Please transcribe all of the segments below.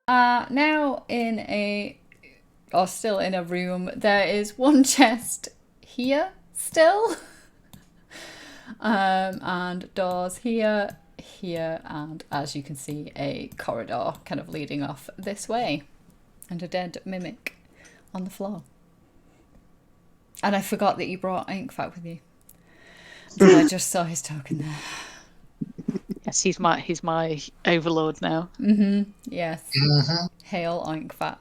now still in a room. There is one chest here still. And doors here, and as you can see, a corridor kind of leading off this way. And a dead mimic on the floor. And I forgot that you brought Inkfat with you. So I just saw his token there. Yes, he's my overlord now. Mm-hmm. Yes. Mm-hmm. Hail Inkfat.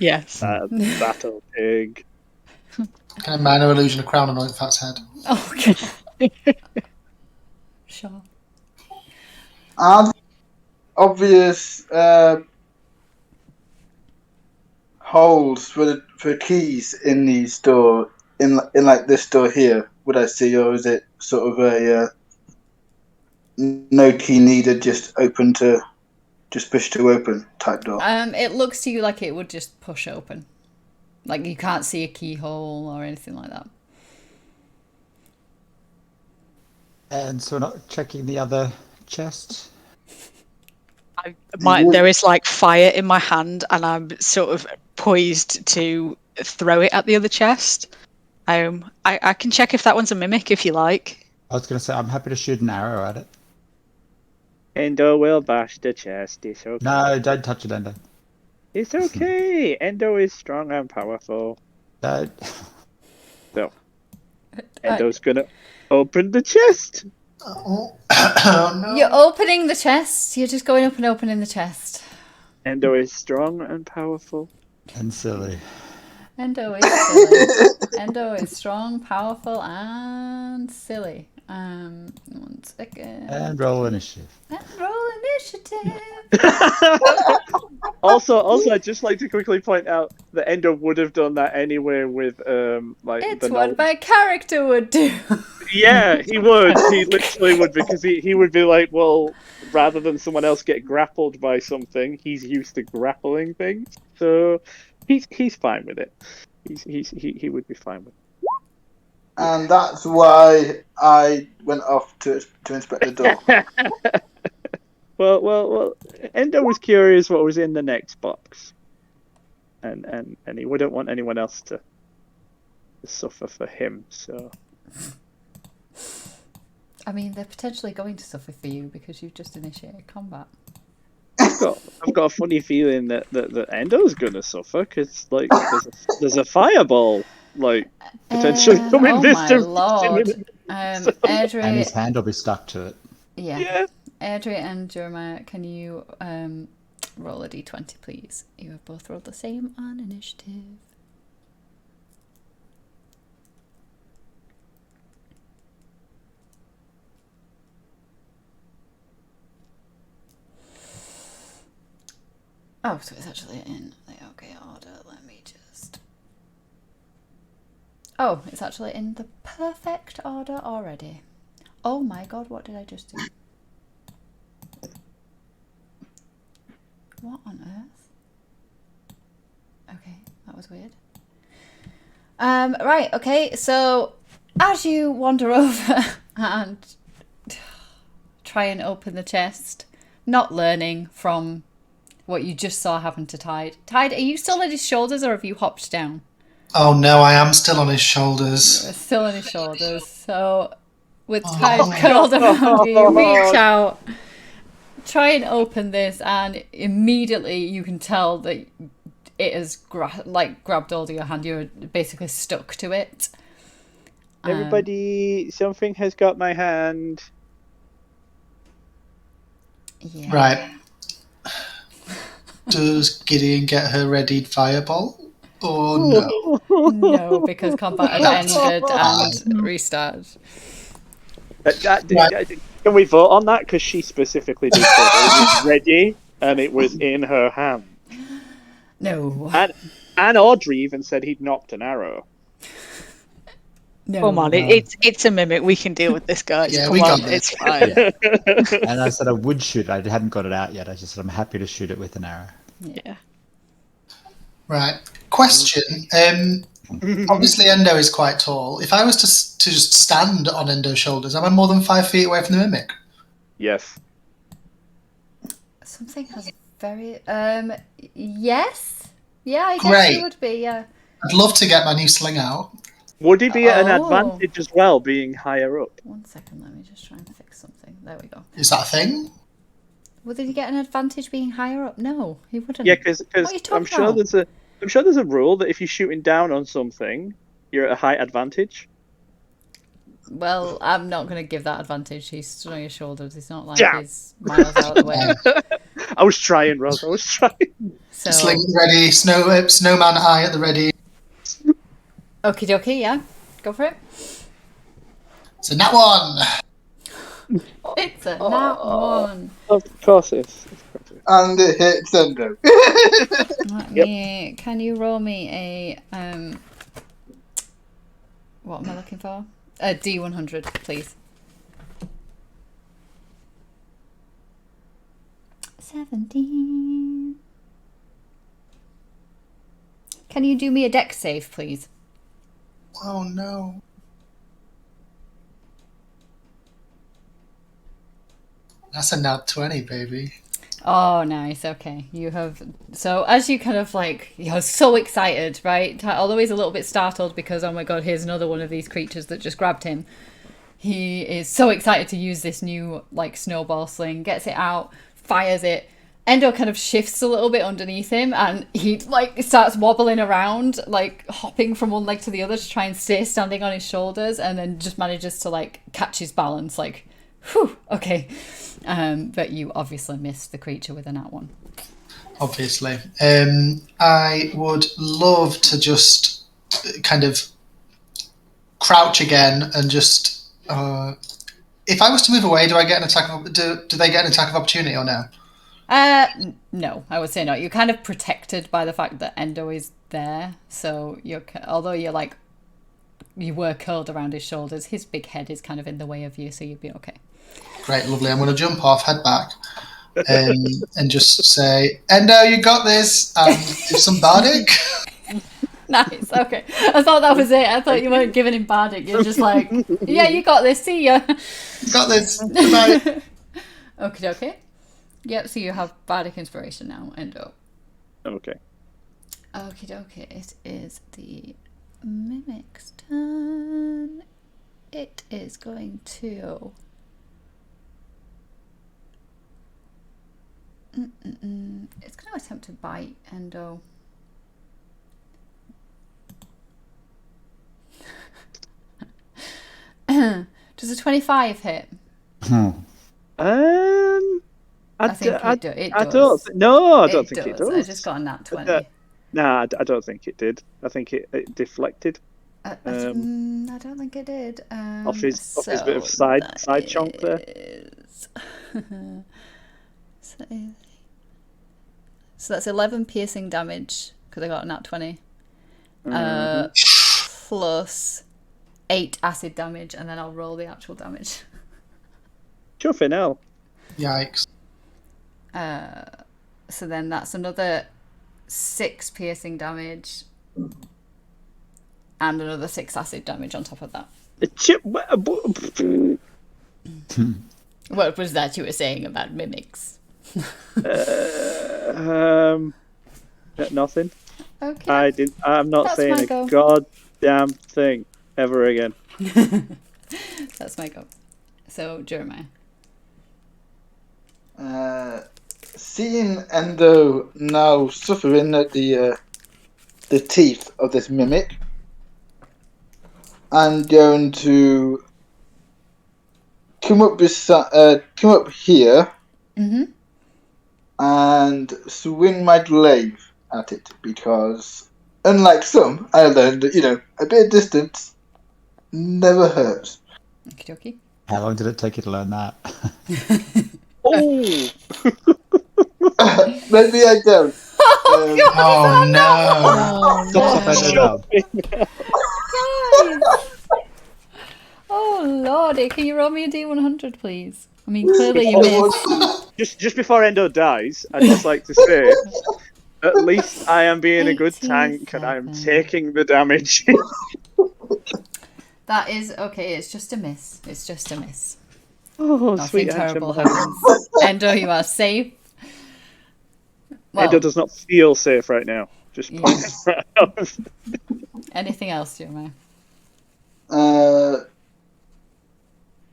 Yes. Battle pig. Kind of minor illusion of crown on Inkfat's head. Oh god. Sure. Are there obvious holes for keys in these door in like this door here? Would I see, or is it sort of a no key needed, just push to open type door? It looks to you like it would just push open. Like you can't see a keyhole or anything like that. And so we're not checking the other chest? There is like fire in my hand, and I'm sort of poised to throw it at the other chest. I can check if that one's a mimic if you like. I was going to say, I'm happy to shoot an arrow at it. Endo will bash the chest. It's okay. No, don't touch it, Endo. It's okay. Endo is strong and powerful. No. So, Endo's gonna open the chest. Oh no. You're opening the chest. You're just going up and opening the chest. Endo is strong and powerful. And silly. Endo is silly. Endo is strong, powerful, and silly. 1 second. And roll initiative. And roll initiative. Also, I'd just like to quickly point out that Endo would have done that anyway with like. It's what my character would do. Yeah, he would. He literally would, because he would be like, well, rather than someone else get grappled by something, he's used to grappling things, so he's fine with it. He would be fine with it. And that's why I went off to inspect the door. Well, Endo was curious what was in the next box, and he wouldn't want anyone else to suffer for him. So, I mean, they're potentially going to suffer for you because you've just initiated combat. I've got a funny feeling that Endo's gonna suffer, because like there's a fireball like potentially coming this my direction. lord. Airdrie, And his hand will be stuck to it. yeah. Airdrie and Jeremiah, can you roll a d20, please? You have both rolled the same on initiative. Oh, so it's actually in the okay order. Let me just... Oh, it's actually in the perfect order already. Oh my god, what did I just do? What on earth? Okay, that was weird. Right, okay, so as you wander over and try and open the chest, not learning from what you just saw happen to Tide. Tide, are you still at his shoulders or have you hopped down? Oh no, I am still on his shoulders. You're still on his shoulders. So with Tide curled around you, reach out, try and open this, and immediately you can tell that it has grabbed hold of your hand. You're basically stuck to it. Everybody, something has got my hand. Yeah. Right. Does Gideon get her readied fireball? Or no? No, because combat has ended and restarted. Can we vote on that? Because she specifically did say it was ready and it was in her hand. No. And Audrey even said he'd knocked an arrow. No. Come on, it's a mimic. We can deal with this, guys. Yeah, Come we on, got it's this. fine. Yeah. And I said I would shoot. I hadn't got it out yet. I just said I'm happy to shoot it with an arrow. Yeah. Right. Question. Obviously, Endo is quite tall. If I was to just stand on Endo's shoulders, am I more than 5 feet away from the mimic? Yes. Something has very... Yes. Yeah, I guess Great. he would be. Yeah. I'd love to get my new sling out. Would he be at an Oh. advantage as well, being higher up? 1 second. Let me just try and fix something. There we go. Is that a thing? Would he get an advantage being higher up? No, he wouldn't. Yeah, because What are you I'm talking sure about? there's a rule that if you're shooting down on something, you're at a height advantage. Well, I'm not going to give that advantage. He's stood on your shoulders. It's not like Damn. he's miles out of the way. I was trying, Ross. I was trying. So, Sling ready, snowman eye at the ready. okie dokie, yeah. Go for it. So that one. It's a nat 1. Of course it is. And it hits Endo. Let me. Can you roll me a what am I looking for? A D100, please. 17. Can you do me a dex save, please? Oh no. That's a nat 20, baby. Oh, nice. Okay. You have. So, as you kind of like, you're so excited, right? Although he's a little bit startled because, oh my god, here's another one of these creatures that just grabbed him. He is so excited to use this new, like, snowball sling, gets it out, fires it. Endo kind of shifts a little bit underneath him and he, like, starts wobbling around, like, hopping from one leg to the other to try and stay standing on his shoulders, and then just manages to, like, catch his balance, like, whew, okay. But you obviously missed the creature with a nat 1. Obviously. I would love to just kind of crouch again and just... if I was to move away, do I get an attack of... Do they get an attack of opportunity or no? No, I would say not. You're kind of protected by the fact that Endo is there. So you're, although you're like, you were curled around his shoulders, his big head is kind of in the way of you, so you'd be okay. Great, lovely. I'm going to jump off, head back, and just say, Endo, you got this, and do some bardic. Nice, okay. I thought that was it. I thought you weren't giving him bardic. You're just like, yeah, you got this, see ya. You got this. Goodbye. Okay, okay. Yep, so you have bardic inspiration now, Endo. Okay. Okie dokie, it is the mimic's turn. It is going to... It's going to attempt to bite Endo. Does a 25 hit? I think it does. I don't think it does. I just got a nat 20. Nah, I don't think it did. I think it deflected I don't think it did. off his bit of side chonk there. So that's 11 piercing damage because I got a nat 20. Plus 8 acid damage, and then I'll roll the actual damage. Chuffing hell. Yikes. So then that's another 6 piercing damage and another 6 acid damage on top of that. What was that you were saying about mimics? Nothing. Okay. I'm not That's saying my a go. goddamn thing ever again. That's my go. So, Jeremiah. Seeing Endo now suffering at the teeth of this mimic, I'm going to come up here and swing my glaive at it, because unlike some, I learned that a bit of distance never hurts. Okie dokie. How long did it take you to learn that? Oh! Maybe I don't. Oh no. Oh, Stop it, Guys! Oh, lordy. Can you roll me a D100, please? I mean, clearly you missed. Just before Endo dies, I'd just like to say, at least I am being a good tank and I'm 87. taking the damage. That is okay. It's just a miss. It's just a miss. Oh, Nothing sweet terrible Angela. happens. Endo, you are safe. Endo does not feel safe right now. Just point that out. Anything else, Jeremiah?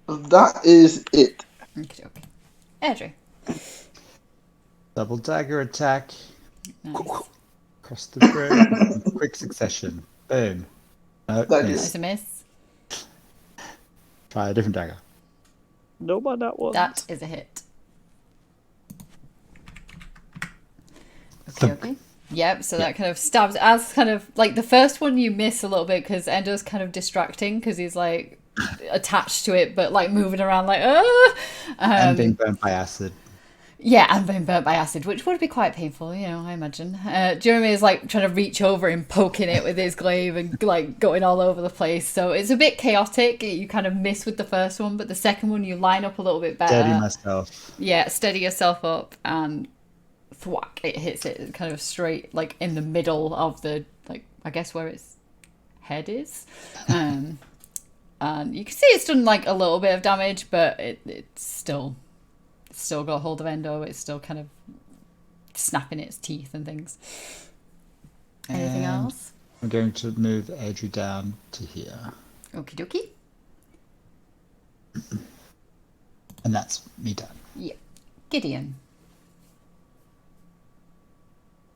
That is it. Okay. Andrew. Double dagger attack. Nice. Across the brim. In quick succession. Boom. No, That miss. That's a miss. Try a different dagger. No man, that one. That is a hit. Thunk. Okay. Yep, so that kind of stabs as kind of like the first one you miss a little bit because Endo's kind of distracting because he's like attached to it but like moving around like And being burnt by acid. yeah, and being burnt by acid, which would be quite painful, I imagine. Jeremy is like trying to reach over and poking it with his glaive and like going all over the place, so it's a bit chaotic. You kind of miss with the first one, but the second one you line up a little bit better. Steady myself. Yeah, steady yourself up and thwack, it hits it kind of straight like in the middle of the, like, I guess where its head is. And you can see it's done like a little bit of damage, but it's still got hold of Endo. It's still kind of snapping its teeth and things. Anything And else? I'm going to move Adri down to here. Okie dokie. And that's me done. Yeah. Gideon.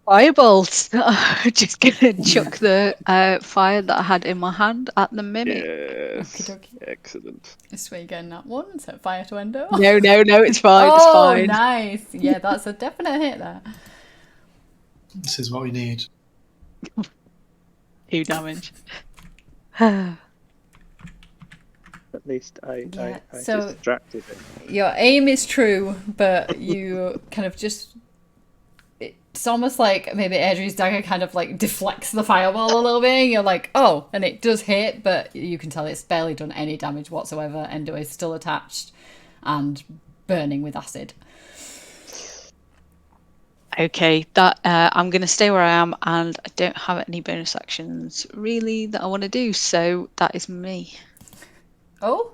Firebolt. Just gonna chuck the fire that I had in my hand at the mimic. Yes. Okie-dokie. Excellent. This way getting that one. Set fire to Endo. No, it's fine. It's Oh, fine. nice. Yeah, that's a definite hit there. This is what we need. 2 damage. At least I so- distracted him. Your aim is true, but you kind of just... It's almost like maybe Adri's dagger kind of like deflects the fireball a little bit, and you're like, oh, and it does hit, but you can tell it's barely done any damage whatsoever. Endo is still attached and burning with acid. Okay, that I'm going to stay where I am, and I don't have any bonus actions really that I want to do, so that is me. Oh,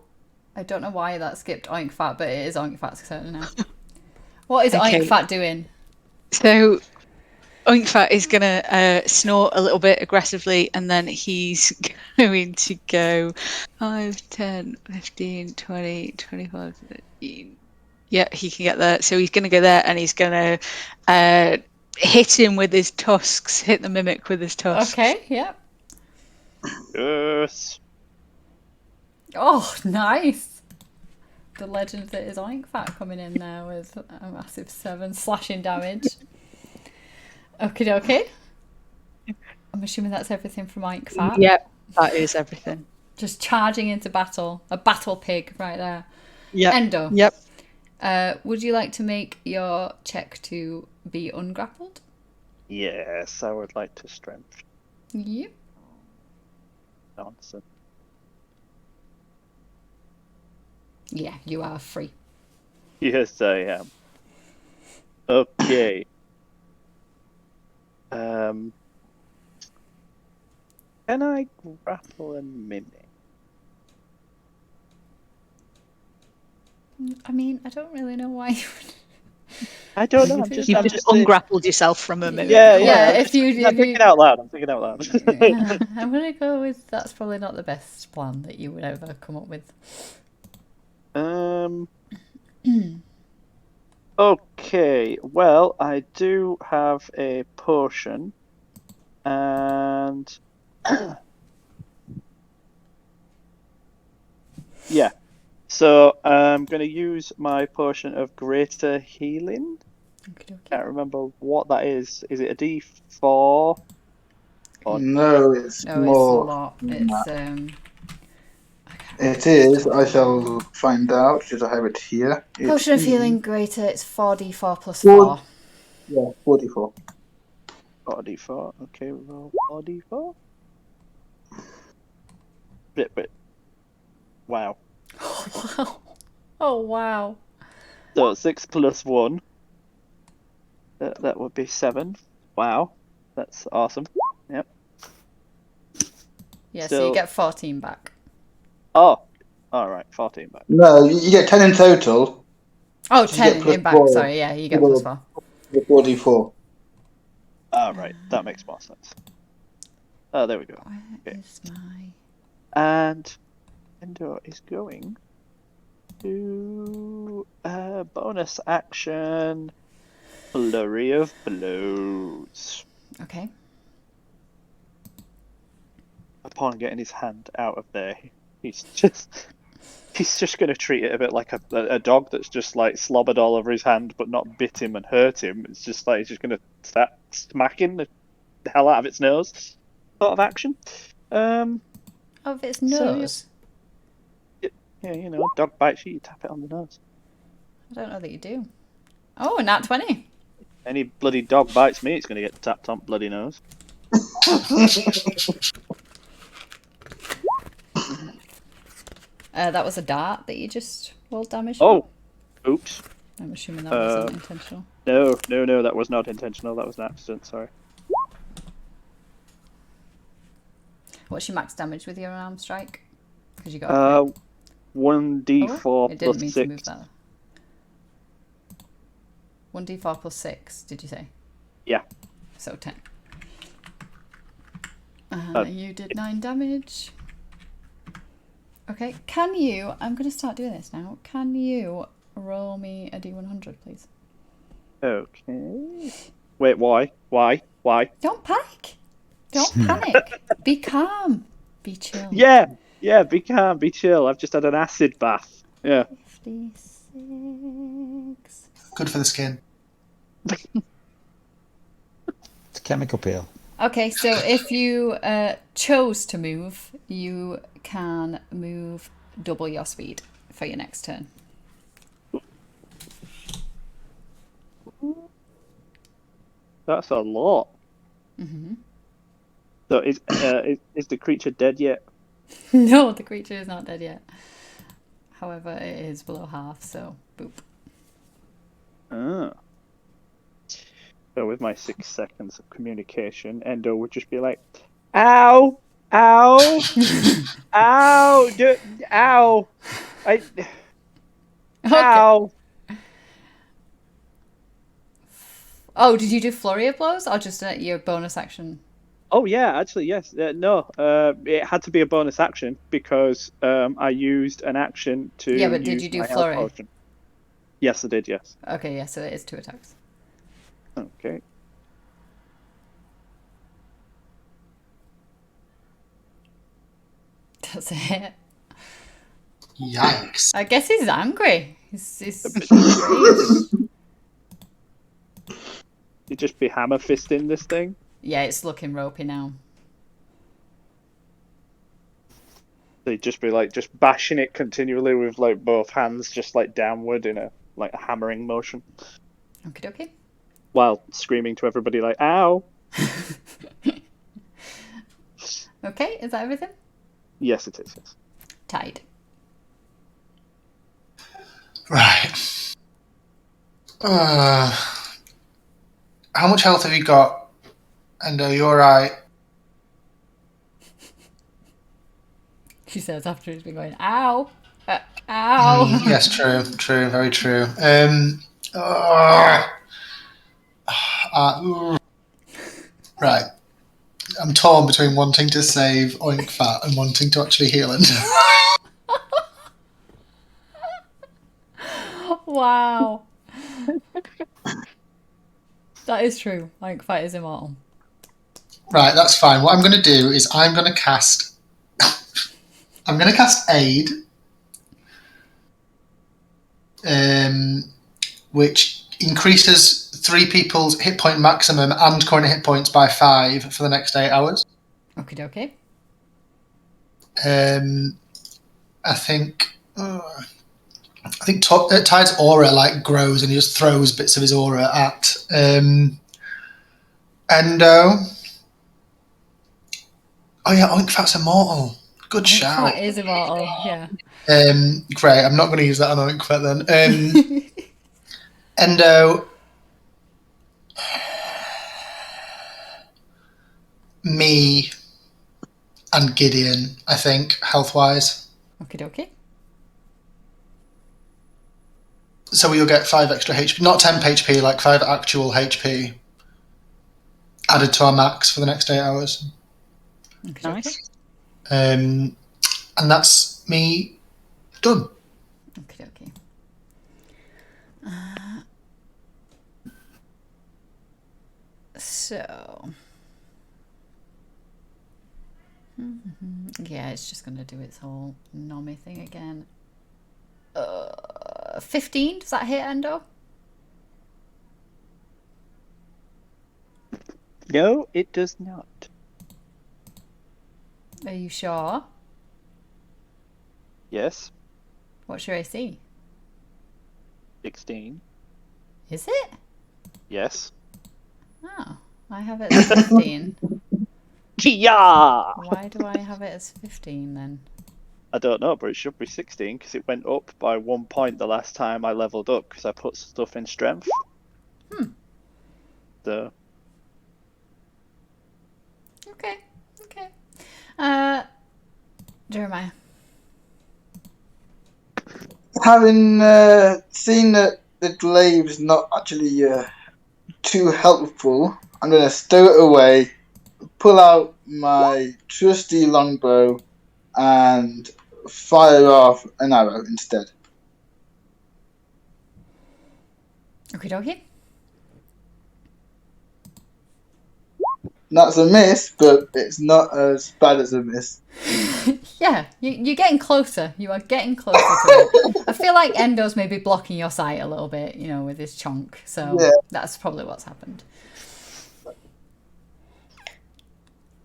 I don't know why that skipped Oink Fat, but it is Oink Fat's turn now. What is Okay. Oink Fat doing? So Oinkfat is going to snort a little bit aggressively, and then he's going to go 5, 10, 15, 20, 25, 30. Yeah, he can get there. So he's going to go there, and he's going to hit him with his tusks, hit the mimic with his tusks. Okay, yeah. Yes. Oh, nice. The legend that is Oink Fat coming in there with a massive 7 slashing damage. Okie dokie. I'm assuming that's everything from Oink Fat. Yep, that is everything. Just charging into battle. A battle pig right there. Yep. Endo. Yep. Would you like to make your check to be ungrappled? Yes, I would like to strength. Yep. Nonsense. Yeah, you are free. Yes, I am. Okay. Can I grapple a mimic? I mean, I don't really know why you would. I don't know. You've You've I'm just saying- ungrappled yourself from a mimic. Yeah, Yeah, I'm if you- I'm if thinking you- out loud. I'm thinking out loud. I'm gonna go with that's probably not the best plan that you would ever come up with. Okay. Well, I do have a potion, and yeah. So I'm going to use my potion of greater healing. Okay. Can't remember what that is. Is it a D4? No, it's No, it's a more. lot. It's It is. I shall find out. Should I have it here? It potion of is- healing greater. It's 4d4 plus Four. 4. Yeah, 44. 4d4. Okay, roll 4d4. Bit. Wow. Wow. Oh wow. So 6 plus 1. That would be 7. Wow. That's awesome. Yep. Yeah, so Still- you get 14 back. Oh. Alright, 14 back. No, you get 10 in total. Oh, So you get 10 plus in back. 4. Sorry, yeah, you get Well, plus 4. The 44. right. That makes more sense. Oh, there we go. Where Okay. is my... And Endo is going to bonus action Flurry of Blows. Okay. Upon getting his hand out of there, he's just going to treat it a bit like a dog that's just like slobbered all over his hand but not bit him and hurt him. It's just like he's just going to start smacking the hell out of its nose sort of action. Of its So, yeah. nose? Yeah, you know, dog bites you tap it on the nose. I don't know that you do. Oh, nat 20. Any bloody dog bites me, it's going to get tapped on bloody nose. That was a dart that you just rolled damage. Oh, oops. I'm assuming that wasn't intentional. No, that was not intentional. That was an accident, sorry. What's your max damage with your arm strike? Because you got 1d4 it didn't plus mean 6. to move that. 1d4 plus 6, did you say? Yeah. So 10. You did 9 damage. Okay, can you... I'm going to start doing this now. Can you roll me a d100, please? Okay. Wait, why? Why? Don't panic. Don't panic. Be calm. Be chill. Yeah, be calm, be chill. I've just had an acid bath. Yeah. 56. Good for the skin. It's a chemical peel. Okay, so if you chose to move, you can move double your speed for your next turn. That's a lot. Mm-hmm. So is the creature dead yet? No, the creature is not dead yet. However, it is below half, so boop. Ah. So with my 6 seconds of communication, Endo would just be like, "Ow, ow, ow, ow, Okay. ow." Oh, did you do flurry of blows or just your bonus action? Oh yeah, actually yes. No, it had to be a bonus action because I used an action to Yeah, but did use you do my health flurry? potion. Yes, I did. Yes. Okay, yeah, so it is 2 attacks. Okay. That's it. Yikes. I guess he's angry. He's You'd just be hammer fisting this thing. Yeah, it's looking ropey now. They'd just be like just bashing it continually with like both hands just like downward in a like a hammering motion. Okie dokie. While screaming to everybody like, "Ow!" Okay, is that everything? Yes, it is. Yes. Tide. Right. How much health have you got? Endo, you alright? She says after he's been going, ow! Ow! Yes, true, very true. Right. I'm torn between wanting to save Oink Fat and wanting to actually heal him. Wow. That is true. Like, fight is immortal. Right, that's fine. What I'm going to do is I'm going to cast Aid, which increases 3 people's hit point maximum and current hit points by 5 for the next 8 hours. Okie dokie. I think Tide's aura like grows and he just throws bits of his aura at Endo. Oh yeah, Oink Fat's immortal. Good shout. That is immortal, yeah. Great. I'm not going to use that on Oink Fat then. Endo. Me and Gideon, I think, health-wise. Okie dokie. So you'll get 5 extra HP, not 10 HP, like 5 actual HP. added to our max for the next 8 hours. Okay, Nice. And that's me done. Okay. So, yeah, it's just going to do its whole nommy thing again. 15, does that hit, Endo? No, it does not. Are you sure? Yes, What's your AC? 16. Is it? Yes. Oh, I have it as 15. Yeah! Why do I have it as 15 then? I don't know, but it should be 16 because it went up by 1 point the last time I leveled up because I put stuff in strength. So, Okay. Jeremiah. Having seen that the glaive's not actually too helpful, I'm going to stow it away, pull out my trusty longbow, and fire off an arrow instead. Okie dokie. That's a miss, but it's not as bad as a miss. Yeah, you're getting closer. You are getting closer to it. I feel like Endo's maybe blocking your sight a little bit, with his chunk. So Yeah. that's probably what's happened.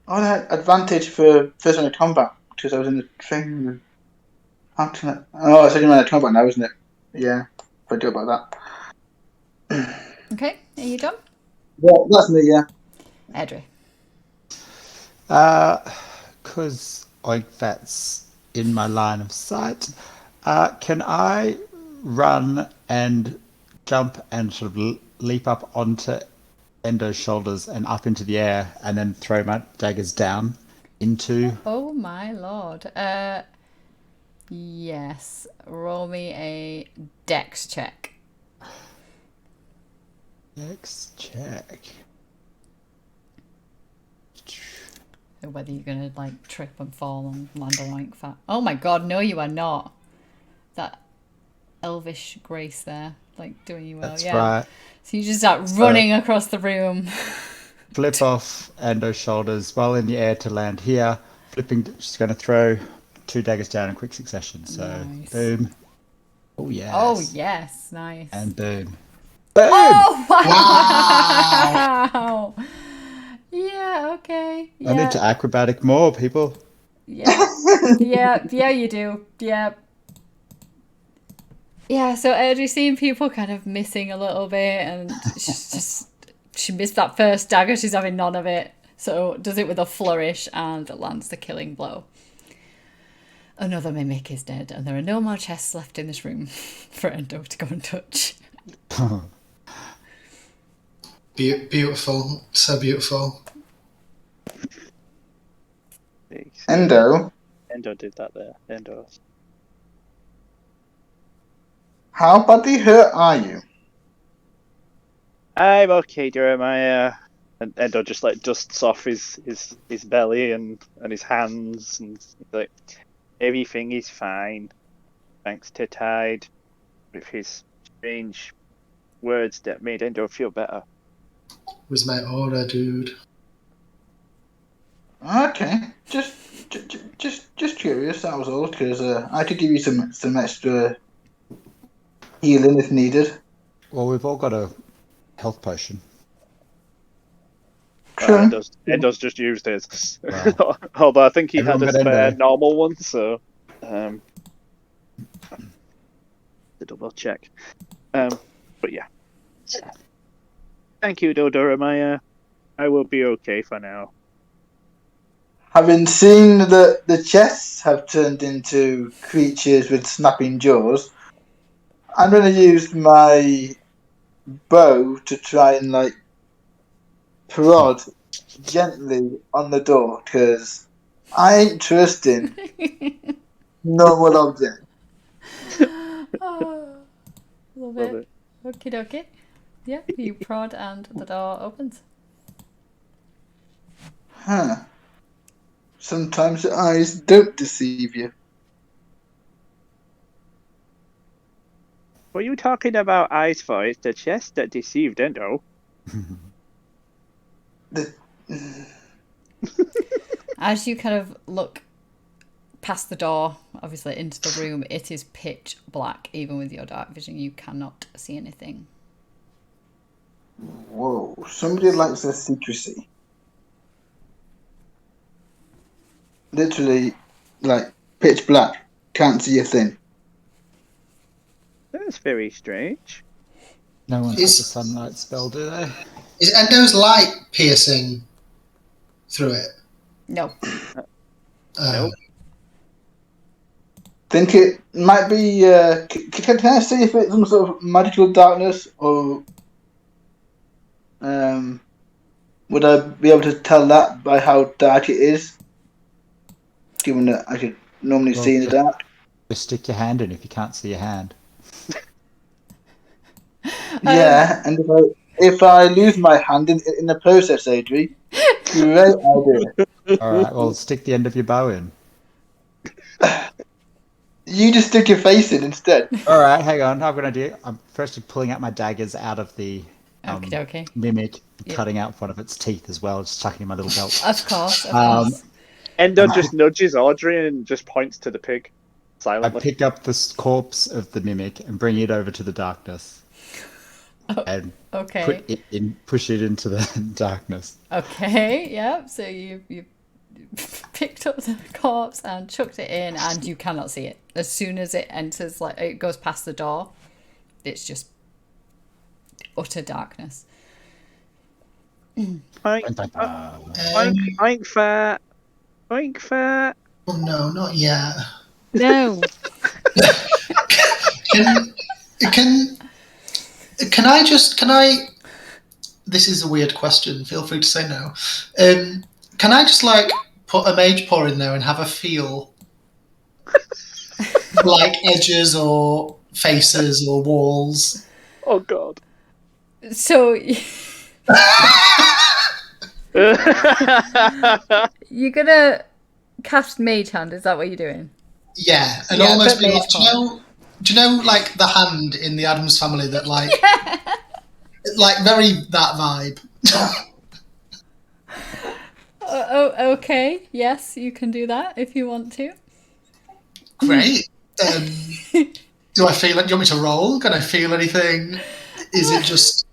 I had advantage for first round of combat because I was in the training room. Oh, it's only round of combat now, isn't it? Yeah, if I do about that. Okay, are you done? Yeah, that's me, yeah. Edry. Because Oinkfat's in my line of sight, can I run and jump and sort of leap up onto Endo's shoulders and up into the air and then throw my daggers down into... Oh my lord. Yes. Roll me a dex check. Dex check. So whether you're gonna trip and fall and land a Oinkfat. Oh my god, no you are not. That elvish grace there, doing you well. That's yeah. right. So you just start running across the room. Flip off Endo's shoulders while in the air to land here. Flipping, just going to throw 2 daggers down in quick succession. So, Nice. boom. Oh, yes. Oh yes, nice. And boom. Boom! Oh Wow! wow! Yeah, okay. I need to acrobatic more, people. Yeah. Yeah, you do. Yeah. Yeah, so Audrey's seen people kind of missing a little bit, and she missed that first dagger. She's having none of it. So does it with a flourish and lands the killing blow. Another mimic is dead, and there are no more chests left in this room for Endo to go and touch. Beautiful. So beautiful. Endo, Endo did that there. Endo. how badly hurt are you? I'm okay, Jeremiah. And Endo just dusts off his belly and his hands and he's like, everything is fine. Thanks to Tide with his strange words that made Endo feel better. Was my order, dude. Okay, just curious. That was all, because I could give you some extra healing if needed. Well, we've all got a health potion. True. Endo's just used his. Wow. Although I think he Everyone had a got Endo. spare normal one, so to double check. But yeah. Thank you, Dodorama. I will be okay for now. Having seen that the chests have turned into creatures with snapping jaws, I'm going to use my bow to try and prod gently on the door, because I ain't trusting normal object. Oh, love it. Okie dokie. Yeah, you prod and the door opens. Huh. Sometimes the eyes don't deceive you. What are you talking about eyes for? It's the chest that deceived Endo. The, As you kind of look past the door, obviously into the room, it is pitch black. Even with your dark vision, you cannot see anything. whoa, somebody likes their secrecy. Literally, like, pitch black. Can't see a thing. That's very strange. No one Is- has a sunlight spell, do they? Is Endo's light piercing through it? No. Nope. Think it might be. Can I see if it's some sort of magical darkness, or would I be able to tell that by how dark it is? Given that I could normally Well, see in the dark. Just stick your hand in if you can't see your hand. Yeah, and if I lose my hand in the process, Adri, great idea. All right, well, stick the end of your bow in. You just stick your face in instead. All right, hang on. I've got an idea. I'm first pulling out my daggers out of the Okay. mimic, Yeah. cutting out one of its teeth as well, just tucking in my little belt. Of course. Of Um, course. Endo just nudges Audrey and just points to the pig I silently. pick up the corpse of the mimic and bring it over to the darkness. And Okay. push it into the darkness. Okay. Yeah. So you picked up the corpse and chucked it in, and you cannot see it. As soon as it enters, like it goes past the door, it's just utter darkness. Oink, Um, oink, fat. Oink, fat. oh no, not yet. No. Can I? This is a weird question. Feel free to say no. Can I just like put a mage paw in there and have a feel, like edges or faces or walls? Oh god. So you're gonna cast Mage Hand? Is that what you're doing? Yeah, and Yeah, almost but be like, mage paw. do you know, like the hand in the Addams Family that like, like very that vibe. Oh, okay. Yes, you can do that if you want to. Great. Do I feel it? Do you want me to roll? Can I feel anything? Is it just?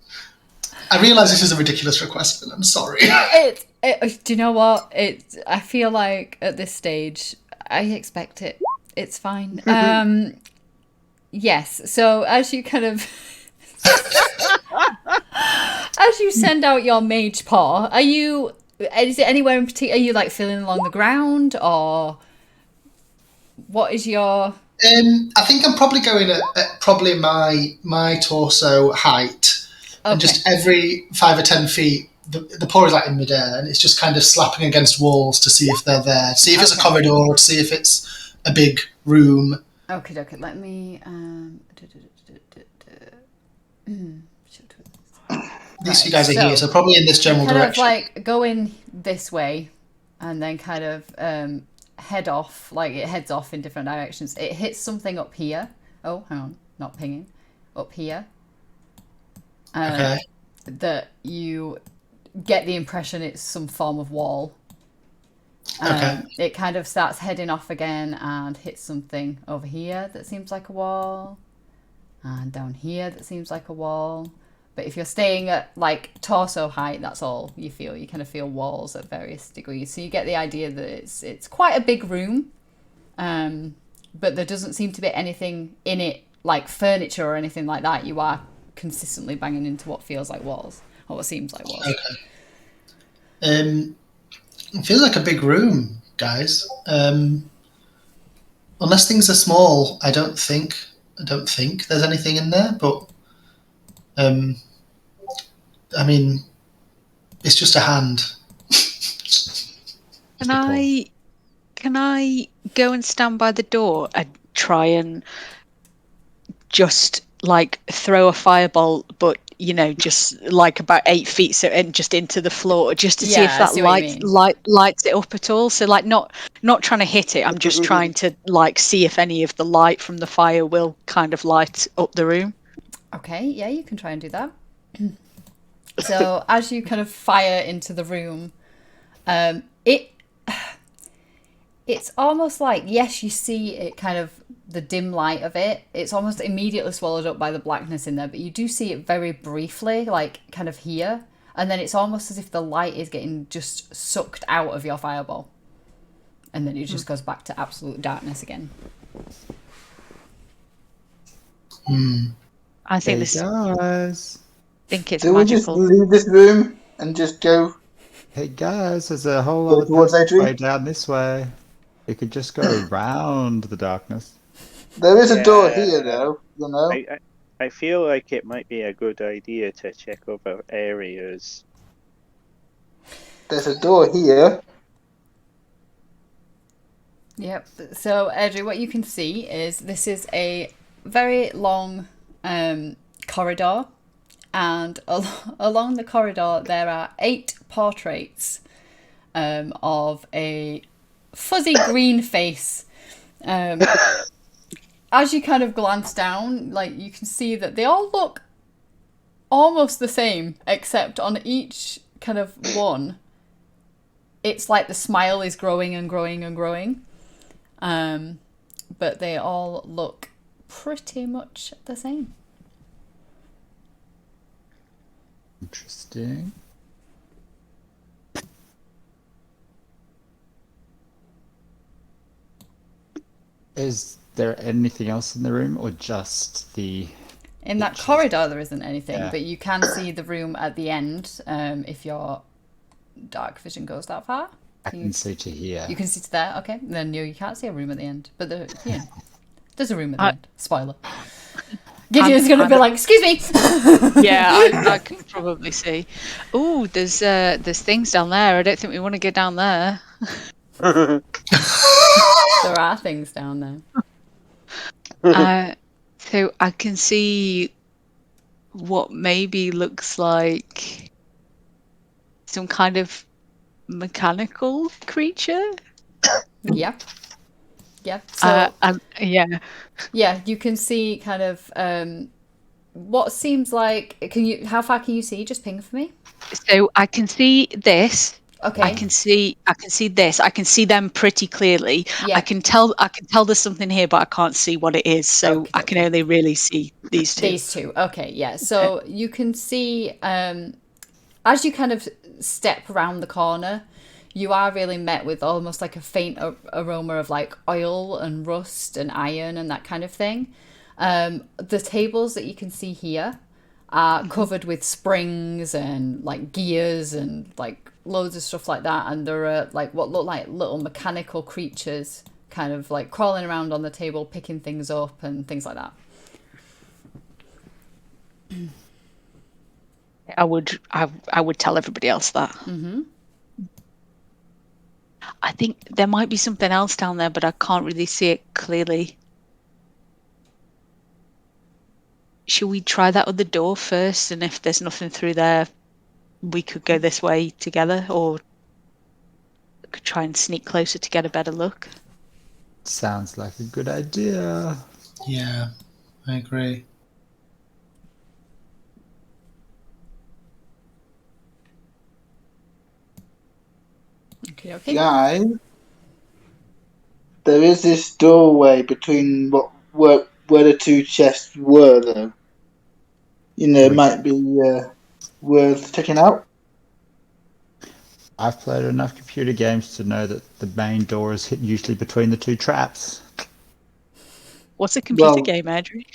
I realise this is a ridiculous request, but I'm sorry. Do you know what? I feel like at this stage, I expect it. It's fine. Yes. So as you kind of, as you send out your mage paw, is it anywhere in particular? Are you like feeling along the ground, or what is your? I think I'm probably going at probably my torso height, and just every 5 or 10 feet, the paw is like in midair, and it's just kind of slapping against walls to see if they're there, see if it's a corridor, or to see if it's a big room. Okay. Let me. These you guys are here, so probably in this general kind direction. of like go in this way, and then kind of head off. Like it heads off in different directions. It hits something up here. Oh, hang on, not pinging. Up here. Okay. That you get the impression it's some form of wall. Okay. It kind of starts heading off again and hits something over here that seems like a wall, and down here that seems like a wall. But if you're staying at like torso height, that's all you feel. You kind of feel walls at various degrees. So you get the idea that it's quite a big room, but there doesn't seem to be anything in it like furniture or anything like that. You are consistently banging into what feels like walls, or what seems like walls. Okay. It feels like a big room, guys. Unless things are small, I don't think there's anything in there. But I mean, it's just a hand. Can I go and stand by the door and try and just like throw a fireball, but just like about 8 feet, so and just into the floor, just to see if Yeah, I that see what you mean. lights it up at all. So like not trying to hit it. I'm just trying to like see if any of the light from the fire will kind of light up the room. Okay, yeah, you can try and do that. So as you kind of fire into the room, it's almost like, yes, you see it kind of, the dim light of it, it's almost immediately swallowed up by the blackness in there, but you do see it very briefly, like kind of here, and then it's almost as if the light is getting just sucked out of your fireball, and then it just goes back to absolute darkness again. I think Hey guys. think it's Do we just magical. leave this room and just go Hey guys, there's a whole Go other towards passageway Adrian? down this way. You could just go around the darkness. There is a door Yeah. here, though. You know. I feel like it might be a good idea to check other areas. There's a door here. Yep. So, Edry, what you can see is this is a very long corridor, and along the corridor there are 8 portraits of a fuzzy green face. As you kind of glance down, like, you can see that they all look almost the same, except on each kind of one, it's like the smile is growing and growing and growing. But they all look pretty much the same. Interesting. Is there anything else in the room, or just the... In that pictures? corridor there isn't anything, Yeah. but you can see the room at the end, if your dark vision goes that far. I can see to here. You can see to there, okay. Then you can't see a room at the end. But there's a room at the end. Spoiler. Gideon's going to be like, excuse me! Yeah, I can probably see. Oh, there's things down there. I don't think we want to go down there. There are things down there. So I can see what maybe looks like some kind of mechanical creature. Yeah. Yeah. So yeah. yeah, you can see kind of what seems like, how far can you see? Just ping for me. So I can see this. Okay. I can see this. I can see them pretty clearly. Yeah. I can tell there's something here, but I can't see what it is. So Okay, I can only really see these two. These two. Okay, yeah. So you can see as you kind of step around the corner, you are really met with almost like a faint aroma of like oil and rust and iron and that kind of thing. The tables that you can see here are covered with springs and like gears and like loads of stuff like that, and there are like what look like little mechanical creatures kind of like crawling around on the table, picking things up and things like that. I would tell everybody else that. Mm-hmm. I think there might be something else down there, but I can't really see it clearly. Should we try that other door first? And if there's nothing through there, we could go this way together, or could try and sneak closer to get a better look. Sounds like a good idea. Yeah, I agree. Okay. Guys, there is this doorway between where the 2 chests were, though. You know, it might be worth checking out. I've played enough computer games to know that the main door is usually between the 2 traps. What's a computer Well- game, Adri?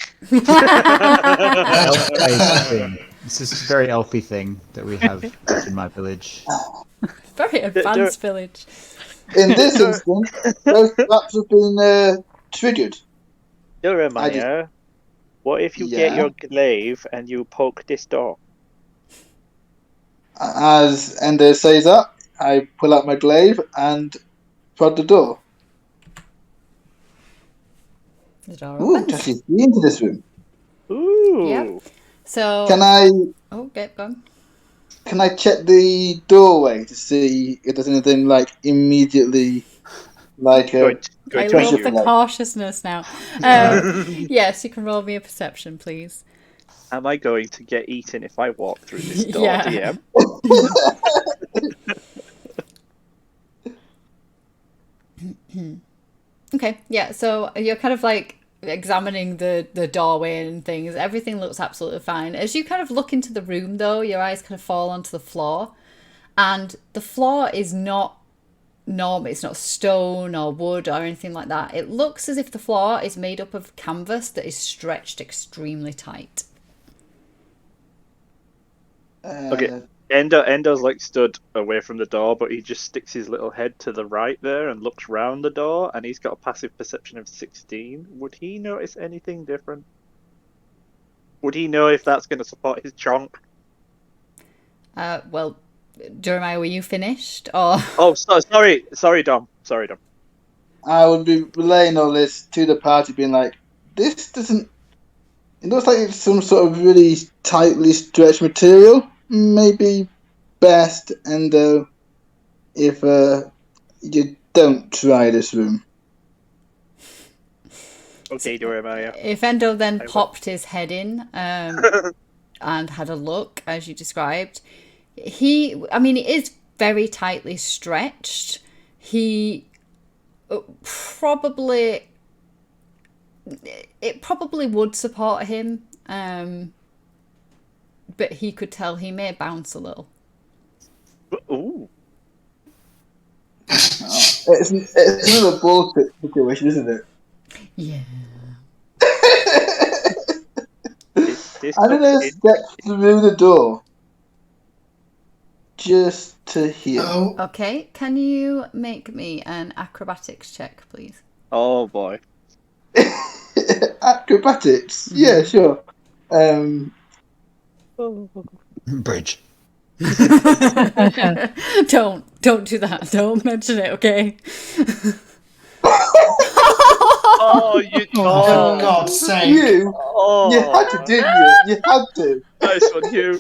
Elf-based thing. This is a very elfy thing that we have in my village. Very advanced village. In this instance, those traps have been triggered. Jeremiah, what if you get Yeah. your glaive and you poke this door? As Ender says that, I pull out my glaive and prod the door. The door Ooh, opens. just see into this room. Ooh. Yeah. So Can I get gone. can I check the doorway to see if there's anything like immediately like Going I to love be the you. cautiousness now. Yes, you can roll me a perception, please. Am I going to get eaten if I walk through this door, Yeah. DM? Okay, yeah, so you're kind of like examining the doorway and things. Everything looks absolutely fine. As you kind of look into the room, though, your eyes kind of fall onto the floor. And the floor is not normal. It's not stone or wood or anything like that. It looks as if the floor is made up of canvas that is stretched extremely tight. Okay. Endo's like stood away from the door, but he just sticks his little head to the right there and looks round the door, and he's got a passive perception of 16. Would he notice anything different? Would he know if that's going to support his chonk? Well, Jeremiah, were you finished? Or Oh, sorry, Dom. Sorry, Dom. I would be relaying all this to the party, being like, this doesn't. It looks like it's some sort of really tightly stretched material. Maybe best, Endo, if you don't try this room. Okay, Jeremiah. if Endo then I will. popped his head in and had a look, as you described, it is very tightly stretched. He probably would support him, but he could tell he may bounce a little. Ooh. It's another bullshit situation, isn't it? Yeah. This I'm gonna step through the door just to hear. Oh, Okay, can you make me an acrobatics check, please? Oh boy. Acrobatics? Yeah, sure. Bridge. Don't do that. Don't mention it, okay? Oh, you. oh, Oh, for God's sake. You oh. had to, didn't you? You had to. Nice one, Hugh.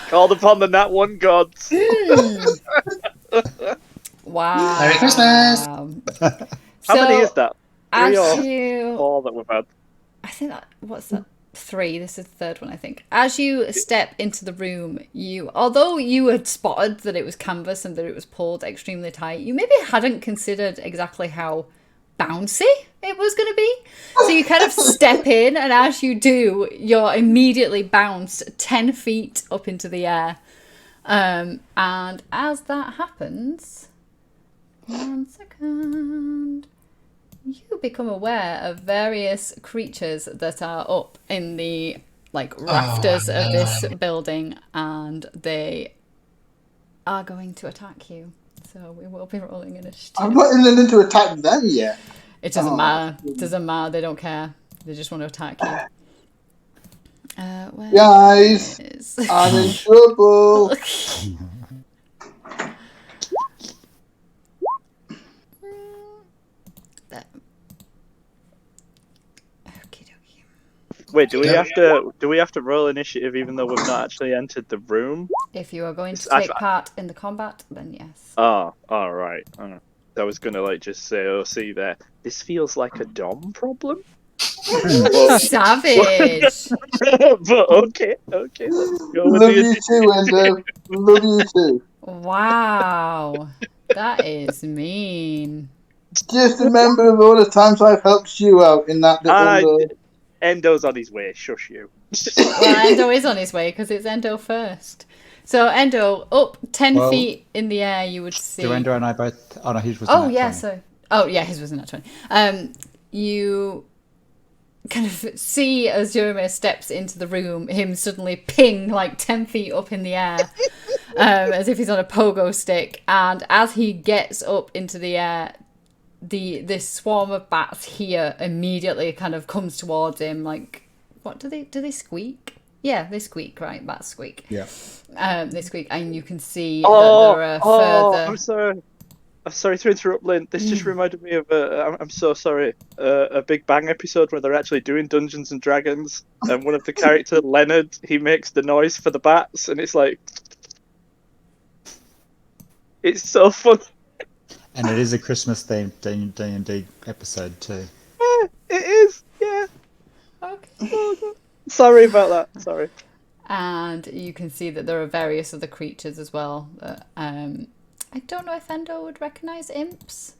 Called upon the Nat 1 gods. Wow. Merry Christmas. How many is that? 3 As or you 4 that we've had? I think that what's that? 3. This is the third one, I think. As you step into the room, although you had spotted that it was canvas and that it was pulled extremely tight, you maybe hadn't considered exactly how bouncy it was going to be. So you kind of step in, and as you do, you're immediately bounced 10 feet up into the air. And as that happens, 1 second. You become aware of various creatures that are up in the rafters of this building, and they are going to attack you. So we will be rolling initiative. I'm not intending to attack them yet. It doesn't matter. It doesn't matter. They don't care. They just want to attack you. Guys, I'm in trouble. Wait, do we have to roll initiative even though we've not actually entered the room? If you are going to take part in the combat, then yes. Oh, all right. I was gonna just say, oh, see there. This feels like a Dom problem. Savage. But okay, let's go with Love you too, Endo. Love you too. Wow, that is mean. Just remember of all the times I've helped you out in that little. Endo's on his way. Shush you. Well, Endo is on his way because it's Endo first. So Endo, up 10 feet in the air, you would see. Do Endo and I both? Oh no, his was. Oh yeah, his was not 20. You kind of see as Jeremiah steps into the room, him suddenly ping 10 feet up in the air, as if he's on a pogo stick. And as he gets up into the air, this swarm of bats here immediately kind of comes towards him. What do they squeak? Yeah, they squeak, right? Bats squeak. Yeah. They squeak, and you can see that there are further. I'm sorry. sorry to interrupt, Lynn. This just reminded me of I'm so sorry. A Big Bang episode where they're actually doing Dungeons and Dragons, and one of the character Leonard, he makes the noise for the bats, and it's like, it's so fun. And it is a Christmas themed D&D episode too. Yeah, it is. Yeah. Okay. Sorry about that. Sorry. And you can see that there are various other creatures as well. I don't know if Endo would recognise imps.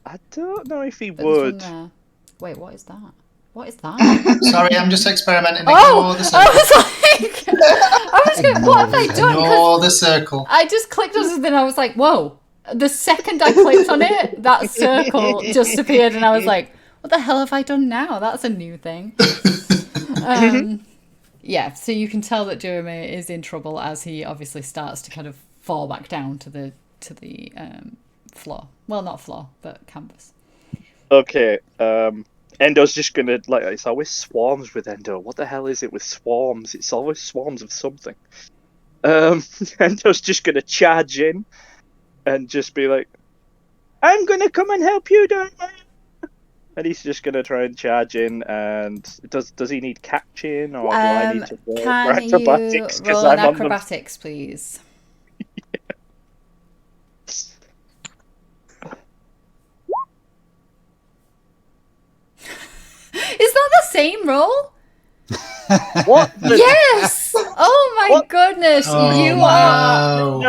I don't know if he But there's one would. there. Wait, what is that? What is that? Sorry, I'm just experimenting. Oh! Ignore the I circle. was like... I was going, what have I done? 'Cause Ignore the circle. I just clicked on something and I was like, whoa. The second I clicked on it, that circle just appeared and I was like, what the hell have I done now? That's a new thing. Yeah, so you can tell that Jeremy is in trouble as he obviously starts to kind of fall back down to the floor. Well, not floor, but canvas. Okay. Endo's just gonna it's always swarms with Endo. What the hell is it with swarms? It's always swarms of something. Endo's just gonna charge in and just be like, I'm gonna come and help you, don't I? And he's just gonna try and charge in. And does he need catching, or do I need to roll for Can acrobatics? you roll an acrobatics, please? Is that the same roll? What? Yes! Oh my What? goodness! Oh, you no. are...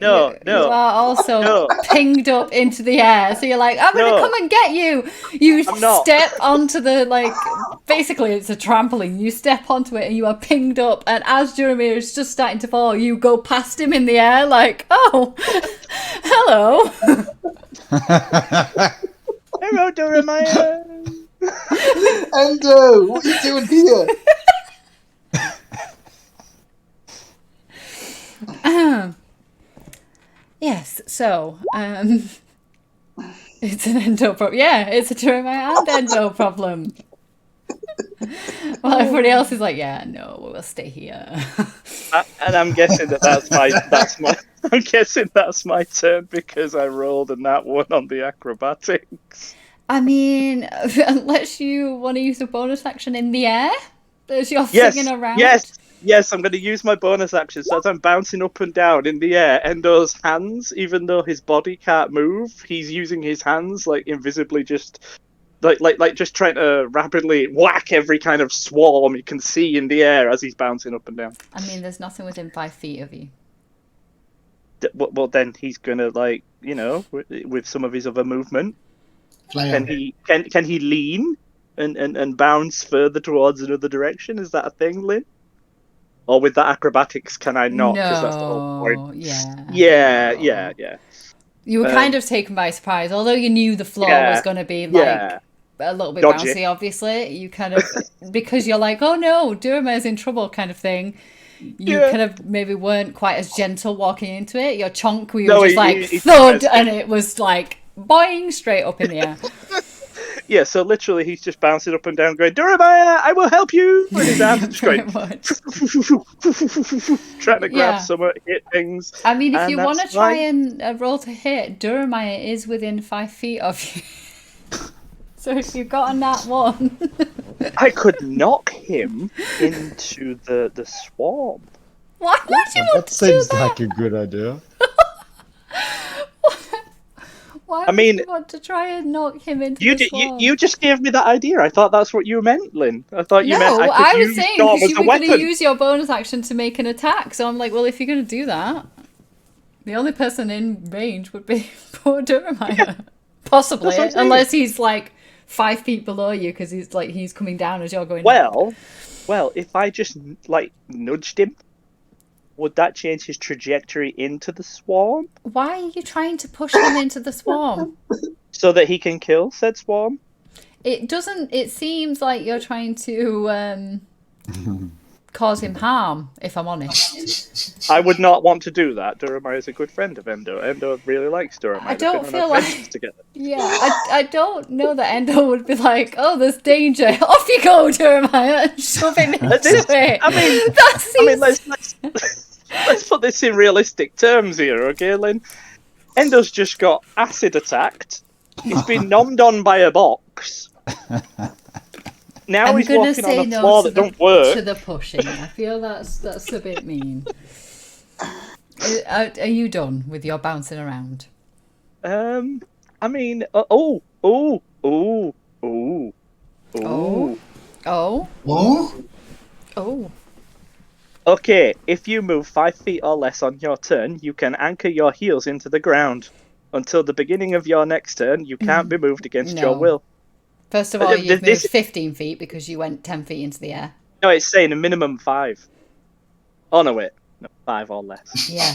No. You are also No. pinged up into the air. So you're like, I'm going to No. come and get you. You I'm not. step onto the, basically it's a trampoline. You step onto it and you are pinged up. And as Jeremy is just starting to fall, you go past him in the air like, oh, hello. Hello, Jeremiah. Endo, what are you doing here? Yes, so, it's an endo problem. Yeah, it's a Jeremiah and endo problem. Well, everybody else is like, yeah, no, we'll stay here. And I'm guessing that's my I'm guessing that's my turn because I rolled a nat 1 on the acrobatics. I mean, unless you want to use a bonus action in the air as you're Yes, singing around. yes, I'm going to use my bonus action. So as I'm bouncing up and down in the air, Endo's hands, even though his body can't move, he's using his hands invisibly, just just trying to rapidly whack every kind of swarm you can see in the air as he's bouncing up and down. I mean, there's nothing within 5 feet of you. Well, then he's gonna with some of his other movement. Can he lean and bounce further towards another direction? Is that a thing, Lynn? Or with the acrobatics, can I not? 'Cause that's the whole point. Yeah. You were kind of taken by surprise, although you knew the floor was going to be a little bit Dodgy. bouncy. Obviously, you kind of because you're like, oh no, Durama's in trouble, kind of thing. You kind of maybe weren't quite as gentle walking into it. Your chonk, we were just thud, and it was like boing straight up in the air. Yeah, so literally he's just bouncing up and down going, Durabaya, I will help you! And his arms just going, trying to grab some hit things. I mean, if you want to try and roll to hit, Duramaya is within 5 feet of you. So if you got a nat 1... I could knock him into the swarm. Why would you want to do that? That seems like a good idea. Why would you want to try and knock him into the swarm? You just gave me that idea. I thought that's what you meant, Lynn. I thought you meant I was saying because you were going weapon. to use your bonus action to make an attack. So I'm like, well, if you're going to do that, the only person in range would be poor Duramiah. Possibly, unless he's 5 feet below you because he's coming down as you're going up. Well, if I just nudged him, would that change his trajectory into the swarm? Why are you trying to push him into the swarm? So that he can kill said swarm? It doesn't. It seems like you're trying to cause him harm, if I'm honest. I would not want to do that. Duramaya is a good friend of Endo. Endo really likes Duramaya. I don't feel like... together. Yeah, I don't know that Endo would be like, oh, there's danger. Off you go, Duramaya, and shove him into it. Let's put this in realistic terms here, okay, Lynn? Endo's just got acid attacked. He's been nommed on by a box. Now I'm he's gonna walking on say a no floor to that don't work. to the pushing. I feel that's a bit mean. Are you done with your bouncing around? I mean, oh. Oh, oh, Oh, oh. Okay, if you move 5 feet or less on your turn, you can anchor your heels into the ground. Until the beginning of your next turn, you can't be moved against your No. will. First of all, you've This- moved 15 feet because you went 10 feet into the air. No, it's saying a minimum 5. Oh, no, wait. No, 5 or less. Yeah.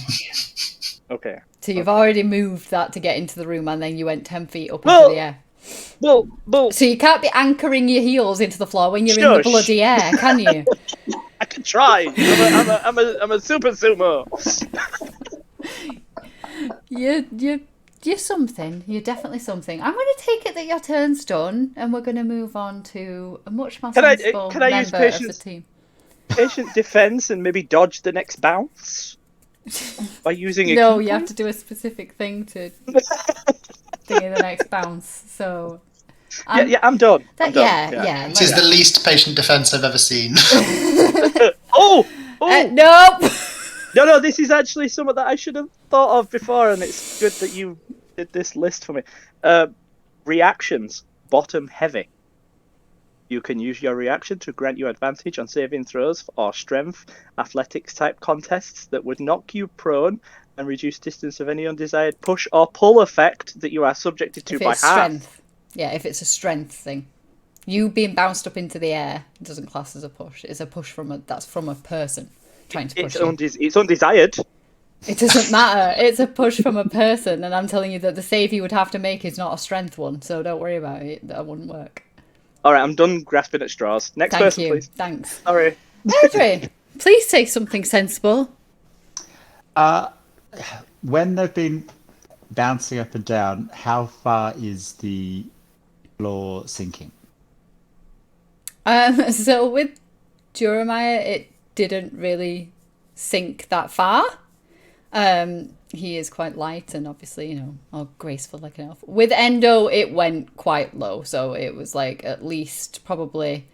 Okay. So you've already moved that to get into the room, and then you went 10 feet up into Well- the air. Well, So you can't be anchoring your heels into the floor when you're in the Shush. bloody air, can you? I can try. I'm a super sumo. You're something. You're definitely something. I'm going to take it that your turn's done, and we're going to move on to a much more Can I- sensible can I use member of the patience? team. Patient defense and maybe dodge the next bounce by using a No, key you have point? to do a specific thing to thingy the next bounce. So Yeah, I'm done. I'm done. yeah. it is the least patient defense I've ever seen. Oh! Nope. No, this is actually something that I should have thought of before, and it's good that you did this list for me. Reactions, bottom heavy. You can use your reaction to grant you advantage on saving throws or strength, athletics type contests that would knock you prone and reduce distance of any undesired push or pull effect that you are subjected to If by it's half. strength, yeah. If it's a strength thing, you being bounced up into the air doesn't class as a push. It's a push from a person trying to push you. It's undesired. It doesn't matter. It's a push from a person, and I'm telling you that the save you would have to make is not a strength one. So don't worry about it. That wouldn't work. All right, I'm done grasping at straws. Next Thank person, you. please. Thanks. Sorry. Audrey, please say something sensible. When they've been bouncing up and down, how far is the floor sinking? So with Jeremiah, it didn't really sink that far. He is quite light and obviously, all graceful like an elf. With Endo, it went quite low. So it was like at least probably,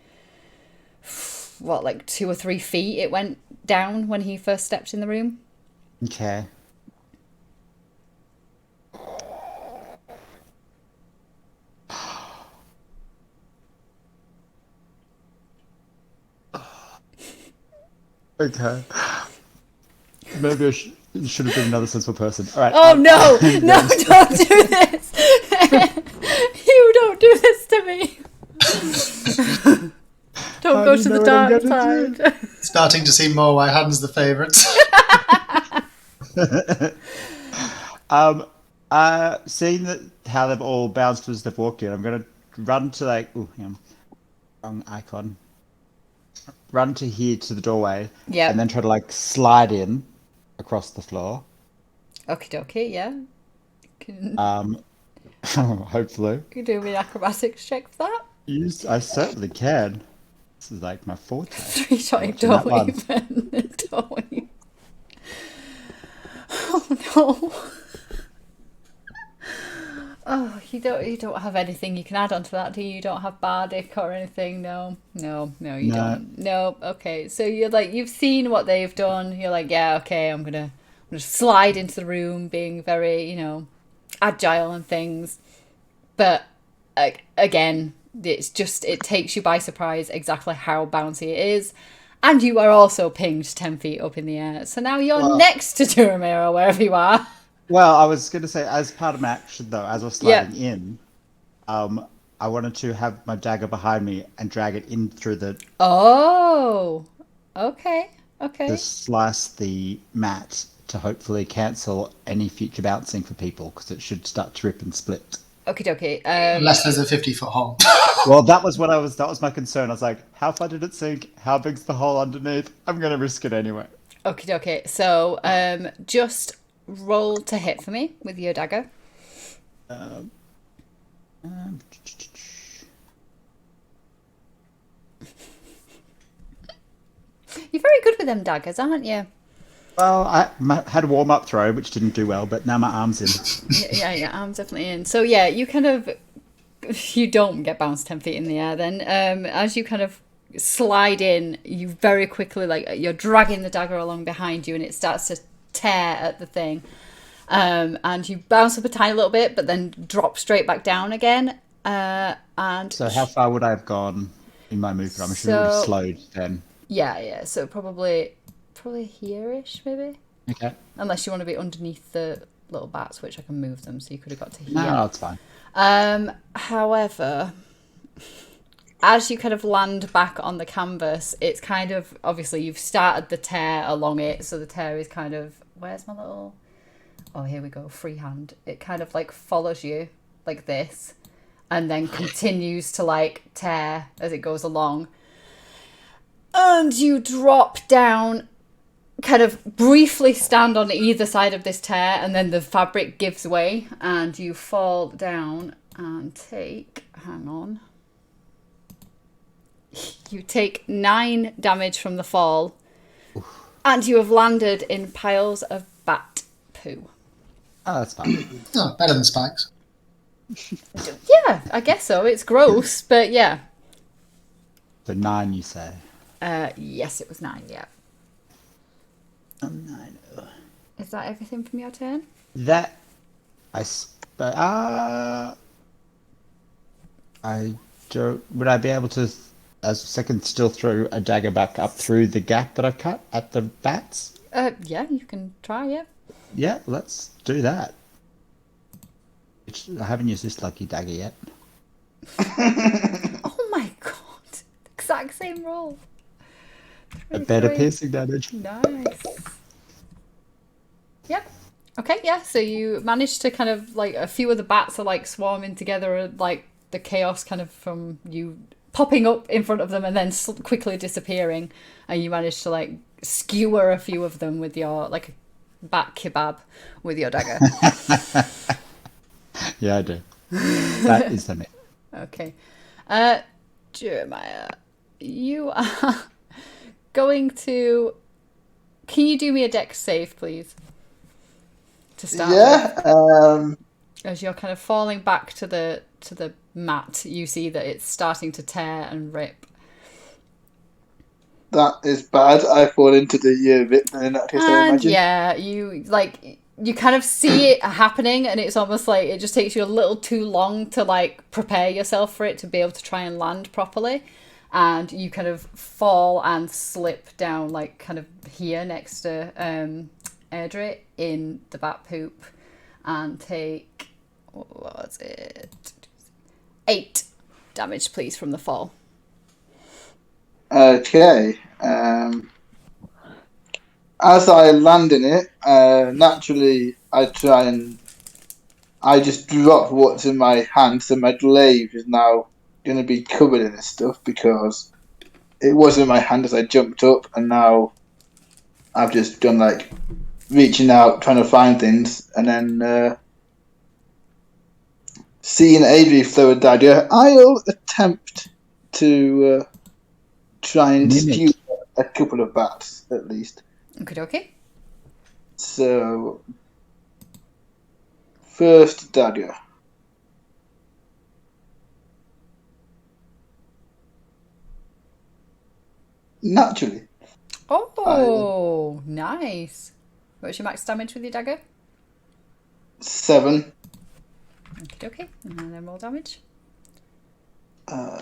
2 or 3 feet it went down when he first stepped in the room. Okay. Okay. Maybe I should have been another sensible person. All right. Oh no, no, don't do this. You don't do this to me. Don't go to the dark side. Starting to see more White Hands the favourites. Seeing that how they've all bounced as they've walked in, I'm gonna run to wrong icon. Run to here to the doorway. Yeah. And then try to slide in across the floor. Okie dokie, yeah. Can Hopefully. you do me an acrobatics check for that? I certainly can. This is like my forte. 3 shot, Watching that don't one. even. Don't even. Oh no. Oh, you don't have anything you can add on to that, do you? You don't have bardic or anything? No, you No. don't. No, okay. So you've seen what they've done. You're like, yeah, okay, I'm gonna slide into the room, being very, agile and things. But again, it takes you by surprise exactly how bouncy it is. And you are also pinged 10 feet up in the air. So now you're next to Duramir or wherever you are. Well, I was going to say, as part of my action, though, as I was sliding in, I wanted to have my dagger behind me and drag it in through Oh, okay. to slice the mat to hopefully cancel any future bouncing for people, because it should start to rip and split. Okie dokie. Unless there's a 50-foot hole. Well, that was my concern. I was like, how far did it sink? How big's the hole underneath? I'm going to risk it anyway. Okie dokie. So, just roll to hit for me with your dagger. You're very good with them daggers, aren't you? Well, had a warm-up throw, which didn't do well, but now my arm's in. Yeah, I'm definitely in. So yeah, you kind of, you don't get bounced 10 feet in the air then. As you kind of slide in, you very quickly, like, you're dragging the dagger along behind you and it starts to tear at the thing. And you bounce up a tiny little bit, but then drop straight back down again. And So how far would I have gone in my movement? I'm assuming it would have slowed then. yeah. So probably here-ish, maybe. Okay. Unless you want to be underneath the little bats, which I can move them, so you could have got to here. No, it's fine. However, as you kind of land back on the canvas, it's kind of, obviously you've started the tear along it, so the tear is kind of, where's my little, oh, here we go, freehand. It kind of like follows you like this, and then continues to like tear as it goes along. And you drop down, kind of briefly stand on either side of this tear, and then the fabric gives way and you fall down and take, hang on, you take 9 damage from the fall. And you have landed in piles of bat poo. Oh, that's fine. Oh, better than spikes. Yeah, I guess so. It's gross, but yeah. So 9, you say? Yes, it was 9, yeah. 9. Is that everything from your turn? That I don't. Would I be able to, as a second, still throw a dagger back up through the gap that I've cut at the bats? Yeah, you can try, yeah. Yeah, let's do that. I haven't used this lucky dagger yet. Oh my god. Exact same roll. A better piercing damage. Nice. Yep. Okay, yeah, so you managed to kind of, like, a few of the bats are, like, swarming together, like, the chaos kind of from you popping up in front of them and then quickly disappearing, and you managed to, like, skewer a few of them with your, like, bat kebab with your dagger. Yeah, I do. That is the name. Okay. Jeremiah, you are going to... Can you do me a dex save, please? To start with. As you're kind of falling back to the mat, you see that it's starting to tear and rip. That is bad. I fall into the rip in that case, I imagine. Yeah, you kind of see it happening, and it's almost like it just takes you a little too long to like prepare yourself for it to be able to try and land properly, and you kind of fall and slip down like kind of here next to Airdrie in the bat poop, and take, what was it, 8 damage please from the fall. Okay. As I land in it, naturally I just drop what's in my hand, so my glaive is now going to be covered in this stuff because it was in my hand as I jumped up, and now I've just done like reaching out, trying to find things, and then seeing Adri throw a dagger, I'll attempt to try and skew a couple of bats at least. Okay. So, first dagger. Naturally. Oh, nice. What's your max damage with your dagger? 7. Okay. And then roll damage. Uh,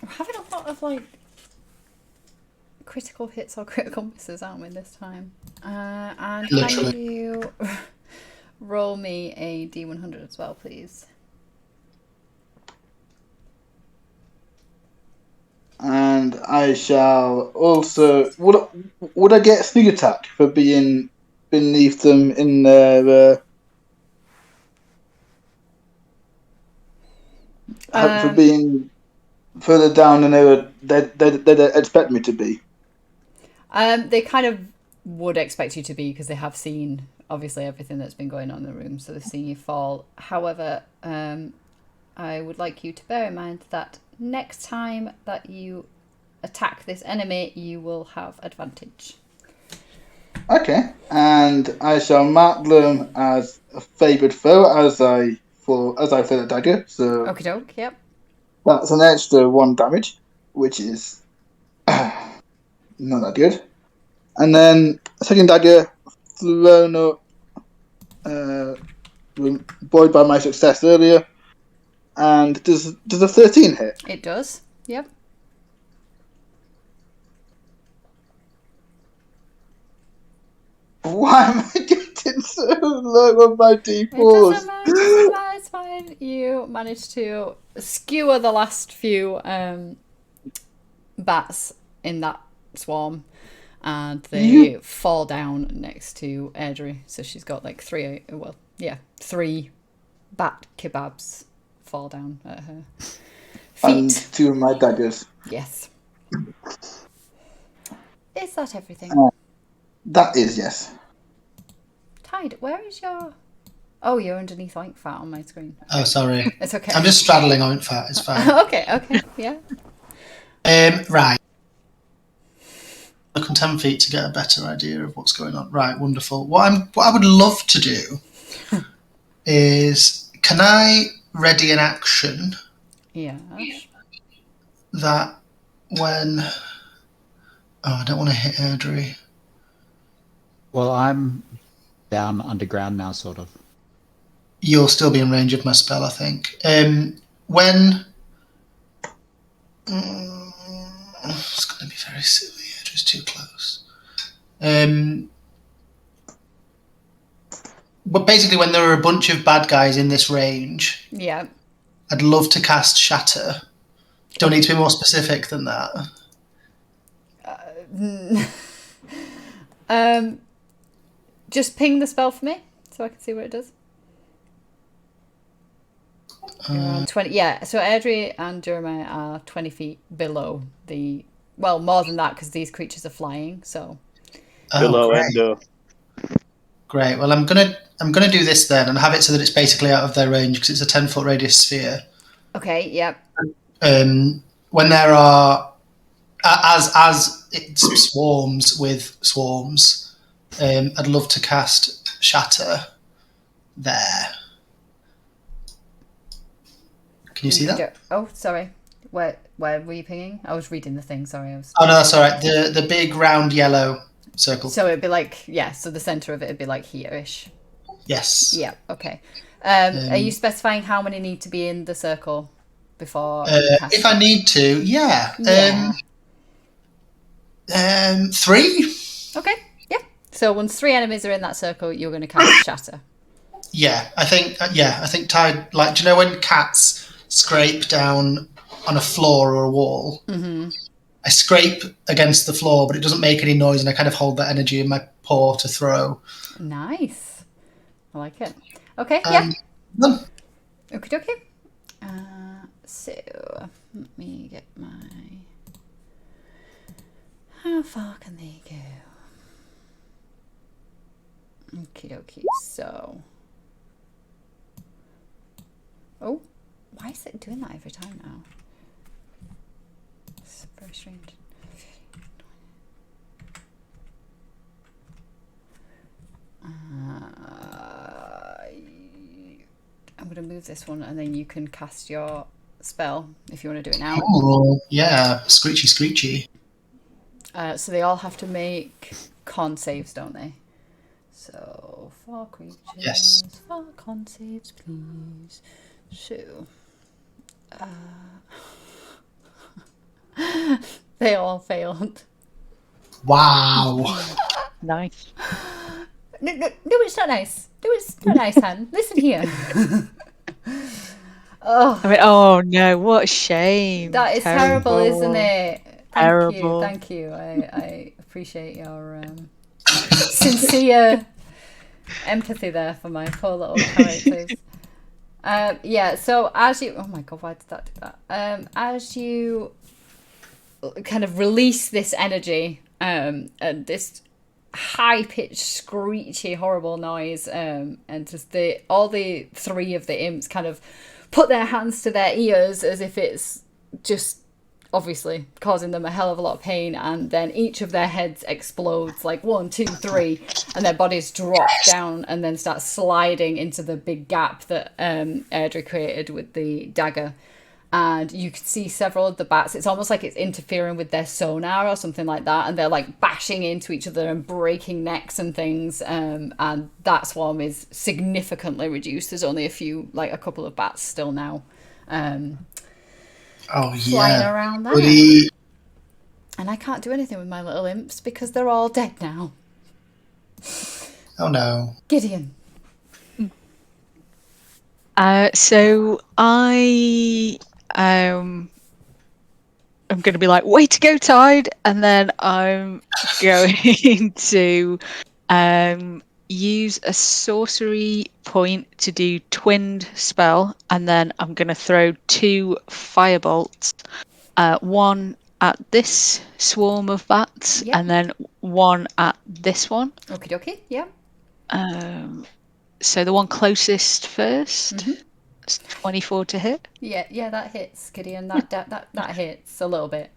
We're having a lot of like critical hits or critical misses, aren't we, this time? And Literally. can you roll me a D100 as well, please? and I shall also. Would I get a sneak attack for being beneath them in their? For being further down than they'd expect me to be. They kind of would expect you to be because they have seen obviously everything that's been going on in the room, so they've seen you fall. However, I would like you to bear in mind that next time that you attack this enemy, you will have advantage. Okay, and I shall mark them as a favoured foe as I throw the dagger. So Okie doke, yep. that's an extra 1 damage, which is not that good. And then second dagger thrown up, buoyed by my success earlier. And does a 13 hit? It does, yep. Why am I getting so low on my D4s? It doesn't matter, it's fine. You managed to skewer the last few bats in that swarm, and they fall down next to Airdrie. So she's got like 3 bat kebabs fall down at her feet. And 2 of my daggers. Yes. Is that everything? That is, yes. Tide, where is your... Oh, you're underneath Oink Fat on my screen. Oh, sorry. It's okay. I'm just straddling Oink Fat. It's fine. Okay, yeah. Right. Look on 10 feet to get a better idea of what's going on. Right, wonderful. What I would love to do is, can I ready an action Yeah. that when... Oh, I don't want to hit Airdrie. Well, I'm down underground now, sort of. You'll still be in range of my spell, I think. When... it's going to be very silly. Airdrie's too close. But basically, when there are a bunch of bad guys in this range, Yeah. I'd love to cast Shatter. Don't need to be more specific than that. Just ping the spell for me so I can see what it does. Around 20. Yeah, so Airdrie and Jeremiah are 20 feet below the... Well, more than that because these creatures are flying, so... Below great. Endo. Great. Well, I'm gonna do this then and have it so that it's basically out of their range because it's a 10-foot radius sphere. Okay, yep. When there are... As it swarms with swarms, I'd love to cast Shatter there. Can you see that? Oh, sorry. Where were you pinging? I was reading the thing, sorry. Oh, no, that's all right. The big round yellow circle. So it'd be like, yeah, so the centre of it would be like here-ish. Yes. Yeah, okay. Are you specifying how many need to be in the circle before if I need to, yeah. Yeah. 3? Okay, yeah. So once 3 enemies are in that circle, you're going to cast Shatter. Yeah, I think Tide, like, do you know when cats scrape down on a floor or a wall? Mm-hmm. I scrape against the floor, but it doesn't make any noise, and I kind of hold that energy in my paw to throw. Nice. I like it. Okay, yeah. Done. Okie dokie. So, let me get my... How far can they go? Okie dokie, so... Oh, why is it doing that every time now? It's very strange. I'm going to move this one and then you can cast your spell if you want to do it now. Oh, yeah. Screechy, screechy. So they all have to make con saves, don't they? So, 4 creatures. Yes. 4 con saves, please. So, they all failed. Wow. Nice. No, it's not nice. No, it's not nice, Han. Listen here. Oh, I mean, oh no, what a shame. that is terrible, isn't it? Terrible. Thank you. I appreciate your sincere empathy there for my poor little characters. Yeah, so as you... Oh my god, why did that do that? As you kind of release this energy and this high-pitched, screechy, horrible noise, and just all the 3 of the imps kind of put their hands to their ears as if it's just obviously causing them a hell of a lot of pain, and then each of their heads explodes like 1, 2, 3, and their bodies drop down and then start sliding into the big gap that Airdrie created with the dagger. And you can see several of the bats. It's almost like it's interfering with their sonar or something like that, and they're like bashing into each other and breaking necks and things. And that swarm is significantly reduced. There's only a couple of bats still now. Oh Flying yeah. around there. Buddy. And I can't do anything with my little imps because they're all dead now. Oh no. Gideon. So I'm going to be like, way to go, Tide, and then I'm going to use a sorcery point to do twinned spell, and then I'm going to throw 2 firebolts, one at this swarm of bats, Yep. and then one at this one. Okie dokie, yeah. So the one closest first. Mhm. It's 24 to hit. Yeah, that hits, Gideon. That hits a little bit.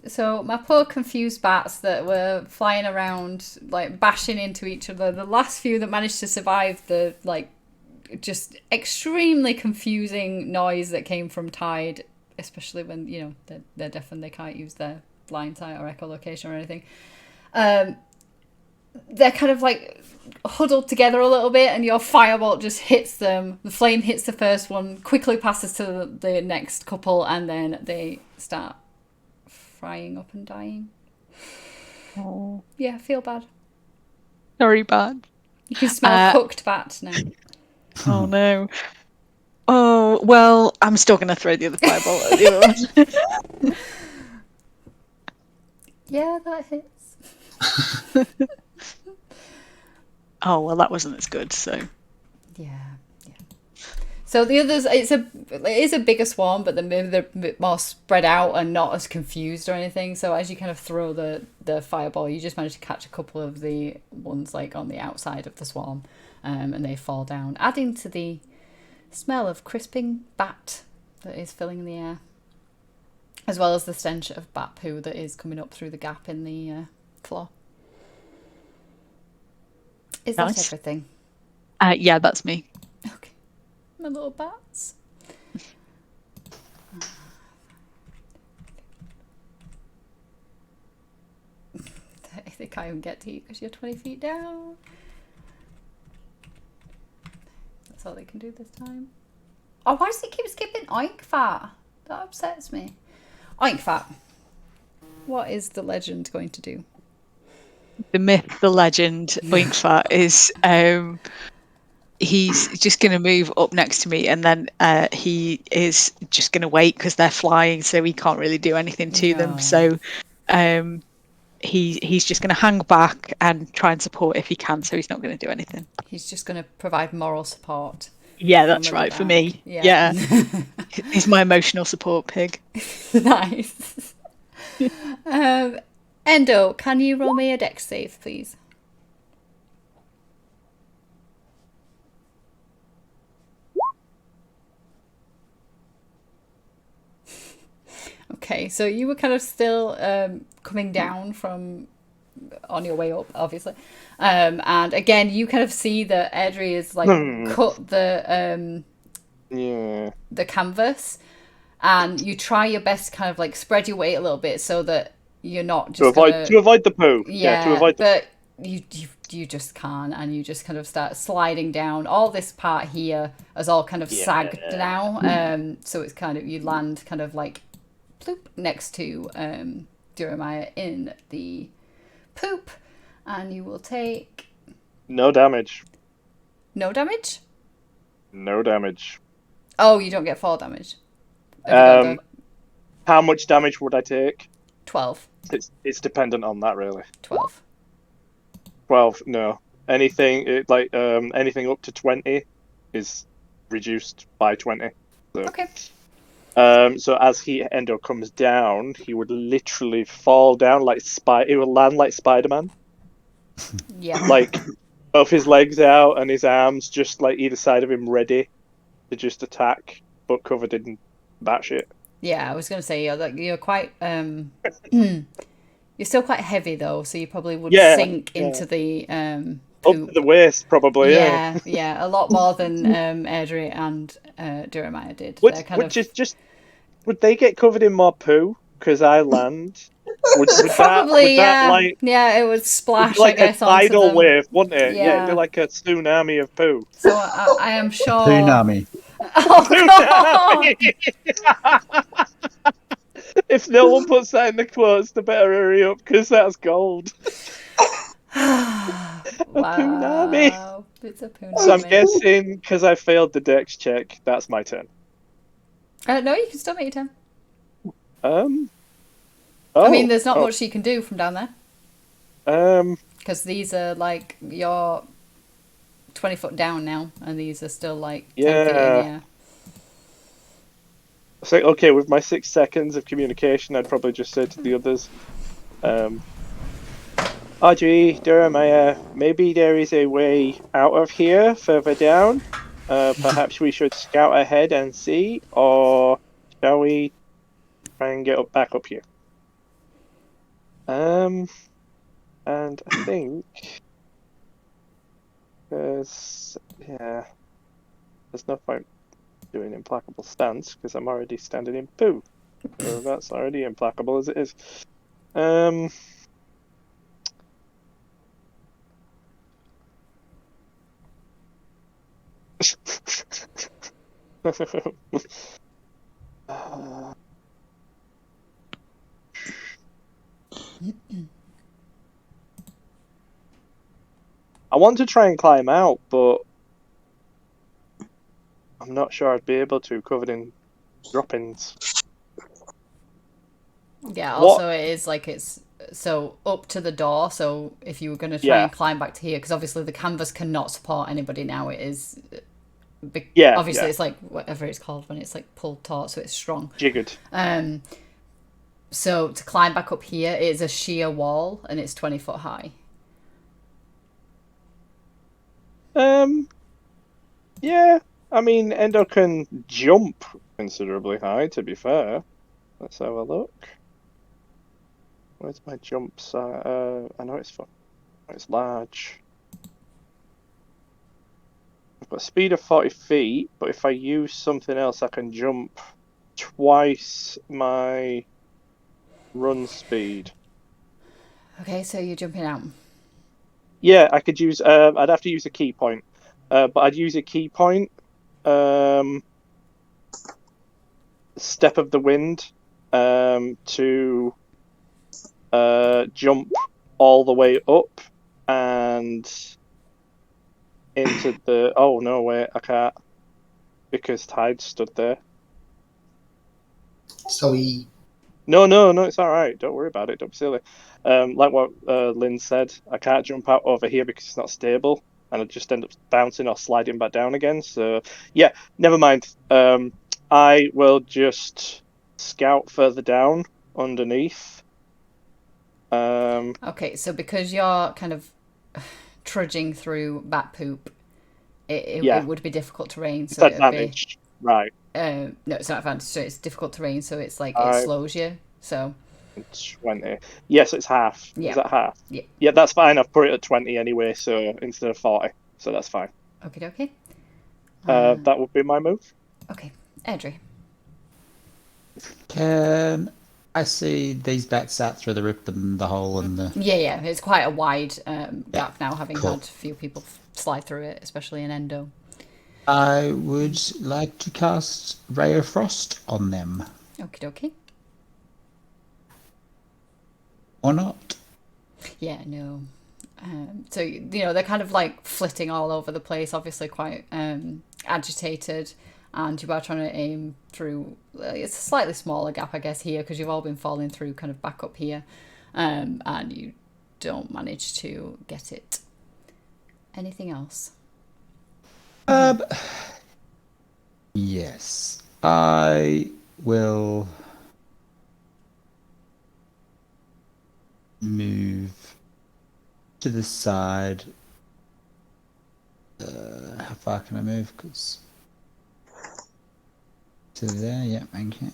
So my poor confused bats that were flying around, like bashing into each other. The last few that managed to survive the just extremely confusing noise that came from Tide, especially when they're deaf and they can't use their blind sight or echolocation or anything. They're kind of like huddled together a little bit, and your firebolt just hits them. The flame hits the first one, quickly passes to the next couple, and then they start frying up and dying. Oh, Yeah, I feel bad. very bad. You can smell cooked bat now. Oh no. Oh, well, I'm still going to throw the other firebolt at the other one. Yeah, that hits. Oh, well, that wasn't as good, so. Yeah. So the others, it is a bigger swarm, but they're a bit more spread out and not as confused or anything. So as you kind of throw the fireball, you just manage to catch a couple of the ones like on the outside of the swarm, and they fall down, adding to the smell of crisping bat that is filling the air, as well as the stench of bat poo that is coming up through the gap in the floor. Is that Nice. everything? Yeah, that's me. Okay. My little bats. They can't even get to you because you're 20 feet down. That's all they can do this time. Oh, why does it keep skipping Oink Fat? That upsets me. Oink Fat. What is the legend going to do? The myth, the legend, Winkfat is he's just going to move up next to me, and then he is just going to wait because they're flying, so he can't really do anything to them. So he's just going to hang back and try and support if he can. So he's not going to do anything. He's just going to provide moral support. Yeah, that's from at right the for back. me. Yeah. He's my emotional support pig. Nice. Endo, can you roll me a dex save, please? Okay, so you were kind of still coming down from on your way up, obviously. And again, you kind of see that Airdrie is like cut the canvas, and you try your best to kind of like spread your weight a little bit so that you're not just to avoid the poo. Yeah, to avoid but you just can't, and you just kind of start sliding down. All this part here is all kind of sagged now, so it's kind of, you land kind of like ploop next to Jeremiah in the poop, and you will take no damage. no damage. No damage. Oh, you don't get fall damage. Have you got How much damage would I take? 12. It's dependent on that, really. 12. 12, no. Anything anything up to 20 is reduced by 20. So. Okay. So as Endo comes down, he would literally fall down like he would land like Spider-Man. Yeah. Like both his legs out and his arms just like either side of him ready to just attack, but covered in batshit. Yeah, I was going to say you're quite you're still quite heavy though, so you probably would Yeah, sink yeah. into the Up to poop. the waist, probably. Yeah. Yeah, a lot more than Airdrie and Jeremiah did. Would They're kind of just would they get covered in more poo? Because I land. probably, Would that yeah, like yeah. It would it'd be splash, I like a guess, onto tidal them. wave, wouldn't it? Yeah, it'd be Yeah. like a tsunami of poo. So I am sure. Punami. Oh Tsunami. If no one puts that in the quotes, they better hurry up because that's gold. God! A punami. Wow, it's a So I'm punami. guessing because I failed the dex check, that's my turn. No, you can still make your turn. Oh. I mean, there's not much you can do from down there Um. because these are like you're 20 foot down now, and these are still like 10 feet in the Yeah. air. So okay, with my 6 seconds of communication, I'd probably just say to the others, Audrey, Jeremiah, maybe there is a way out of here further down. Perhaps we should scout ahead and see, or shall we try and get back up here? And I think there's no point doing implacable stance because I'm already standing in poo. So that's already implacable as it is. I want to try and climb out, but I'm not sure I'd be able to, covered in droppings. Yeah. What? Also, it is like it's so up to the door. So if you were going to try Yeah. and climb back to here, because obviously the canvas cannot support anybody now. It is. Yeah. Obviously, Yeah. it's like whatever it's called when it's like pulled taut, so it's strong. Jiggered. So to climb back up here, it is a sheer wall, and it's 20 foot high. Yeah. I mean, Endo can jump considerably high, to be fair. Let's have a look. Where's my jump site? I know it's large. I've got a speed of 40 feet, but if I use something else, I can jump twice my run speed. Okay, so you're jumping out. Yeah, I could use. I'd have to use a key point, but I'd use a key point. Step of the wind. To jump all the way up and into the. Oh no! Wait, I can't because Tide stood there. Sorry. No, it's all right. Don't worry about it. Don't be silly. Like what Lynn said, I can't jump out over here because it's not stable, and I just end up bouncing or sliding back down again. So yeah, never mind. I will just scout further down underneath. Okay, so because you're kind of trudging through bat poop, Yeah. it would be difficult terrain. It's So it'd be advantaged, right? no, it's not advantage. So it's difficult terrain. So it's like it I- slows you. So 20. Yes, it's half. Yeah. Is that half? Yeah. Yeah, that's fine. I've put it at 20 anyway, so instead of 40, so that's fine. okay. That would be my move. Okay, Airdrie. Can I see these bats out through the rip and the hole and the... Yeah, it's quite a wide gap now, having cool. had a few people slide through it, especially in Endo. I would like to cast Ray of Frost on them. Okie dokie. Or not. Yeah, no. So, they're kind of like flitting all over the place, obviously quite agitated. And you are trying to aim through. It's a slightly smaller gap, I guess, here because you've all been falling through kind of back up here, and you don't manage to get it. Anything else? Yes. I will move to the side. How far can I move? Because To there, yeah, okay.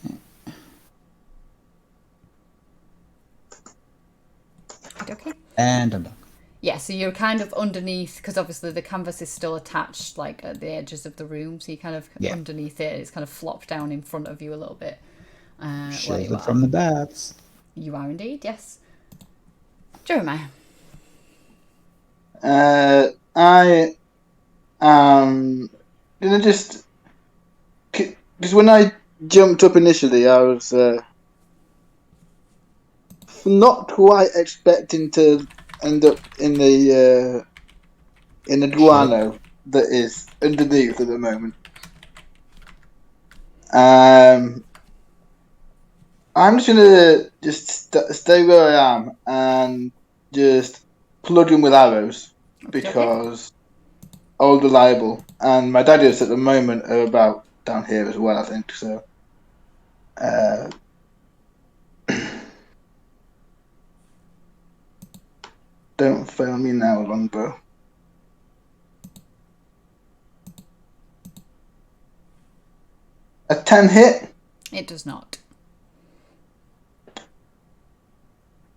Okay. And I'm done. Yeah, so you're kind of underneath, because obviously the canvas is still attached like at the edges of the room, so you're kind of Yeah. underneath it. It's kind of flopped down in front of you a little bit. Where you Shielded are. from the bats. You are indeed, yes. Jeremiah. I am gonna just because when I jumped up initially, I was not quite expecting to end up in the guano that is underneath at the moment. I'm just gonna stay where I am and just plug in with arrows because old reliable and my daggers at the moment are about down here as well. I think so. Don't fail me now, longbow. A 10 hit? It does not.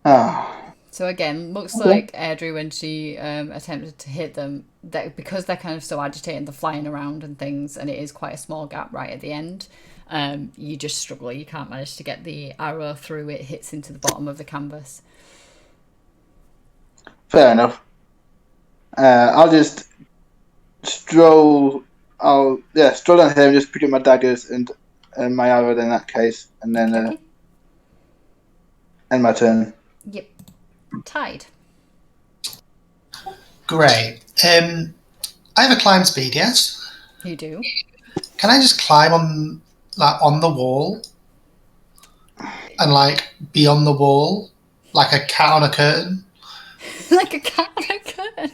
Ah. So again, looks like Airdrie, when she attempted to hit them, that because they're kind of so agitated, they're flying around and things, and it is quite a small gap right at the end. You just struggle. You can't manage to get the arrow through. It hits into the bottom of the canvas. Fair enough. I'll just stroll. Stroll down here and just pick up my daggers and my arrow in that case, and then end my turn. Yep. Tide. Great. I have a climb speed, yes? You do. Can I just climb on the wall and be on the wall like a cat on a curtain? Like a cat on a curtain.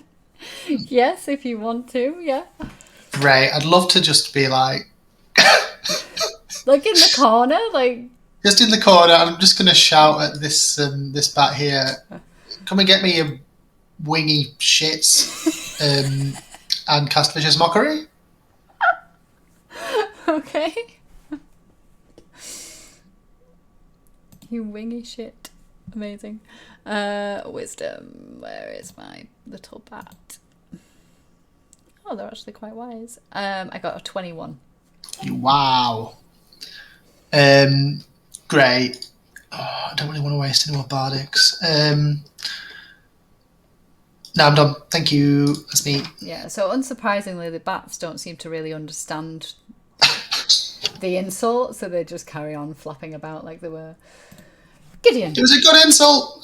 Yes, if you want to, yeah. Great. I'd love to just be like in the corner, just in the corner. I'm just going to shout at this bat here. Come and get me, you wingy shits, and cast Vicious Mockery. Okay. You wingy shit. Amazing. Wisdom. Where is my little bat? Oh, they're actually quite wise. I got a 21. Wow. Great. Oh, I don't really want to waste any more bardics. No, I'm done. Thank you. That's me. Yeah, so unsurprisingly, the bats don't seem to really understand the insult, so they just carry on flapping about like they were. Gideon. It was a good insult.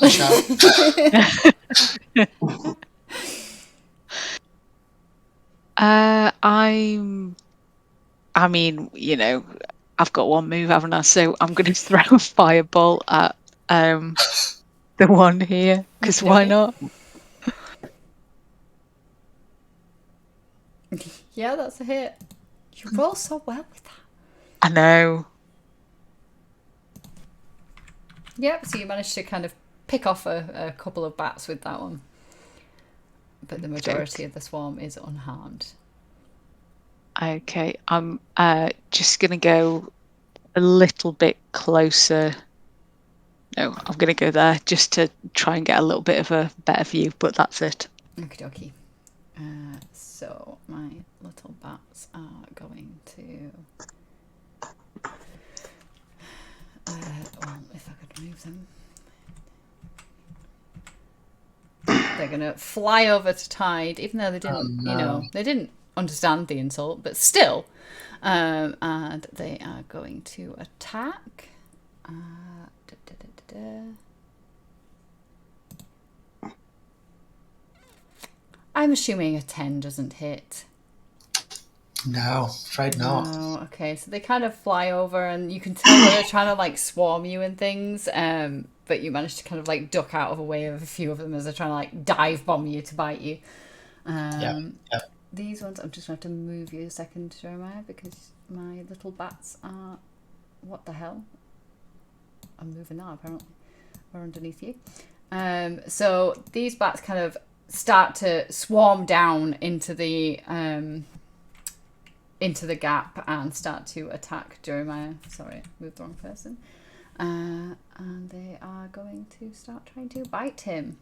I mean, I've got one move, haven't I? So I'm going to throw a fireball at the one here, because why not? Yeah, that's a hit. You roll so well with that. I know. Yep, so you managed to kind of pick off a couple of bats with that one. But the majority of the swarm is unharmed. Okay, I'm just going to go a little bit closer. No, I'm going to go there just to try and get a little bit of a better view, but that's it. Okie dokie. So my little bats are going to... if I could move them. They're going to fly over to Tide, even though they didn't, they didn't understand the insult, but still. And they are going to attack. I'm assuming a 10 doesn't hit. No, afraid not. Oh, okay. So they kind of fly over, and you can tell that they're trying to swarm you and things. But you manage to kind of duck out of the way of a few of them as they're trying to dive bomb you to bite you. Yeah. These ones, I'm just going to have to move you a second, Jeremiah, because my little bats are... What the hell? I'm moving now, apparently. We're underneath you. So these bats kind of start to swarm down into the into the gap and start to attack Jeremiah. Sorry, moved the wrong person. And they are going to start trying to bite him.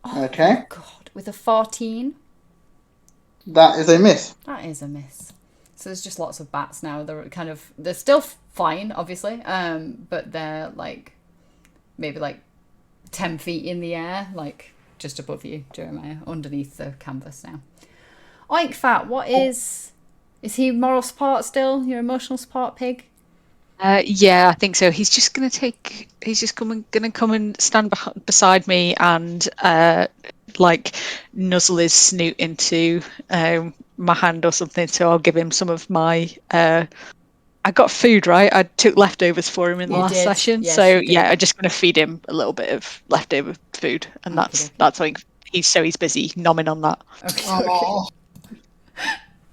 Oh, Okay. God, with a 14. That is a miss. That is a miss. So there's just lots of bats now. They're still fine, obviously, but they're like maybe like 10 feet in the air, like just above you, Jeremiah, underneath the canvas now. Oink Fat, what is he moral support still? Your emotional support pig? Yeah, I think so. He's just gonna gonna come and stand beside me and like nuzzle his snoot into my hand or something. So I'll give him some of my. I got food, right? I took leftovers for him in the last session. Yes, So you did. yeah, I'm just gonna feed him a little bit of leftover food, and Okey-dokey. that's like he's busy nomming on that. Okay. Oh,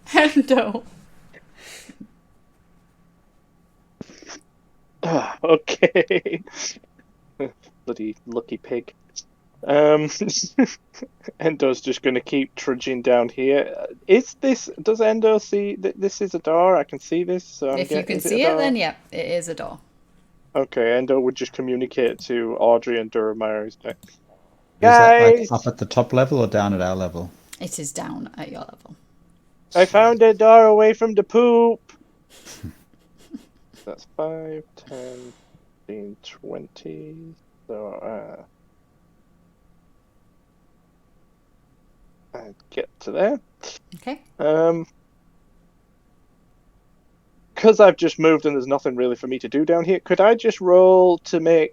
Hendo. Okay. Bloody lucky pig. Endo's just going to keep trudging down here. Does Endo see that this is a door? I can see this. So If you can is see a it, door? then yeah, it is a door. Okay, Endo would just communicate to Audrey and Durhamire. Is that like Guys, up at the top level or down at our level? It is down at your level. I found a door away from the poop. That's 5, 10, 15, 20. So, I get to there. Okay. Because I've just moved and there's nothing really for me to do down here, could I just roll to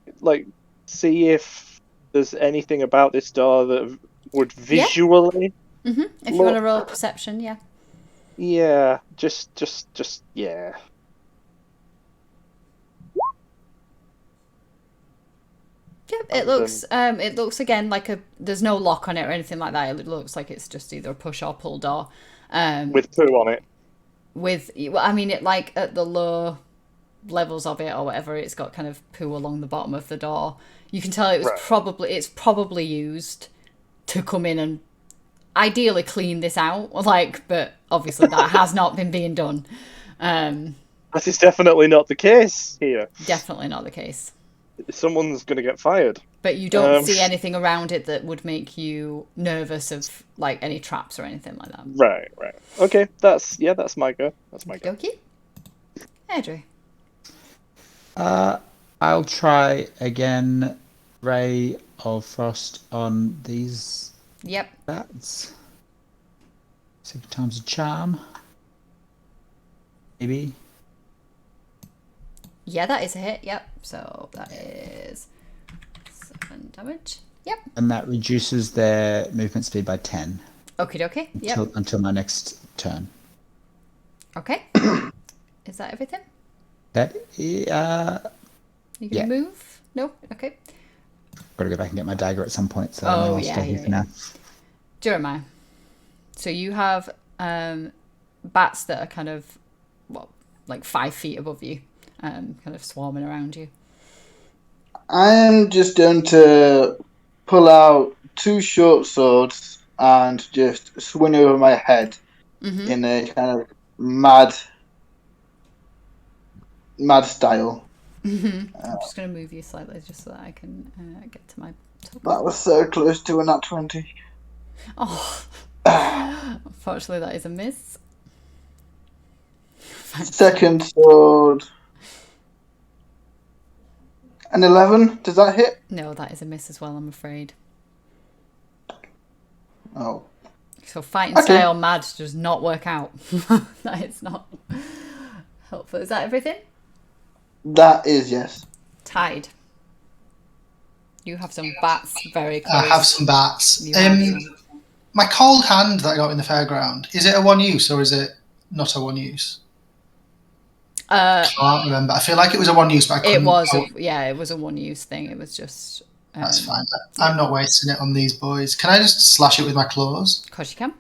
see if there's anything about this door that would visually... If you want to roll a perception, yeah. Yeah, just, yeah. Yep, it looks again like there's no lock on it or anything like that. It looks like it's just either a push or pull door. With poo on it. It like at the low levels of it or whatever, it's got kind of poo along the bottom of the door. You can tell it's probably used to come in and ideally clean this out, but obviously that has not been being done. That is definitely not the case here. Definitely not the case. Someone's going to get fired. But you don't see anything around it that would make you nervous of any traps or anything like that. Right. Okay, that's my go. Okie. Andrew. I'll try again. Ray of Frost on these. Yep. Bats. 6 times a charm. Maybe. Yeah, that is a hit. Yep. So that is 7 damage. Yep. And that reduces their movement speed by 10. Okie dokie. Yep. Until my next turn. Okay. Is that everything? That You gonna move? No? Okay. Got to go back and get my dagger at some point, so I'll stay here for now. Jeremiah. So you have bats that are kind of 5 feet above you, kind of swarming around you. I am just going to pull out 2 short swords and just swing over my head in a kind of mad style. I'm just going to move you slightly just so that I can get to my token. That was so close to a nat 20. Oh, unfortunately that is a miss. Second sword. An 11. Does that hit? No, that is a miss as well, I'm afraid. Oh. So fighting style mad does not work out. That is not helpful. Is that everything? That is, yes. Tide. You have some bats very close. I have some bats. My cold hand that I got in the fairground, is it a one use or is it not a one use? I can't remember. I feel like it was a one use, but I couldn't. It was a one use thing. It was just. That's fine. I'm not wasting it on these boys. Can I just slash it with my claws? Of course you can.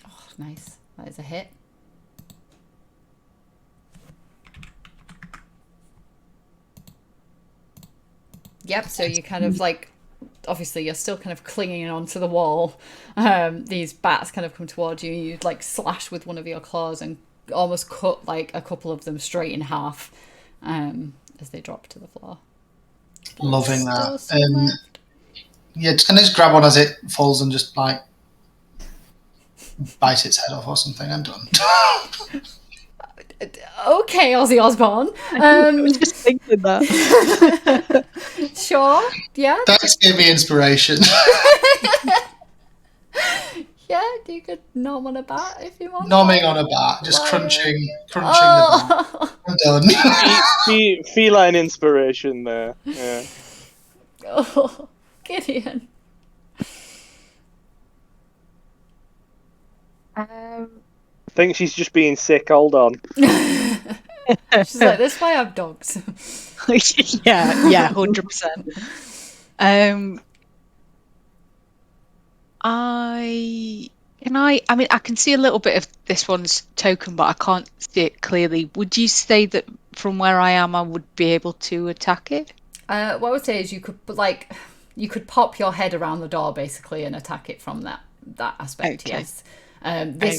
Oh, nice. That is a hit. Yep, so you kind of obviously you're still kind of clinging onto the wall. These bats kind of come towards you. You like slash with one of your claws and almost cut like a couple of them straight in half as they drop to the floor. Loving Still that. some left. Yeah, can I just grab one as it falls and just like bite its head off or something? I'm done. Okay, Ozzy Osbourne. I was just thinking that. Sure, yeah. That gave me inspiration. Yeah, you could nom on a bat if you want. Nomming on a bat, just Like- crunching the bat. Oh. I'm done. Feline inspiration there. Yeah. Oh, Gideon. I think she's just being sick. Hold on. She's like, this is why I have dogs. yeah, 100%. I mean, I can see a little bit of this one's token, but I can't see it clearly. Would you say that from where I am, I would be able to attack it? What I would say is you could pop your head around the door basically and attack it from that aspect. Okay. Yes.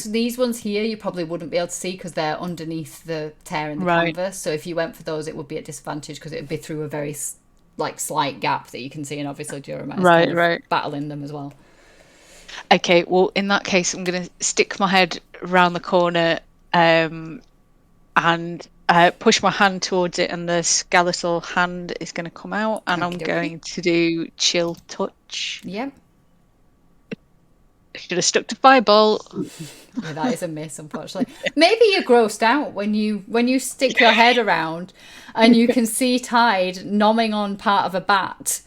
These ones here you probably wouldn't be able to see because they're underneath the tear in the Right. canvas. So if you went for those, it would be at disadvantage because it would be through a very slight gap that you can see, and obviously Durham is kind of battling them as well. Okay, well, in that case, I'm going to stick my head around the corner and push my hand towards it, and the skeletal hand is going to come out, and I'm Okey-dokey. going to do chill touch. Yeah. Should have stuck to fireball. Yeah, that is a miss, unfortunately. Maybe you're grossed out when you stick your head around and you can see Tide nomming on part of a bat.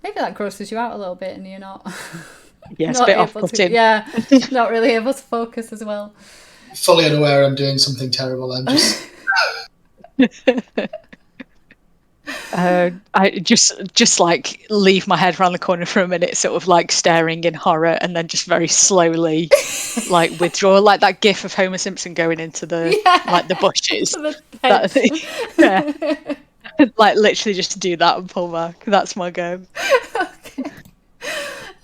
Maybe that grosses you out a little bit and you're not Yeah, it's a not bit able off-putting. to, yeah, not really able to focus as well. Fully unaware I'm doing something terrible. I'm just I just like leave my head around the corner for a minute, sort of like staring in horror, and then just very slowly like withdraw, like that gif of Homer Simpson going into the like the bushes. The That, yeah. Like literally just do that and pull back. That's my go. Okay.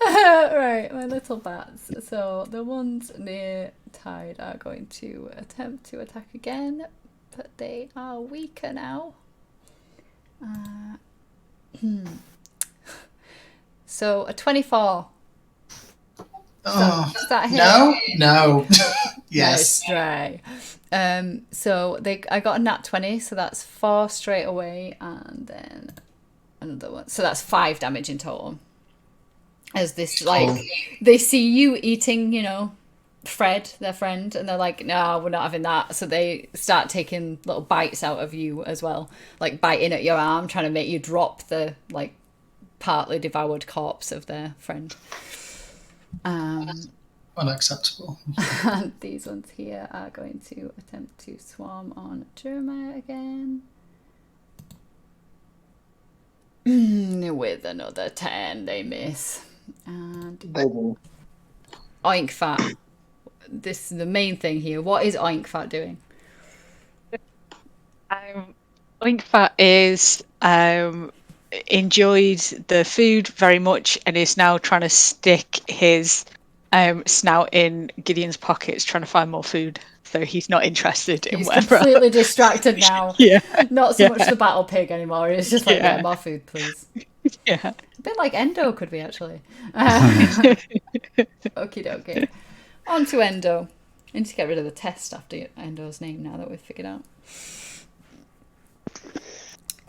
Right, my little bats. So the ones near Tide are going to attempt to attack again, but they are weaker now. So a 24. Does that hit? No. Yes. Nice try. So I got a nat 20, so that's 4 straight away, and then another one. So that's 5 damage in total. As this, like, they see you eating, Fred, their friend, and they're like, no, we're not having that. So they start taking little bites out of you as well, like biting at your arm, trying to make you drop the, like, partly devoured corpse of their friend. Unacceptable. And these ones here are going to attempt to swarm on Jeremiah again. With another 10, they miss. And They do. Oink Fat. This is the main thing here. What is Oink Fat doing? Oink Fat is enjoyed the food very much and is now trying to stick his snout in Gideon's pockets, trying to find more food. So he's not interested in He's whatever. completely distracted now. Yeah. Not so much the battle pig anymore. It's just like, Yeah. more food, please. Yeah. A bit like Endo could be, actually. Okie dokie. On to Endo. I need to get rid of the test after Endo's name now that we've figured out.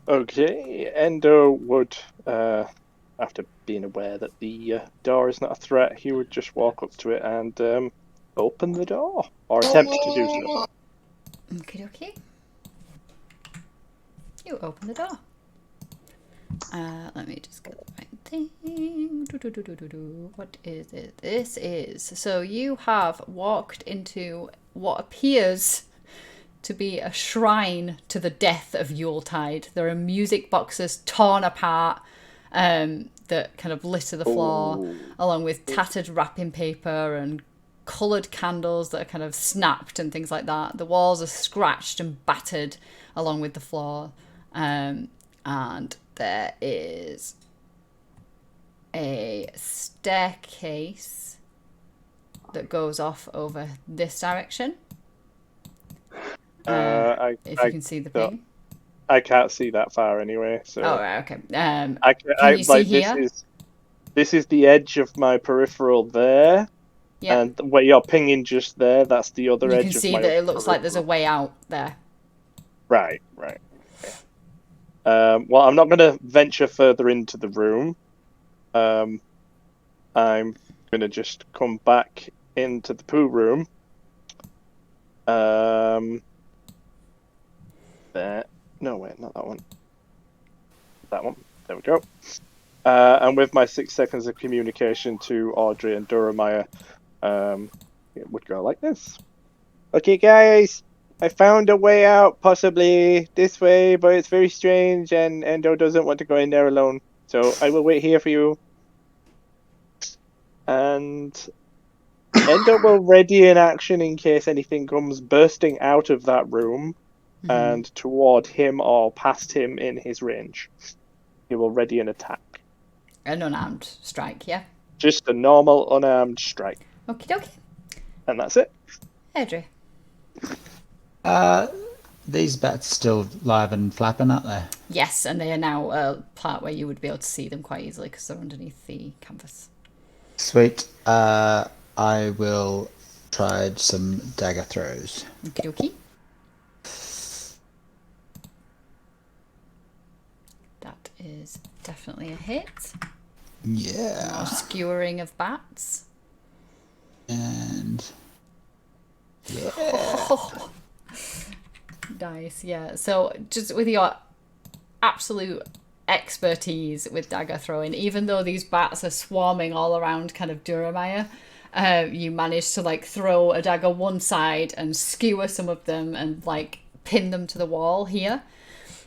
Okay, Endo would, after being aware that the door is not a threat, he would just walk up to it and open the door, or attempt to do so. Okie dokie. You open the door. Let me just get the right thing. What is it? This is... So you have walked into what appears to be a shrine to the death of Yuletide. There are music boxes torn apart that kind of litter the floor, along with tattered wrapping paper and coloured candles that are kind of snapped and things like that. The walls are scratched and battered along with the floor. And there is a staircase that goes off over this direction. If you can see the thing. I can't see that far anyway. So. Oh, right, okay. Can you see here? This is the edge of my peripheral there. Yeah. And where you're pinging just there, that's the other edge of my. You can see that it looks like there's a way out there. Right. Okay. Well, I'm not going to venture further into the room. I'm going to just come back into the poo room. There. No, wait, not that one. That one. There we go. And with my 6 seconds of communication to Audrey and Duramiah, it would go like this. Okay, guys, I found a way out, possibly this way, but it's very strange, and Endo doesn't want to go in there alone. So I will wait here for you. And Endo will ready in action in case anything comes bursting out of that room and toward him or past him in his range. He will ready an attack. An unarmed strike, yeah? Just a normal unarmed strike. Okie dokie. And that's it. Adri. These bats still live and flapping, aren't they? Yes, and they are now a part where you would be able to see them quite easily because they're underneath the canvas. Sweet. I will try some dagger throws. Okie dokie. That is definitely a hit. Yeah. More skewering of bats. And yeah. Nice, yeah. So just with your absolute expertise with dagger throwing, even though these bats are swarming all around kind of Duramiah, you manage to like throw a dagger one side and skewer some of them and like pin them to the wall here.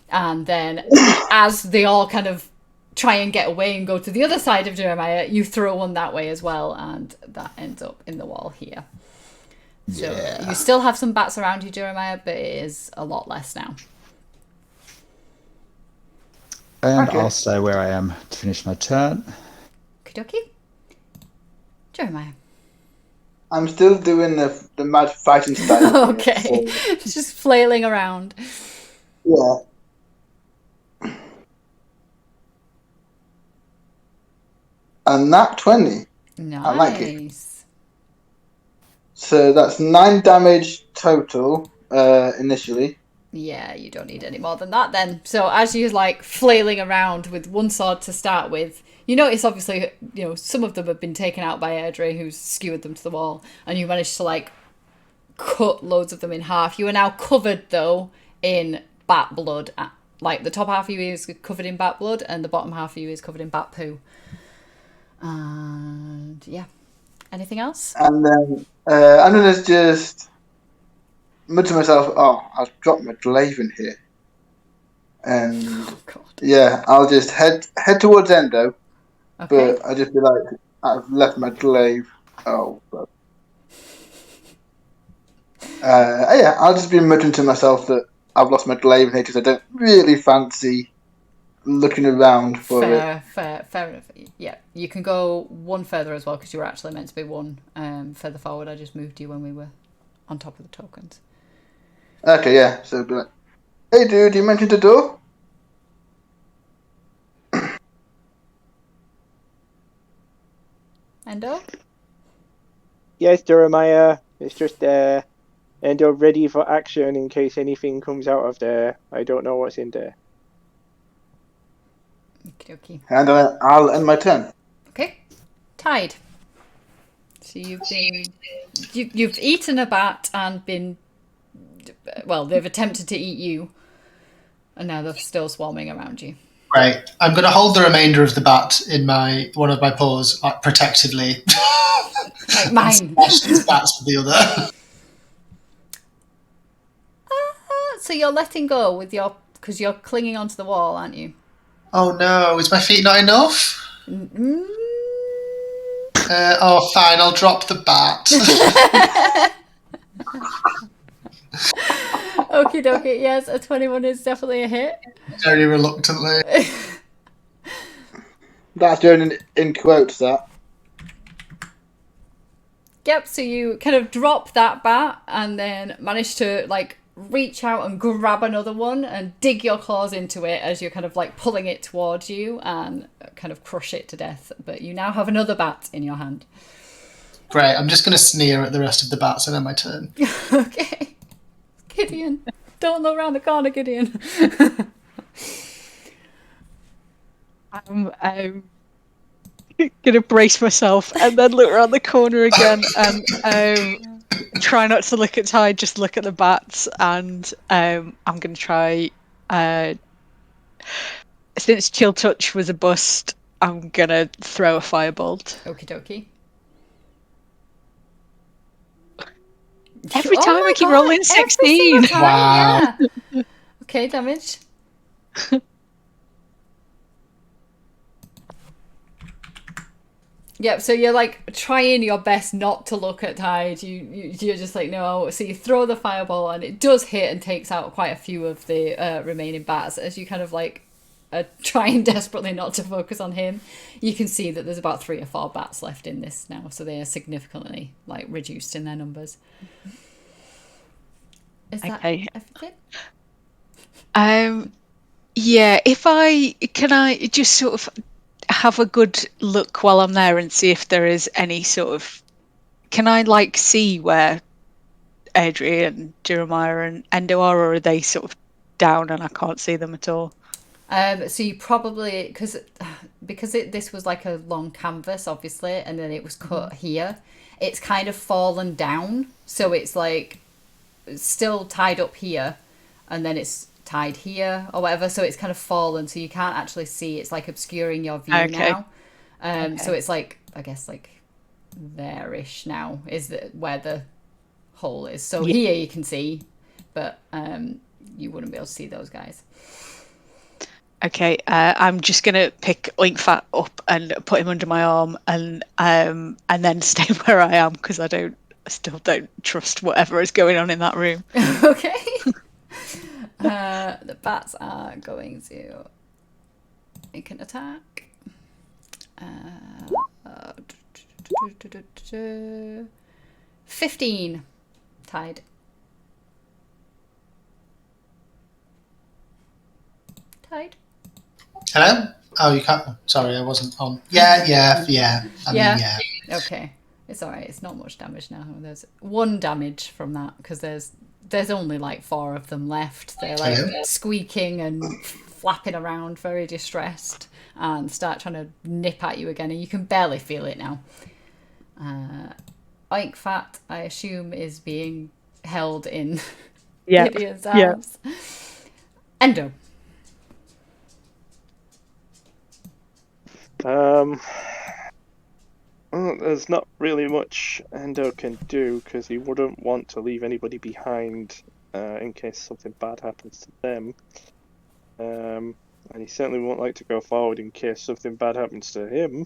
And then as they all kind of try and get away and go to the other side of Duramiah, you throw one that way as well, and that ends up in the wall here. So you still have some bats around you, Duramiah, but it is a lot less now. And I'll stay where I am to finish my turn. Okie dokie. Jeremiah. I'm still doing the mad fighting style. Okay. Just flailing around. Yeah. And that 20. Nice. I like it. So that's 9 damage total initially. Yeah, you don't need any more than that then. So as you're like flailing around with one sword to start with, you notice obviously, you know, some of them have been taken out by Airdrie, who's skewered them to the wall, and you managed to like cut loads of them in half. You are now covered though in bat blood. Like the top half of you is covered in bat blood and the bottom half of you is covered in bat poo. And yeah. Anything else? And then I'm going to just mutter to myself, I've dropped my glaive in here. And yeah, I'll just head towards Endo. Okay. But I'll just be like, I've left my glaive. But... yeah, I'll just be muttering to myself that I've lost my glaive in here because I don't really fancy looking around for it. Fair enough. Yeah, you can go one further as well because you were actually meant to be one further forward. I just moved you when we were on top of the tokens. Okay, yeah. So be like, hey dude, you mentioned the door? Endo? Yes, Jeremiah. It's just Endo ready for action in case anything comes out of there. I don't know what's in there. Okay. And I'll end my turn. Okay. Tide. So you've eaten a bat and been, well, they've attempted to eat you, and now they're still swarming around you. Right. I'm going to hold the remainder of the bat in one of my paws, like protectively. Like mine. Smash these bats with the other. So you're letting go because you're clinging onto the wall, aren't you? Oh no, is my feet not enough? Mm-hmm. Fine, I'll drop the bat. Okie dokie, yes, a 21 is definitely a hit. Very reluctantly. That's doing in quotes, that. Yep, so you kind of drop that bat and then manage to like reach out and grab another one and dig your claws into it as you're kind of like pulling it towards you and kind of crush it to death. But you now have another bat in your hand. Great. I'm just going to sneer at the rest of the bats and then my turn. Okay. Gideon. Don't look around the corner, Gideon. I'm gonna brace myself and then look around the corner again and try not to look at Tide, just look at the bats, and I'm gonna try. Since Chill Touch was a bust, I'm gonna throw a firebolt. Okie dokie. Every Oh time my I keep God, rolling every 16. single time, Wow. yeah. Okay, damage. Yep, so you're like trying your best not to look at Tide. You're just like, no. So you throw the fireball and it does hit and takes out quite a few of the remaining bats. As you kind of like are trying desperately not to focus on him, you can see that there's about 3 or 4 bats left in this now. So they are significantly like reduced in their numbers. Is that Okay. everything? Yeah, can I just sort of have a good look while I'm there and see if there is any sort of, can I like see where Adrian, Jeremiah and Endo are, or are they sort of down and I can't see them at all? So you probably, because this was like a long canvas, obviously, and then it was cut here. It's kind of fallen down, so it's like still tied up here, and then it's tied here or whatever. So it's kind of fallen, so you can't actually see. It's like obscuring your view now. So it's like, I guess like there-ish now is where the hole is. So here you can see, but you wouldn't be able to see those guys. Okay, I'm just gonna pick Oinkfat up and put him under my arm and then stay where I am because I still don't trust whatever is going on in that room. Okay. The bats are going to make an attack. 15. Tide. Tide. Hello? Oh, you can't. Sorry, I wasn't on. Yeah. I mean, yeah. Okay. It's alright. It's not much damage now. There's 1 damage from that because there's only like 4 of them left. They're like squeaking and flapping around, very distressed, and start trying to nip at you again, and you can barely feel it now. Oinkfat, I assume, is being held in Gideon's arms. Endo. Well, there's not really much Endo can do because he wouldn't want to leave anybody behind in case something bad happens to them. And he certainly won't like to go forward in case something bad happens to him.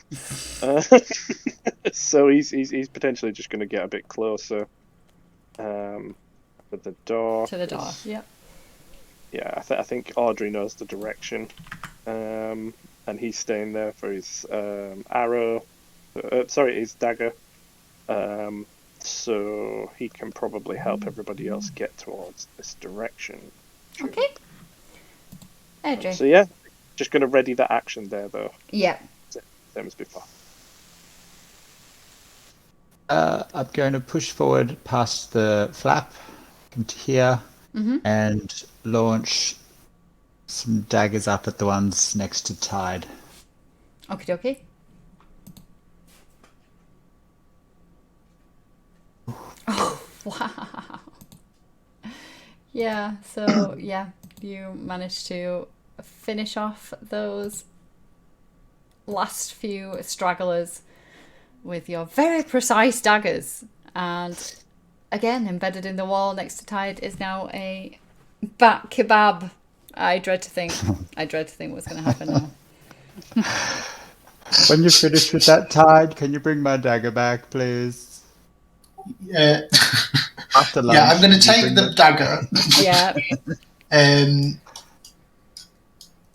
So he's potentially just going to get a bit closer to the door. To the door, yep. Yeah, I think Audrey knows the direction. And he's staying there for his arrow. His dagger. So he can probably help everybody else get towards this direction. Okay. Adrian. So yeah, just going to ready that action there though. Yeah. Same as before. I'm going to push forward past the flap, come to here, and launch some daggers up at the ones next to Tide. Okie dokie. Oh, wow. Yeah, so yeah, you managed to finish off those last few stragglers with your very precise daggers. And again, embedded in the wall next to Tide is now a bat kebab. I dread to think what's going to happen now. When you're finished with that, Tide, can you bring my dagger back, please? After lunch. Yeah, I'm going to take the dagger. Yeah.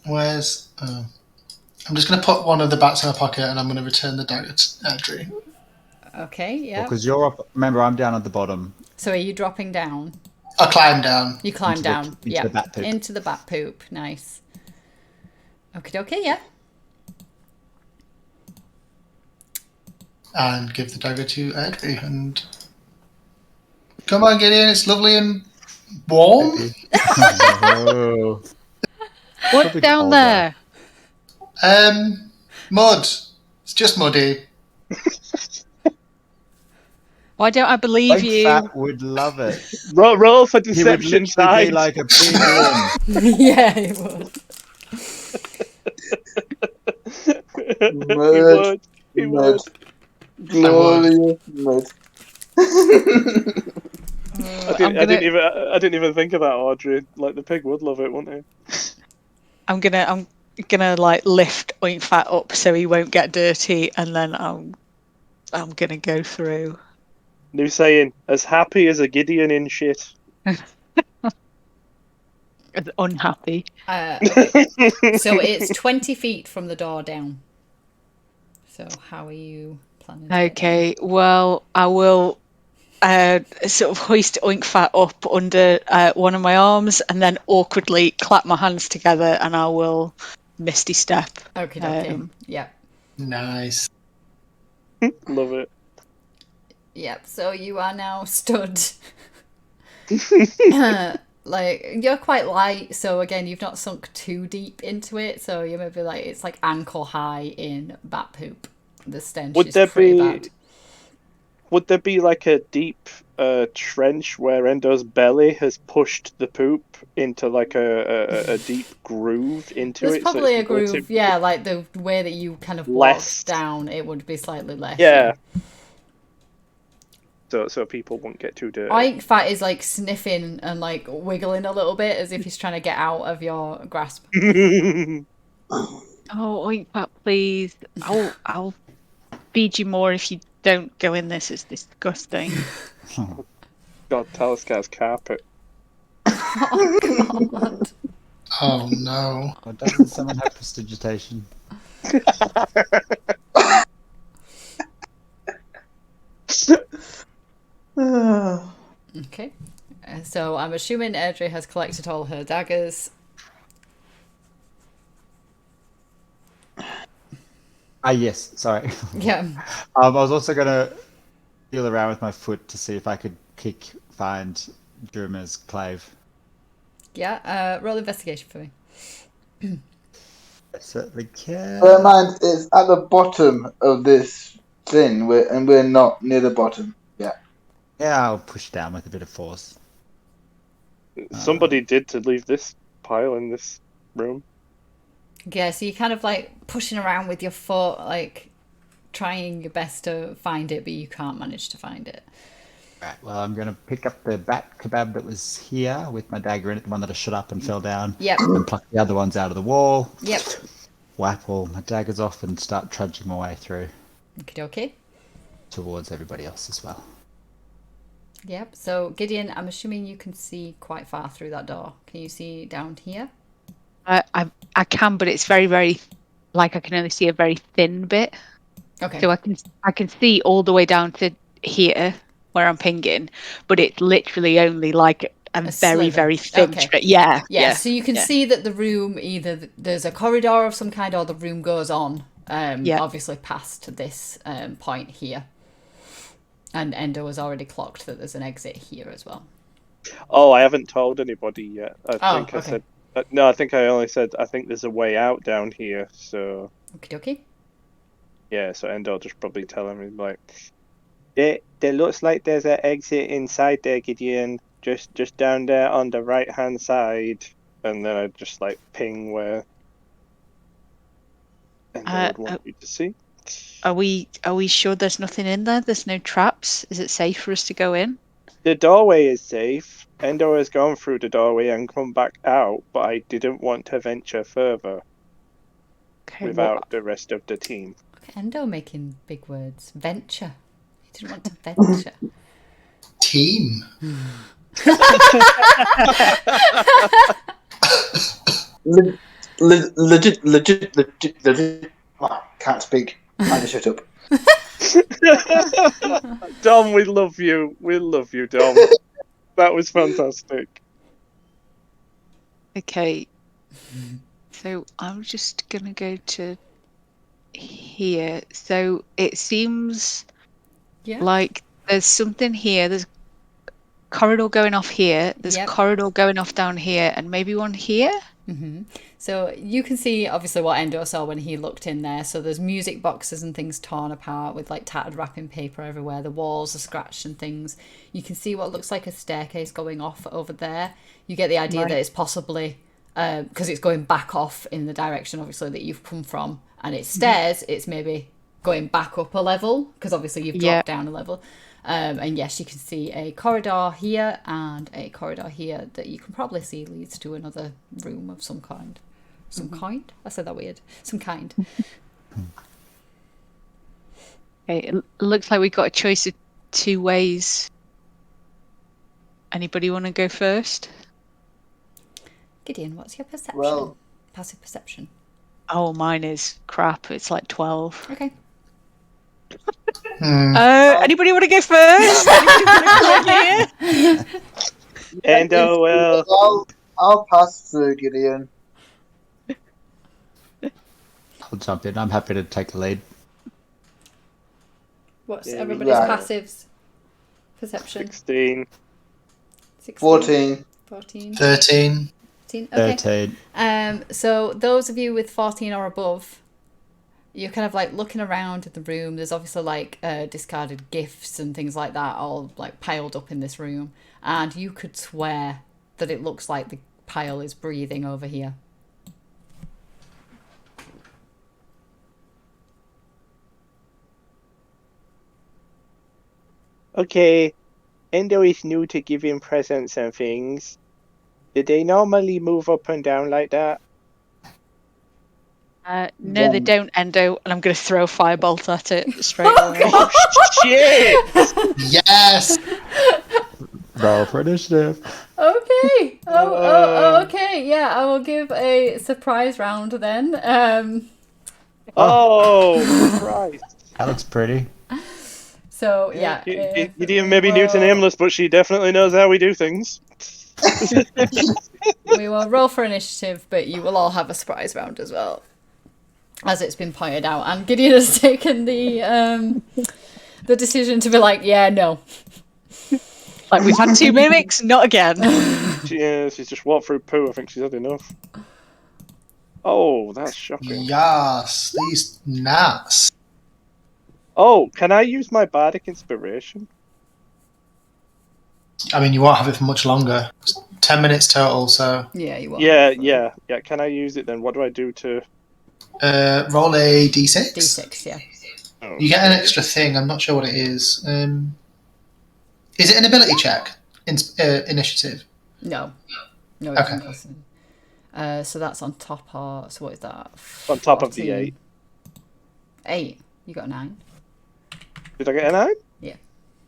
Where's... I'm just going to put one of the bats in my pocket and I'm going to return the dagger to Erdry. Okay, yeah. Because you're up. Remember, I'm down at the bottom. So are you dropping down? I'll climb down. You climb Into down. the bat poop. Into the bat poop. Nice. Okay, yeah. And give the dagger to Erdry. And come on, Gideon. It's lovely and warm. Oh. What's Probably down cold, there? Mud. It's just muddy. Why don't I believe you? Fat would love it. Roll for He would deception, literally Tide. be like a big worm. Yeah, it would. Mud. He Mud. would. Glorious mud. I didn't even think of that, Audrey. Like the pig would love it, wouldn't he? I'm gonna like lift Oink Fat up so he won't get dirty, and then I'm gonna go through. New saying: as happy as a Gideon in shit. Unhappy. Okay. So it's 20 feet from the door down. So how are you planning to get Okay, well, I will sort of hoist Oink Fat up under one of my arms and then awkwardly clap my hands together and I will Misty Step. Okay. Yeah. Nice. Love it. Yep. So you are now stood. Like you're quite light, so again you've not sunk too deep into it. So you maybe like it's like ankle high in bat poop. The stench Would is there pretty be bad. Would there be like a deep trench where Endo's belly has pushed the poop into like a deep groove into There's it? probably so a it's going groove, to- yeah, like the way that you kind of Less. walked down, it would be slightly less. Yeah. So people won't get too dirty. Oink Fat is like sniffing and like wiggling a little bit as if he's trying to get out of your grasp. Oh, Oink Fat, please. I'll feed you more if you don't go in this. It's disgusting. God, Taliscar's carpet. Oh god. Oh no. Or doesn't someone have prestidigitation? Okay. So I'm assuming Erdry has collected all her daggers. Yes, sorry. Yeah. I was also going to feel around with my foot to see if I could find Druma's clave. Yeah. Roll investigation for me. I certainly can. Bear in mind, it's at the bottom of this thing, and we're not near the bottom. Yeah. Yeah, I'll push down with a bit of force. Somebody did to leave this pile in this room. Yeah, so you're kind of like pushing around with your foot, like trying your best to find it, but you can't manage to find it. Right, well, I'm going to pick up the bat kebab that was here with my dagger in it, the one that I shot up and fell down. Yep. And pluck the other ones out of the wall. Yep. Whap all my daggers off and start trudging my way through Okay. towards everybody else as well. Yep. So Gideon, I'm assuming you can see quite far through that door. Can you see down here? I can, but it's very, very like I can only see a very thin bit. Okay. So I can see all the way down to here where I'm pinging, but it's literally only like a very, sliver. very thin Okay. strip. Yeah. So you can see that the room, either there's a corridor of some kind or the room goes on, obviously past this point here. And Endo has already clocked that there's an exit here as well. Oh, I haven't told anybody yet. I okay. said... no, I think I only said, I think there's a way out down here, so... Okay. Yeah, so Endo will just probably tell him, he's like... There looks like there's an exit inside there, Gideon. Just down there on the right-hand side. And then I just, like, ping where... Endo would want you to see. Are we sure there's nothing in there? There's no traps? Is it safe for us to go in? The doorway is safe. Endo has gone through the doorway and come back out, but I didn't want to venture further without the rest of the team. Endo making big words. Venture. He didn't want to venture. Team. legit. Oh, can't speak. I just shut up. Dom, we love you. We love you, Dom. That was fantastic. Okay. So I'm just gonna go to here. So it seems Yeah. like there's something here. There's a corridor going off here. There's Yep. a corridor going off down here, and maybe one here. So you can see obviously what Endo saw when he looked in there. So there's music boxes and things torn apart with like tattered wrapping paper everywhere. The walls are scratched and things. You can see what looks like a staircase going off over there. You get the idea that it's possibly because it's going back off in the direction obviously that you've come from, and it's stairs. It's maybe going back up a level because obviously you've dropped down a level. And yes, you can see a corridor here and a corridor here that you can probably see leads to another room of some kind. Some kind? I said that weird. Some kind. Okay, it looks like we've got a choice of 2 ways. Anybody want to go first? Gideon, what's your perception? Well- Passive perception. Oh, mine is crap. It's like 12. Okay. Anybody want to go first? Anybody want to go here? And well, I'll pass through, Gideon. I'll jump in. I'm happy to take the lead. What's Yeah, everybody's right. passives? Perception. 16. 16, 14. 14. 13. 15. Okay. 13. So those of you with 14 or above, you're kind of like looking around at the room. There's obviously like discarded gifts and things like that all like piled up in this room. And you could swear that it looks like the pile is breathing over here. Okay, Endo is new to giving presents and things. Did they normally move up and down like that? No, they don't, Endo, and I'm going to throw a firebolt at it straight away. Oh, shit! Yes! Roll for initiative. Okay. Okay. Yeah, I will give a surprise round then. Oh, Christ. That looks pretty. So yeah. You didn't maybe new to Nameless, but she definitely knows how we do things. We will roll for initiative, but you will all have a surprise round as well, as it's been pointed out. And Gideon has taken the decision to be like, yeah, no. Like, we've had 2 mimics, not again. She's just walked through poo. I think she's had enough. Oh, that's shocking. Yes, these nuts. Oh, can I use my bardic inspiration? I mean, you won't have it for much longer. It's 10 minutes total, so Yeah, you will. Yeah. Can I use it then? What do I do to? roll a d6. D6, yeah. Oh, You get an extra thing. I'm not sure what it is. Is it an ability check? Initiative. No, it's Okay. impossible. So that's on top of. So what is that? On top of the 14. 8. 8. You got a 9. Did I get an 9? Yeah.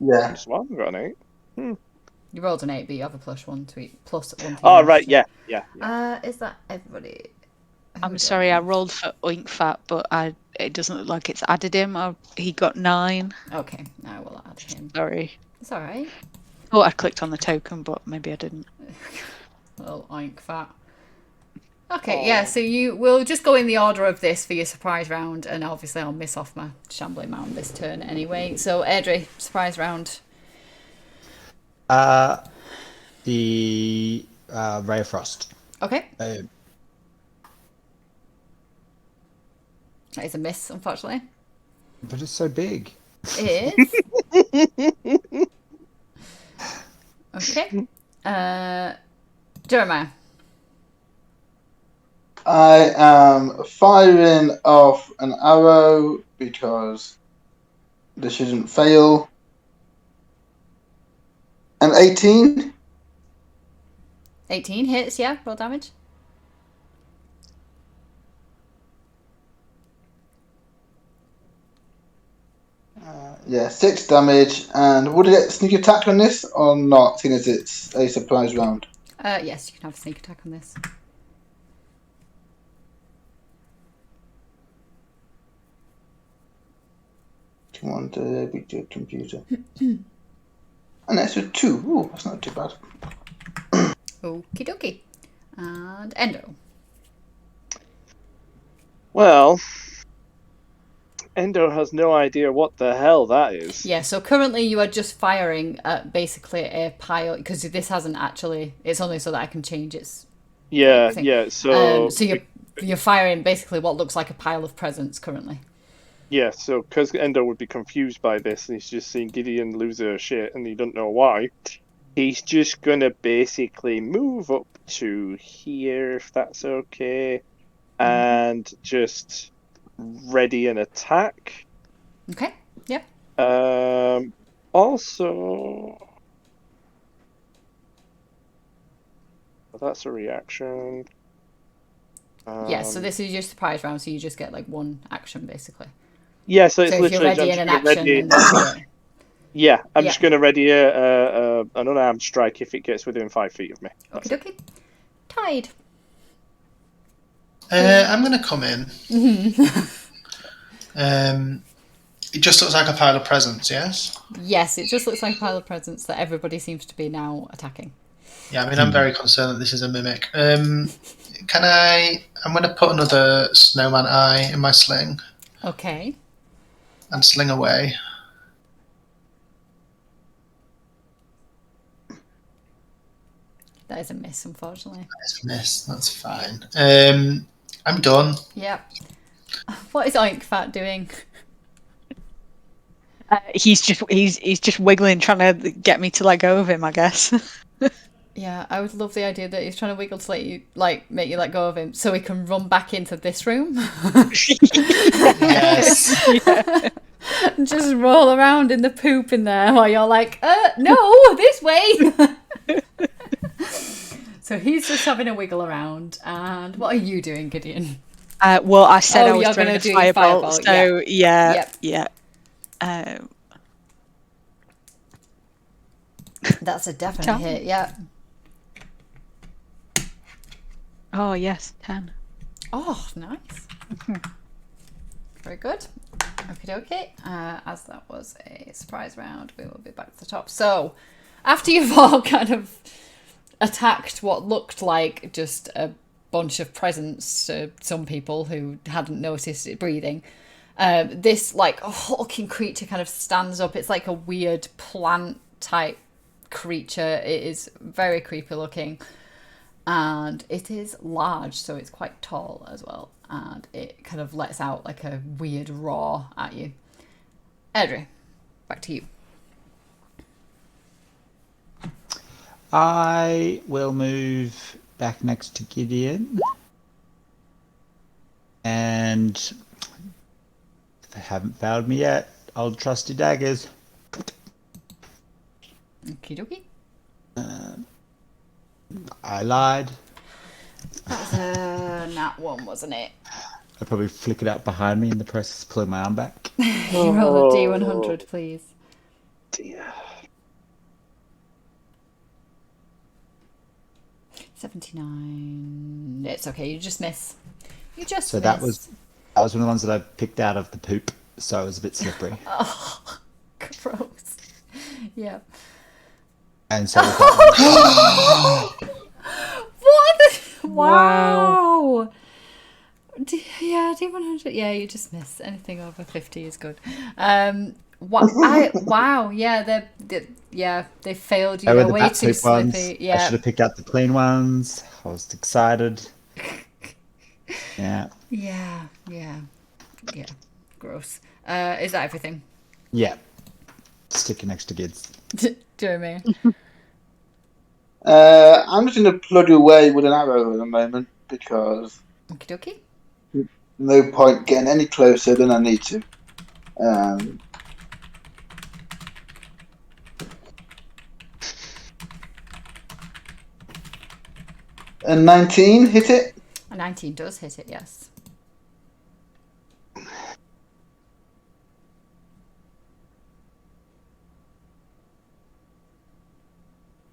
Well, I got an 8. You rolled an 8, but you have a +1 to each. Plus 1 to Oh, your right, initiative. yeah. Is that everybody? I'm sorry, I rolled for Oink Fat, but it doesn't look like it's added him. He got 9. Okay, I will add him. Sorry. It's alright. Oh, I clicked on the token, but maybe I didn't. Little oink fat. Okay, yeah, so we'll just go in the order of this for your surprise round, and obviously I'll miss off my shambling mound this turn anyway. So, Airdrie, surprise round. The Ray of Frost. Okay, Uh, that is a miss, unfortunately. but it's so big. It is. Okay. Jeremiah. I am firing off an arrow because this shouldn't fail. An 18? 18 hits, yeah, roll damage. Yeah, 6 damage. And would I get sneak attack on this or not, seeing as it's a surprise round? Yes, you can have a sneak attack on this. Come on, beat your computer. And that's a 2. Ooh, that's not too bad. Okie dokie. And Endo. Well, Endo has no idea what the hell that is. Yeah, so currently you are just firing at basically a pile, because this hasn't actually, it's only so that I can change its Yeah, thing. yeah. So, So you're firing basically what looks like a pile of presents currently. yeah. So, because Endo would be confused by this, and he's just seen Gideon lose her shit, and he don't know why. He's just gonna basically move up to here, if that's okay, and just ready an attack. Okay. Yep. Also, that's a reaction. Yeah, so this is your surprise round, so you just get like one action basically. Yeah, so it's So if you're literally ready in I'm an just action, gonna ready. then Yeah, I'm Yeah. just gonna ready an unarmed strike if it gets within 5 feet of me. Okie dokie. Tide. I'm going to come in. It just looks like a pile of presents, yes? Yes, it just looks like a pile of presents that everybody seems to be now attacking. Yeah, I mean, I'm very concerned that this is a mimic. I'm going to put another snowman eye in my sling Okay. and sling away. That is a miss, unfortunately. That's a miss. That's fine. I'm done. Yep. What is Oinkfat doing? He's just wiggling, trying to get me to let go of him, I guess. Yeah, I would love the idea that he's trying to wiggle to make you let go of him so he can run back into this room. Yes. And just roll around in the poop in there while you're like, no, this way. So he's just having a wiggle around. And what are you doing, Gideon? Well, I said I was you're throwing gonna a do fireball, fireball, so yeah. That's a definite Ten. hit, yeah. Oh yes, 10. Oh, nice. Very good. Okie dokie. As that was a surprise round, we will be back to the top. So, after you've all kind of attacked what looked like just a bunch of presents to some people who hadn't noticed it breathing, this like hulking creature kind of stands up. It's like a weird plant type creature. It is very creepy looking. And it is large, so it's quite tall as well. And it kind of lets out like a weird roar at you. Edry, back to you. I will move back next to Gideon. And if they haven't found me yet, old trusty daggers. Okie dokie. I lied. That was a nat one, wasn't it? I probably flick it out behind me in the process of pulling my arm back. You roll a D100, please. Dear. 79. It's okay, you just miss. You just So miss. that was one of the ones that I picked out of the poop, so it was a bit slippery. Oh, gross. Yeah. And so I What? Wow. Yeah, D100. Yeah, you just miss. Anything over 50 is good. Wow. Yeah, they failed you. They were They're the way bat too poop ones. slippy. I Yeah. should have picked out the clean ones. I was excited. Yeah. Yeah. Gross. Is that everything? Yeah. Stick it next to Gids. Jeremy. I'm just going to plug away with an arrow at the moment because Okie no point getting any closer than I need to. And 19 hit it. A 19 does hit it, yes.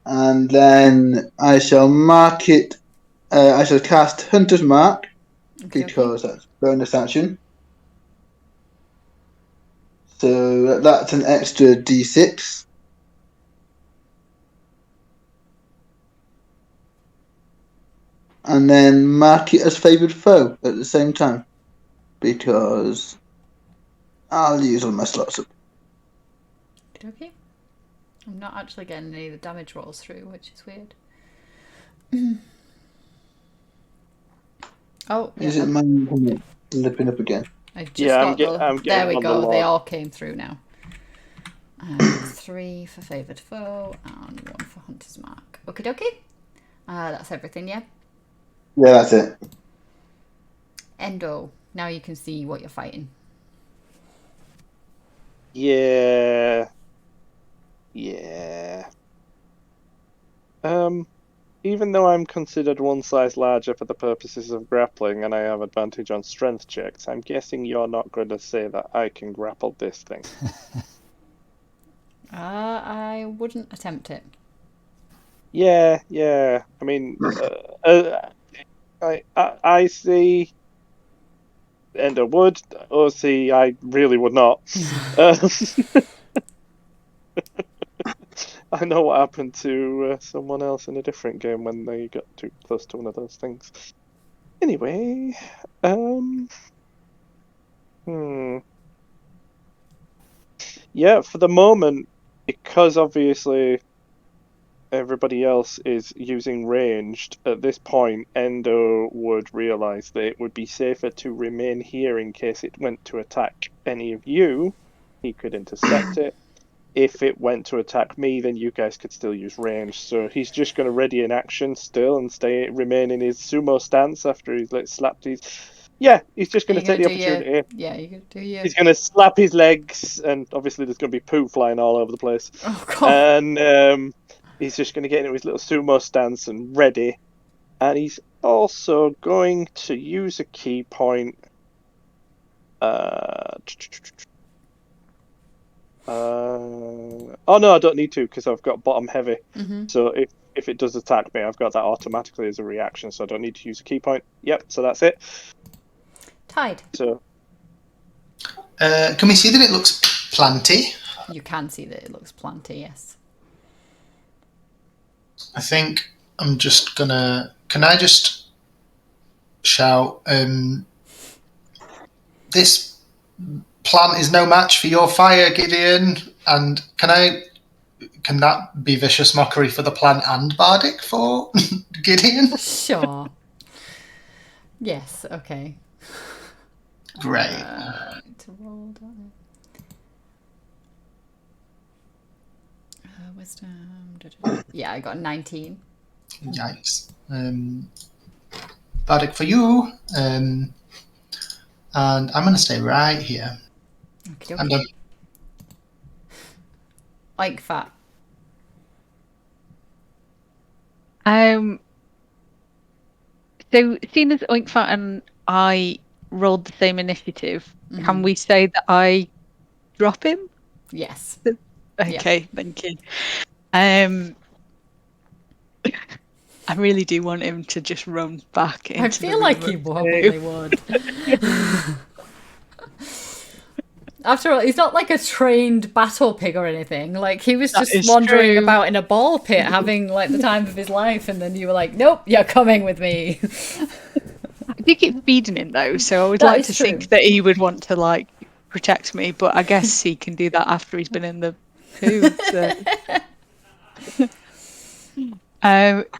And then I shall mark it. I shall cast Hunter's Mark Okay. because that's bonus action. So So that's an extra d6. And then mark it as favoured foe at the same time. Because I'll use all my slots up. Okay. I'm not actually getting any of the damage rolls through, which is weird. Oh, yeah. Is it mine flipping up again? I just Yeah, got I'm there getting we on the go. They log. all came through now. And 3 for favoured foe and 1 for hunter's mark. Okie dokie. That's everything, yeah? Yeah, that's it. Endo. Now you can see what you're fighting. Yeah. Even though I'm considered one size larger for the purposes of grappling and I have advantage on strength checks, I'm guessing you're not going to say that I can grapple this thing. I wouldn't attempt it. Yeah. I mean, I see Ender would, or see I really would not. I know what happened to someone else in a different game when they got too close to one of those things. Anyway, yeah, for the moment, because obviously everybody else is using ranged, at this point, Endo would realise that it would be safer to remain here in case it went to attack any of you. He could intercept it. If it went to attack me, then you guys could still use range. So he's just going to ready in action still and remain in his sumo stance after he's slapped his. Yeah, he's just going to take the opportunity. Yeah, you're going to do your... He's going to slap his legs, and obviously there's going to be poo flying all over the place. Oh, God. And he's just going to get into his little sumo stance and ready. And he's also going to use a key point. Oh no, I don't need to because I've got bottom heavy. So if it does attack me, I've got that automatically as a reaction, so I don't need to use a key point. Yep, so that's it. Tide. So can we see that it looks planty? You can see that it looks planty, yes. I think I'm just gonna... Can I just shout, this plant is no match for your fire, Gideon, and can that be vicious mockery for the plant and bardic for Gideon? Sure. Yes, okay. Great. To roll down. Wisdom. Yeah, I got 19. Yikes. Bardic for you. And I'm going to stay right here. Okay, And okay. Like fat. So, seeing as Oinkfat and I rolled the same initiative, can we say that I drop him? Yes. Okay, thank you. I really do want him to just run back into I feel the like room he of probably two. would. After all, he's not like a trained battle pig or anything. Like, he was That just is wandering true. about in a ball pit having like the time of his life, and then you were like, nope, you're coming with me. I do keep feeding him though, so I would That like is to true. think that he would want to like protect me, but I guess he can do that after he's been in the poo. So.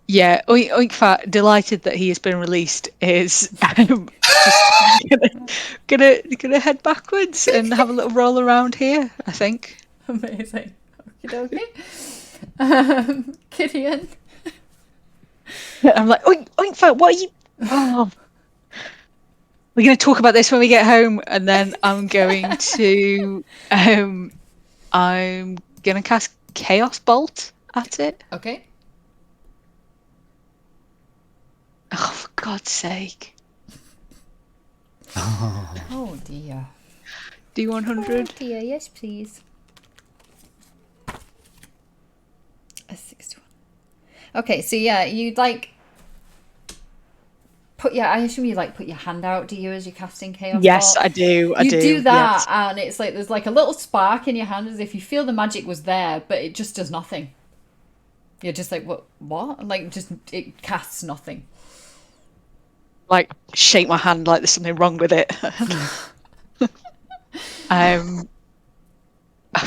Yeah, Oinkfat, delighted that he has been released, is just gonna head backwards and have a little roll around here, I think. Amazing. Okie dokie. Gideon. I'm like, Oinkfat, what are you... Oh. We're going to talk about this when we get home, and then I'm going to cast Chaos Bolt at it. Okay. Oh, for God's sake. Oh dear. D100. Oh dear, yes please. A 61. Okay, so yeah, you'd like... I assume you like put your hand out, do you, as you're casting Chaos Yes, Orb? I do. I You do that, yes. and it's like there's like a little spark in your hand as if you feel the magic was there, but it just does nothing. You're just like, what? Like, just it casts nothing. Like, shake my hand like there's something wrong with it.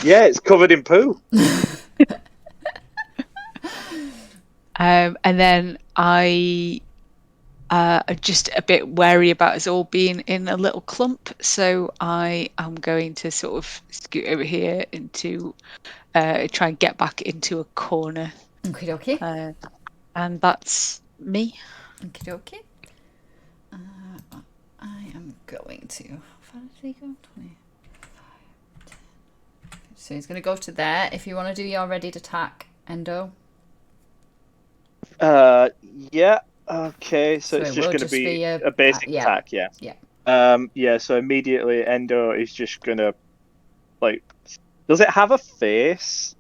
Yeah, it's covered in poo. And then I are just a bit wary about us all being in a little clump, so I am going to sort of scoot over here into try and get back into a corner. Okie dokie. And that's me. Okie dokie. I am going to. How far did he go? 25, 10. So he's going to go to there. If you want to do your ready to attack, Endo. Yeah. Okay, so it's it just will going to be a basic yeah. attack, yeah. Yeah. Yeah, so immediately Endo is just going to, like... Does it have a face?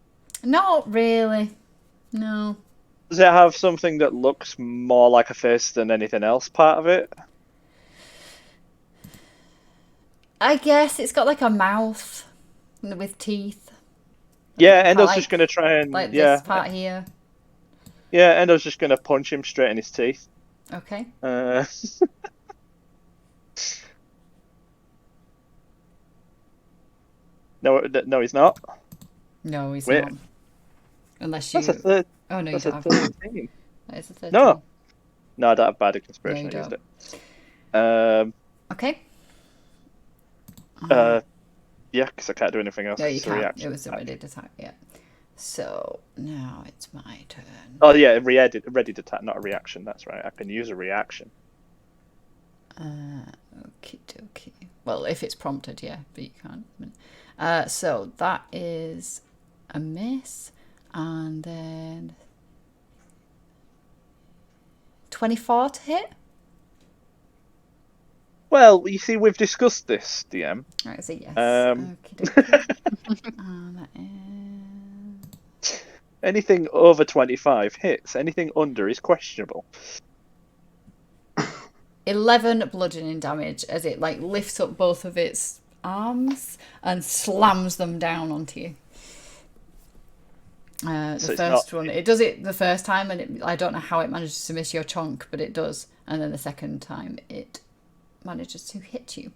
Not really. No. Does it have something that looks more like a face than anything else part of it? I guess it's got like a mouth with teeth. Yeah, Endo's like, just going to try and... Like yeah, this part here. Yeah, Endo's just going to punch him straight in his teeth. Okay. No, he's not. No, he's Wait. not. Unless you... That's a third. Oh, no, you That's don't a have 13. that is a 13. No. No, I don't have bad conspiration. No, you I used don't. it. Okay. Yeah, because I can't do anything else. No, you It's a can't. reaction It was a attack. ready to attack, yeah. So, now it's my turn. Oh yeah, ready to attack, not a reaction. That's right. I can use a reaction. Okie dokie. Well, if it's prompted, yeah, but you can't. So that is a miss, and then 24 to hit. Well, you see, we've discussed this, DM. Right, so yes. Okie dokie. And that is... Anything over 25 hits. Anything under is questionable. 11 bludgeoning damage as it like lifts up both of its arms and slams them down onto you. The first one, it does it the first time, and I don't know how it manages to miss your chunk, but it does. And then the second time, it manages to hit you.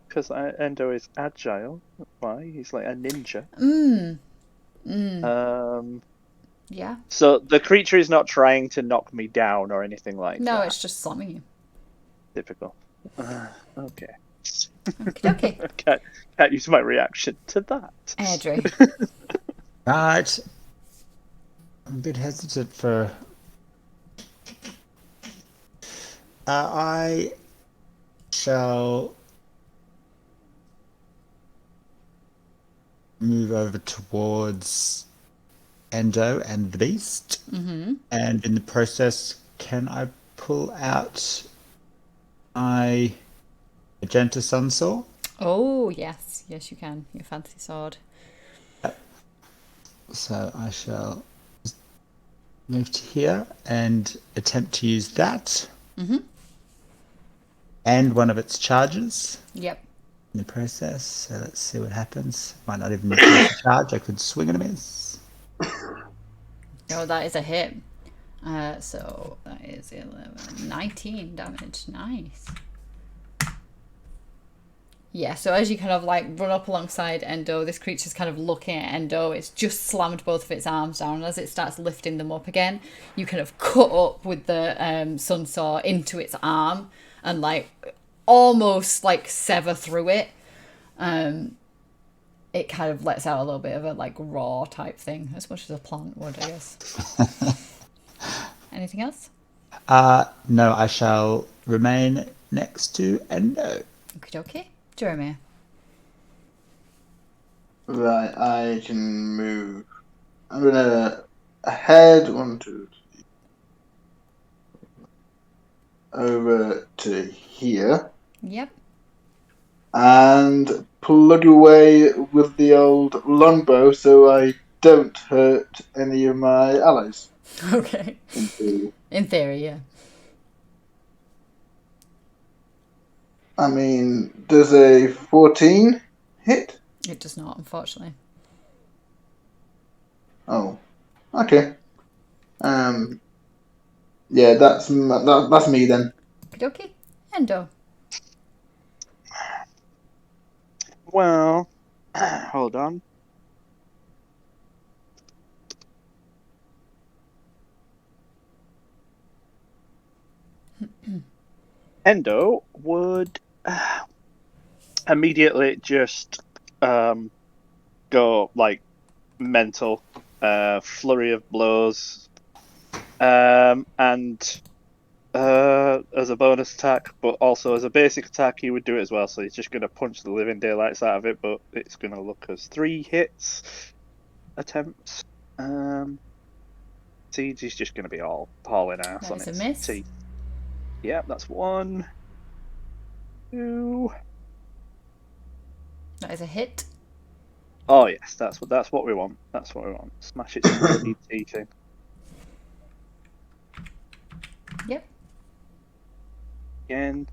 Because Endo is agile. That's why. He's like a ninja. Yeah. So the creature is not trying to knock me down or anything like that. No, it's just slamming you. Typical. Okay. Okay. Can't use my reaction to that. Airdrie. Right. I'm a bit hesitant for... I shall move over towards Endo and the beast. Mm-hmm. And in the process, can I pull out my magenta sunsaw? Oh, yes. Yes, you can. Your fancy sword. So I shall move to here and attempt to use that. Mm-hmm. And one of its charges. Yep. In the process. So let's see what happens. Might not even need to charge. I could swing and a miss. Oh, that is a hit. So that is 11, 19 damage. Nice. Yeah, so as you kind of like run up alongside Endo, this creature's kind of looking at Endo. It's just slammed both of its arms down. And as it starts lifting them up again, you kind of cut up with the sunsaw into its arm and like almost like sever through it. It kind of lets out a little bit of a like raw type thing, as much as a plant would, I guess. Anything else? No, I shall remain next to Endo. Okay. Jeremy. Right, I can move. I'm gonna head 1, 2, 3 over to here. Yep. And plug away with the old longbow so I don't hurt any of my allies. Okay. In theory, yeah. I mean, does a 14 hit? It does not, unfortunately. Oh, okay. Yeah, that's me then. Okie Endo. Well, hold on. Endo would immediately just go like mental, flurry of blows, and as a bonus attack, but also as a basic attack, he would do it as well. So he's just going to punch the living daylights out of it, but it's going to look as 3 hits attempts. Siege is just going to be all hauling ass That on is a its miss. teeth. Yeah, that's 1, 2. That is a hit. Oh yes, that's what we want. That's what we want. Smash its bloody teeth in. Yep. Again.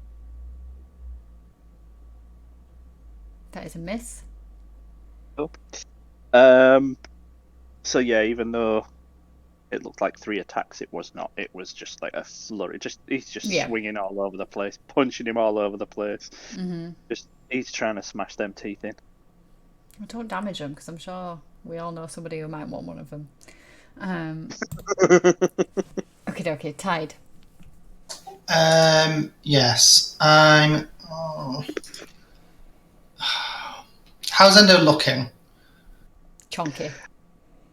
That is a miss. So yeah, even though it looked like 3 attacks, it was not. It was just like a flurry. He's just Yeah. swinging all over the place, punching him all over the place. Mm-hmm. He's trying to smash them teeth in. Well, don't damage them, because I'm sure we all know somebody who might want one of them. Okay, Tide. Yes, I'm. Oh. How's Endo looking? Chonky.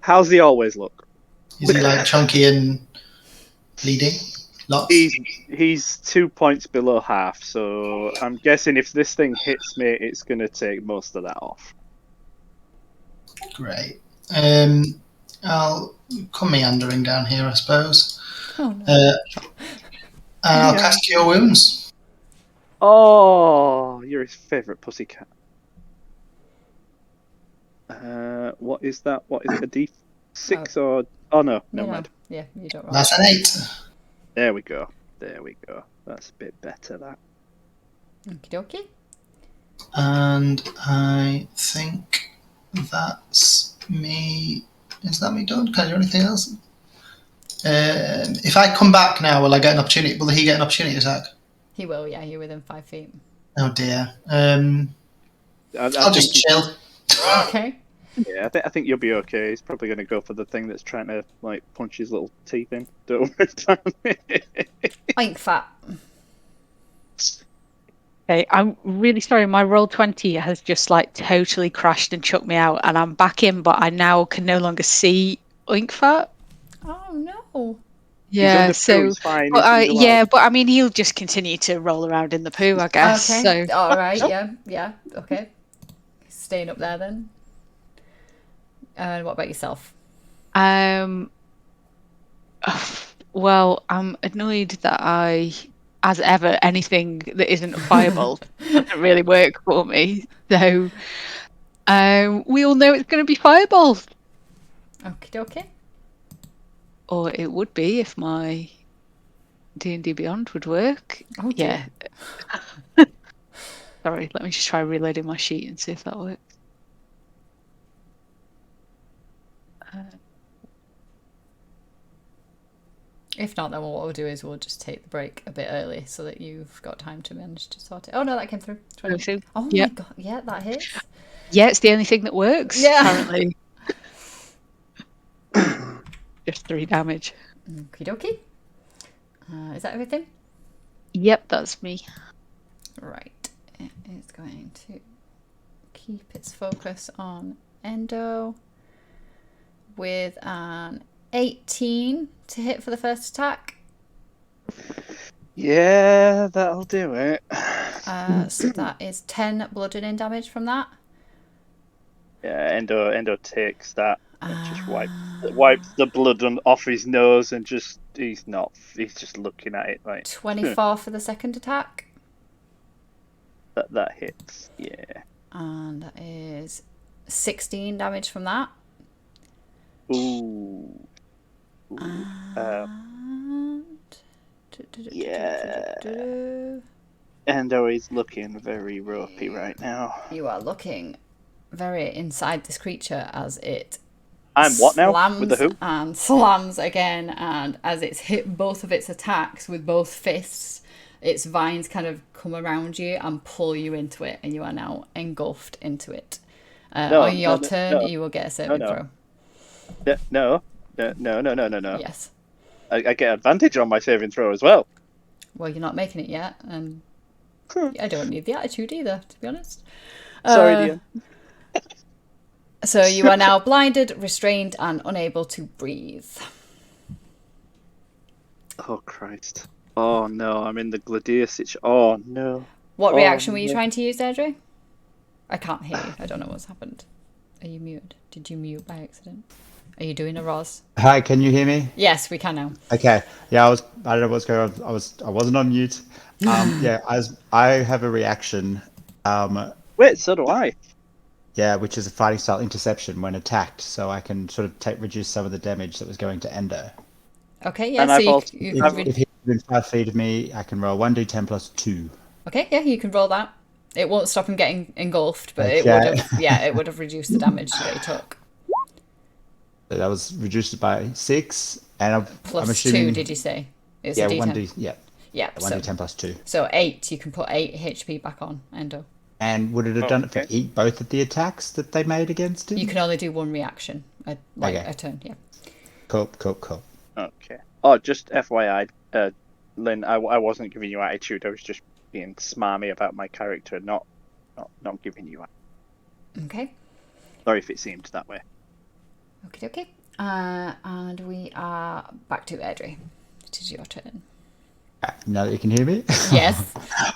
How's he always look? Is he like chunky and bleeding? Lots. He's 2 points below half, so I'm guessing if this thing hits me, it's gonna take most of that off. Great. I'll come meandering down here, I suppose. Oh no. And I'll cast Cure Wounds. Oh, you're his favourite pussycat. What is that? What is it? A D6 or? Oh no, never mind. Yeah, you don't roll. That's an 8. There we go. That's a bit better. That. Okie dokie. And I think that's me. Is that me done? Can I do anything else? If I come back now, will I get an opportunity? Will he get an opportunity attack? He will, yeah, you're within 5 feet. Oh dear. I'll just chill. Okay. Yeah, I think you'll be okay. He's probably going to go for the thing that's trying to like punch his little teeth in. Don't worry. Oink fat. Okay, I'm really sorry. My Roll20 has just like totally crashed and chucked me out, and I'm back in, but I now can no longer see Oinkfat. Oh no. Yeah, He's so he's fine. but He's yeah, alive. but I mean, he'll just continue to roll around in the poo, I guess. Okay. So All right. Yeah. Okay. Staying up there then. And what about yourself? well, I'm annoyed that as ever, anything that isn't a fireball doesn't really work for me. So we all know it's going to be fireballs. Okie dokie. Or it would be if my D&D Beyond would work. Oh dear. Yeah. Sorry, let me just try reloading my sheet and see if that works. If not, then what we'll do is we'll just take the break a bit early so that you've got time to manage to sort it. Oh no, that came through. 20. Oh Yep. my god, yeah, that hits. Yeah, it's the only thing that works, apparently. Just 3 damage. Okie dokie. Is that everything? Yep, that's me. Right. It is going to keep its focus on Endo with an 18 to hit for the first attack. Yeah, that'll do it. So that is 10 bludgeoning damage from that. Yeah, Endo takes that and just wipes the blood off his nose and he's just looking at it like 24 for the second attack. that hits. Yeah. And that is 16 damage from that. Ooh. And... Yeah. Endo is looking very ropey right now. You are looking very inside this creature as it I'm what now? With the slams who? and slams again, and as it's hit both of its attacks with both fists, its vines kind of come around you and pull you into it, and you are now engulfed into it. On your turn, you will get a saving throw. No. Yes. I get advantage on my saving throw as well. Well, you're not making it yet, and I don't need the attitude either, to be honest. Sorry, Dion. So you are now blinded, restrained, and unable to breathe. Oh, Christ. Oh, no, I'm in the Gladius situation. Oh, no. What reaction were you trying to use, Deirdre? I can't hear you. I don't know what's happened. Are you muted? Did you mute by accident? Are you doing a Roz? Hi, can you hear me? Yes, we can now. Okay. Yeah, I don't know what's going on. I wasn't on mute. Yeah, I have a reaction. Wait, so do I. Yeah, which is a fighting style interception when attacked, so I can sort of reduce some of the damage that was going to Endo. Okay, yeah. And So I've also- If he's within 5 feet of me, I can roll 1d10 plus 2. Okay, yeah, you can roll that. It won't stop him getting engulfed, but Okay. it would have. Yeah, it would have reduced the damage that he took. So that was reduced by 6, and I'm Plus assuming 2, did you say? It's yeah, a D10. 1d Yeah, 1d10 plus 2. So 8, you can put 8 HP back on Endo. And would it have done it for both of the attacks that they made against him? You can only do one reaction, a turn, yeah. Cool. Okay. Oh, just FYI, Lynn, I wasn't giving you attitude. I was just being smarmy about my character, not giving you attitude. Okay. Sorry if it seemed that way. Okay. And we are back to Edry. It is your turn. Now that you can hear me? Yes.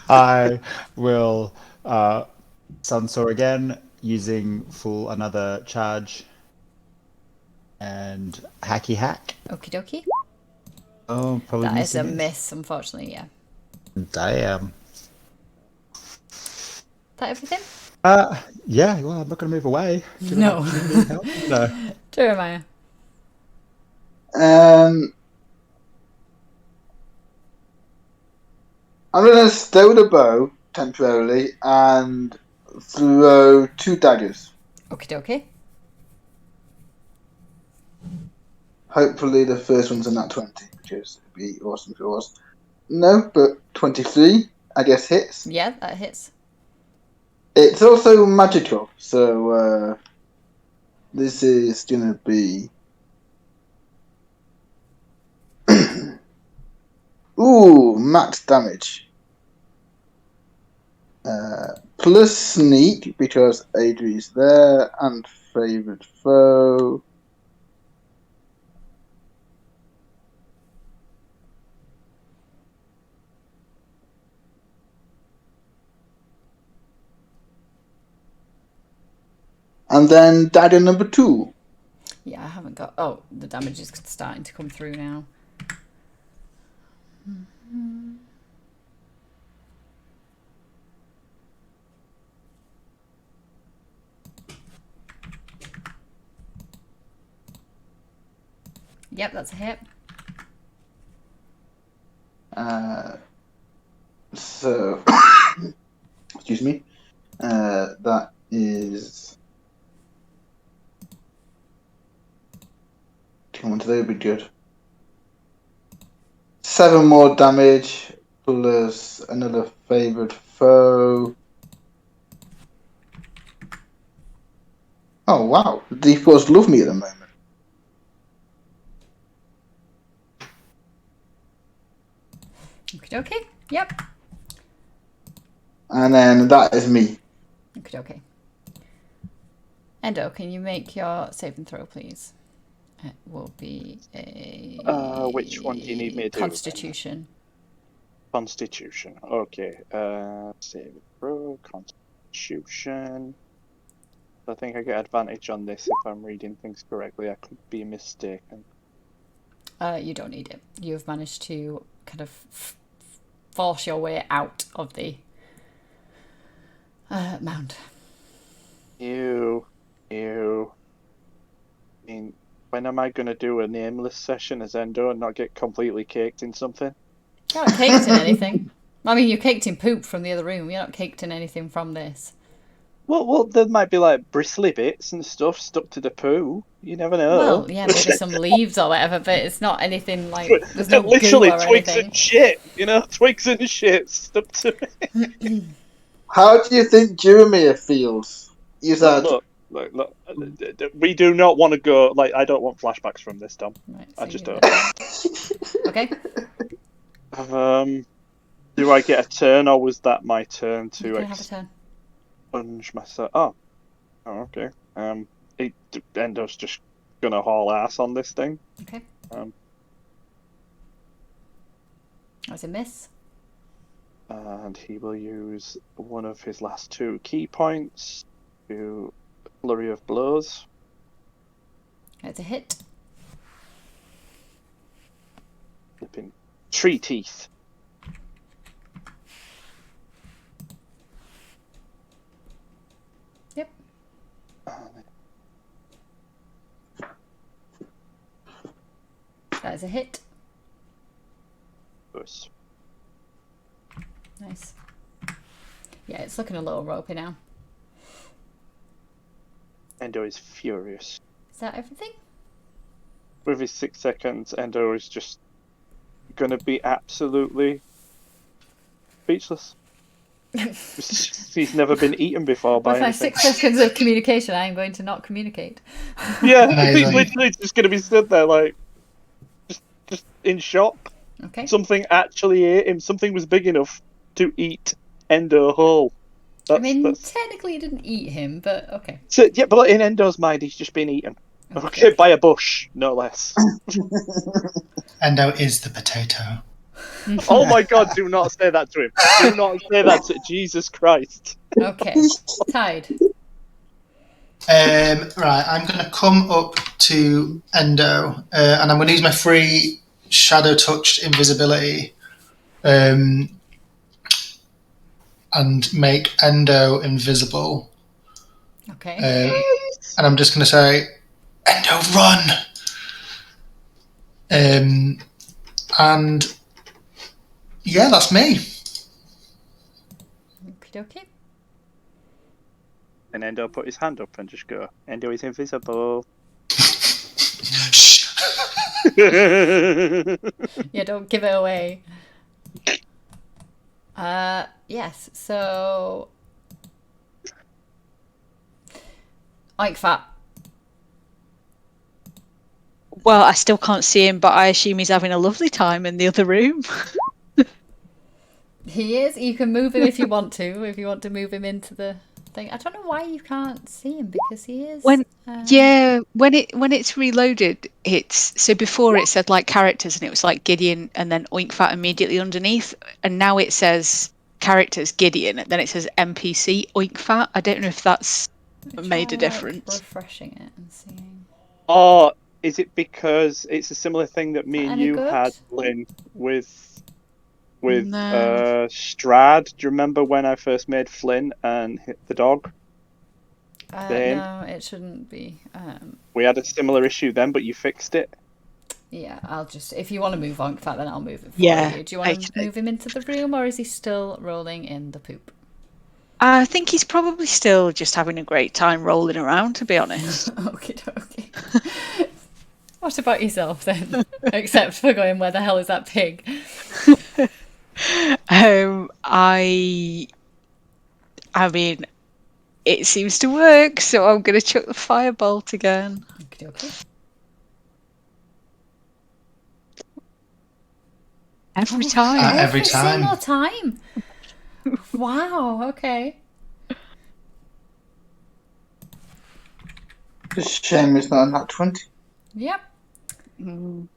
I will Sunsaw again, using full another charge. And hacky hack. Okie dokie. Oh, probably That is a missing it. miss, unfortunately, yeah. Damn. Is that everything? Yeah, well, I'm not going to move away. No. No. Jeremiah. I'm gonna stow the bow temporarily and throw 2 daggers. Okie dokie. Hopefully the first one's a nat 20, which is would be awesome if it was. No, but 23, I guess hits. Yeah, that hits. It's also magical, so this is gonna be ooh, max damage. Plus sneak because Adri's there and favorite foe. And then dagger number 2. Yeah, I haven't got... Oh, the damage is starting to come through now. Yep, that's a hit. So, excuse me. That is. Come on, today would be good. 7 more damage plus another favorite foe. Oh wow, the D4s love me at the moment. Okay. Yep. And then that is me. Okay. Endo, can you make your saving throw, please? It will be a... Which one do you need me to do? Constitution. Constitution. Okay. Save throw. Constitution. I think I get advantage on this if I'm reading things correctly. I could be mistaken. You don't need it. You've managed to kind of force your way out of the mound. Ew. I mean, when am I going to do a Nameless session as Endo and not get completely caked in something? You're not caked in anything. I mean, you caked in poop from the other room. You're not caked in anything from this. Well, there might be like bristly bits and stuff stuck to the poo. You never know. Well, yeah, maybe some leaves or whatever, but it's not anything like there's no Literally goo or twigs anything. and shit. Twigs and shit stuck to it. How do you think Jeremiah feels? He's had. Look. We do not want to go. Like, I don't want flashbacks from this, Tom. Right, I so just you don't. Okay. Do I get a turn, or was that my turn You to can have a turn. expunge myself? Oh, okay. Endo's just gonna haul ass on this thing. Okay. That's a miss. And he will use one of his last 2 key points to flurry of blows. That's a hit. Flipping tree teeth. Yep. That is a hit. Nice. Nice. Yeah, it's looking a little ropey now. Endo is furious. Is that everything? With his 6 seconds, Endo is just gonna be absolutely speechless. He's never been eaten before by With my anything. 6 seconds of communication, I am going to not communicate. Yeah, he's Amazing. literally just gonna be stood there like, just in shock. Okay. Something actually ate him. Something was big enough to eat Endo whole. I mean, technically it didn't eat him, but okay. So, yeah, but in Endo's mind, he's just been eaten. Okay, by a bush, no less. Endo is the potato. Oh my god, do not say that to him. Do not say that to Jesus Christ. Okay. Tide. Right, I'm going to come up to Endo, and I'm going to use my free shadow touched invisibility, and make Endo invisible. Okay. And I'm just going to say, Endo, run! And yeah, that's me. Okie dokie. And Endo put his hand up and just go, Endo is invisible. Shh. Yeah, don't give it away. Yes, so Ike Fat. Well, I still can't see him, but I assume he's having a lovely time in the other room. He is. You can move him if you want to move him into the thing. I don't know why you can't see him because he is. When it's reloaded, it's so before it said like characters and it was like Gideon and then Oinkfat immediately underneath, and now it says characters Gideon and then it says NPC Oinkfat. I don't know if that's made a difference. Refreshing it and seeing. Or is it because it's a similar thing that me and Any you good? had, Lynn, with No. Strad? Do you remember when I first made Flynn and hit the dog? No, it shouldn't be. We had a similar issue then, but you fixed it. Yeah, I'll just. If you want to move on, then I'll move it for Yeah, you. Do you want to move him into the room, or is he still rolling in the poop? I think he's probably still just having a great time rolling around, to be honest. Okay. What about yourself then? Except for going, where the hell is that pig? I mean, it seems to work, so I'm going to chuck the firebolt again. Okay. Every time. Every time. Single time. Wow. Okay. It's a shame it's not nat 20. Yep. And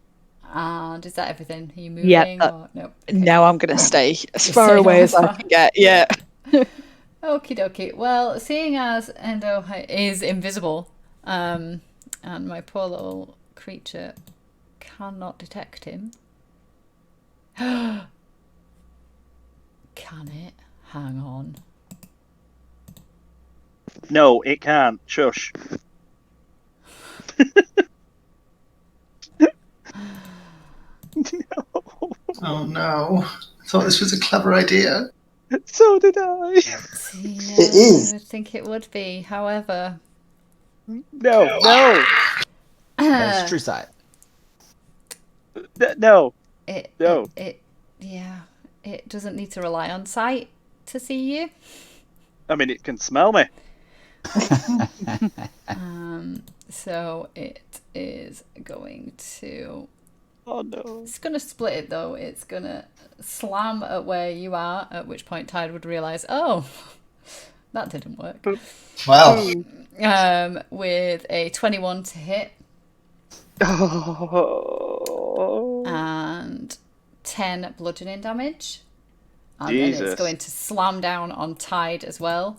is that everything? Are you moving? Yeah. Or no? Okay. No, I'm going to stay as far stay away on as I far. can get. Yeah. Okie dokie. Well, seeing as Endo is invisible, and my poor little creature cannot detect him. Can it? Hang on. No, it can't. Shush. Oh no. thought this was a clever idea. So did I. Yeah, It is. I would think it would be. However, No. That's true sight. No. it, No. it doesn't need to rely on sight to see you. I mean, it can smell me. So it is going to. Oh no. It's going to split it though. It's going to slam at where you are, at which point Tide would realise, oh, that didn't work. Well, With a 21 to hit Oh. and 10 bludgeoning damage. And then Jesus. it's going to slam down on Tide as well.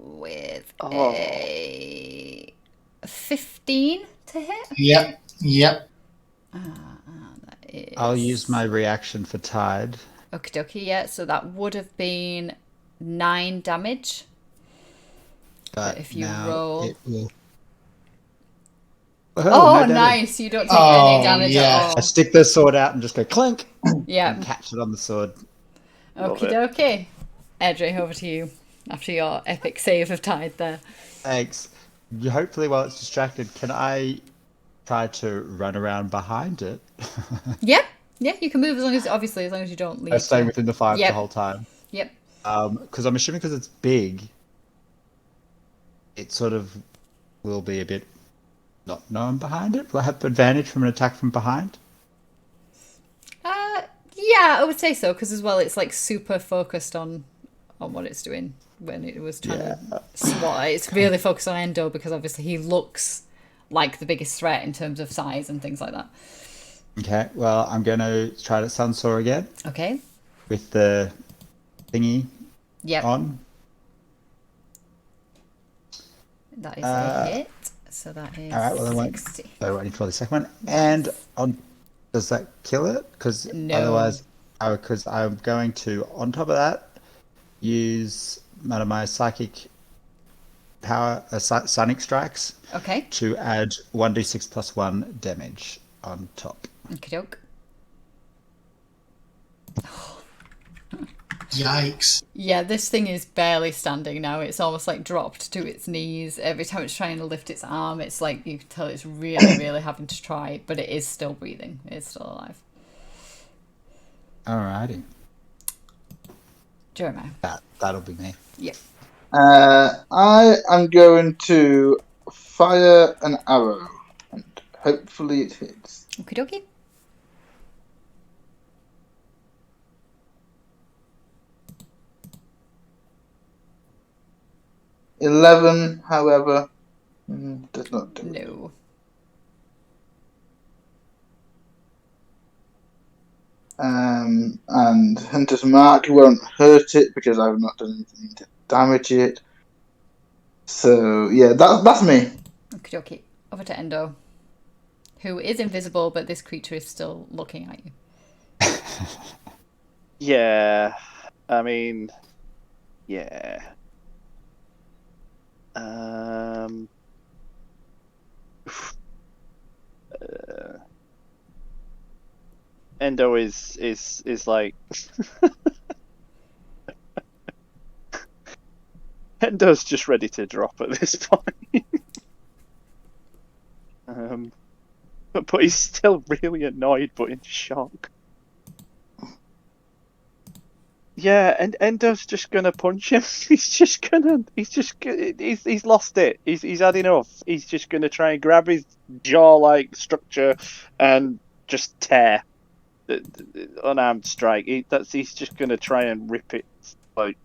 With a 15 to hit. Yep. That is... I'll use my reaction for Tide. Okie dokie, yeah. So that would have been 9 damage. But if you now roll... it will... Oh, no damage. nice! You don't take any damage at all. I stick the sword out and just go clink Yeah. and catch it on the sword. Okie dokie. Edre, over to you after your epic save of Tide there. Thanks. Hopefully, while it's distracted, can I try to run around behind it? Yeah, you can move as long as you don't leave. I stay within the 5 Yep. the whole time. Yep. Because I'm assuming because it's big, it sort of will be a bit not known behind it. Will I have advantage from an attack from behind? Yeah, I would say so, because as well it's like super focused on what it's doing when it was trying to swat. It's really focused on Endo because obviously he looks like the biggest threat in terms of size and things like that. Okay, well, I'm going to try to Sunsaw again. Okay. With the thingy That on. is a hit. So that is All right, well, I won't 60. I won't need to roll the second one. And on, does that kill it? Because No. otherwise, because I'm going to, on top of that, use one of my psychic power, sonic strikes, Okay. to add 1d6 plus 1 damage on top. Okie doke. Yikes. Yeah, this thing is barely standing now. It's almost like dropped to its knees. Every time it's trying to lift its arm, it's like you can tell it's really, really having to try, but it is still breathing. It's still alive. Alrighty. Jeremiah. That'll be me. Yep. I am going to fire an arrow, and hopefully it hits. Okie dokie. $11, however, does not do it. No. And Hunter's Mark won't hurt it because I've not done anything to damage it. So yeah, that's me. Okie dokie. Over to Endo, who is invisible, but this creature is still looking at you. Yeah. I mean, yeah. Endo is like Endo's just ready to drop at this point. But he's still really annoyed, but in shock. Yeah, and Endo's just gonna punch him. He's lost it. He's had enough. He's just gonna try and grab his jaw-like structure and just tear. Unarmed strike. He's just gonna try and rip it, like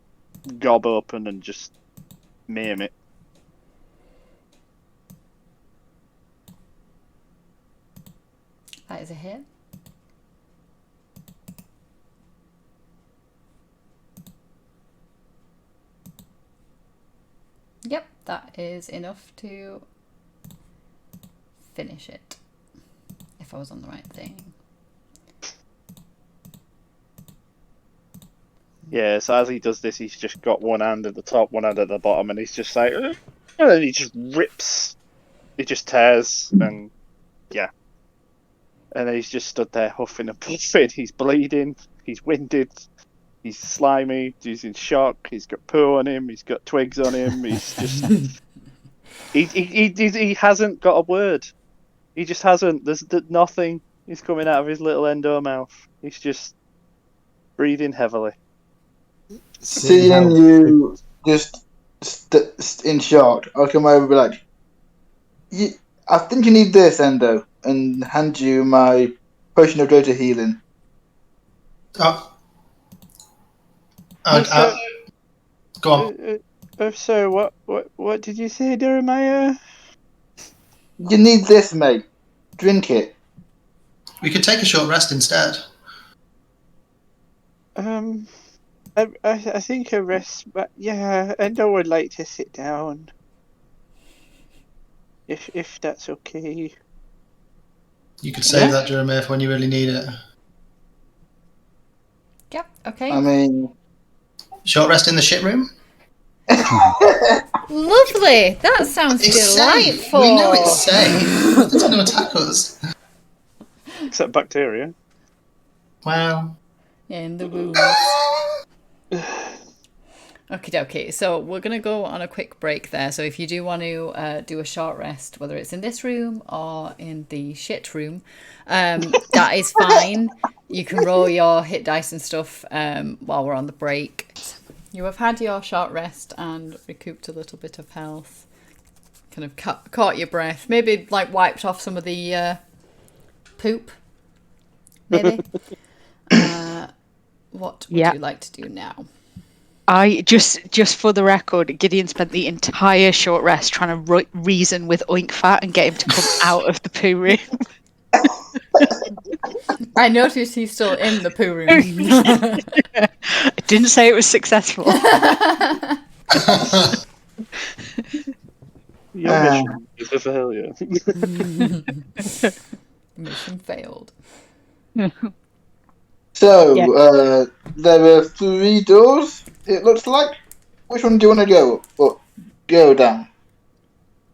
gob open and just maim it. That is a hit. Yep, that is enough to finish it. If I was on the right thing. Yeah, so as he does this, he's just got one hand at the top, one hand at the bottom, and he's just like, and then he just rips, he just tears, and yeah. And he's just stood there huffing and puffing. He's bleeding. He's winded. He's slimy. He's in shock. He's got poo on him. He's got twigs on him. He's just. He hasn't got a word. He just hasn't. There's nothing is coming out of his little endo mouth. He's just breathing heavily. Seeing you just in shock, I'll come over and be like, I think you need this, Endo, and hand you my potion of greater healing. Oh. So- Go on. So what did you say, Jeremiah? You need this, mate. Drink it. We could take a short rest instead. I think a rest, but yeah, Endo would like to sit down. If that's okay. You could save that, Jeremiah, for when you really need it. Yep. Okay. I mean, Short rest in the ship room? Lovely. That sounds It's safe. delightful. We know it's safe. Nothing's going to attack us. Except bacteria. Wow. In the wounds. Okie dokie. So we're going to go on a quick break there. So if you do want to do a short rest, whether it's in this room or in the shit room, that is fine. You can roll your hit dice and stuff while we're on the break. You have had your short rest and recouped a little bit of health. Kind of caught your breath. Maybe like wiped off some of the poop. Maybe. What would you like to do now? I just for the record, Gideon spent the entire short rest trying to reason with Oinkfat and get him to come out of the poo room. I noticed he's still in the poo room. I didn't say it was successful. Your mission is a failure. Mission failed. So, there are 3 doors, it looks like. Which one do you want to go down?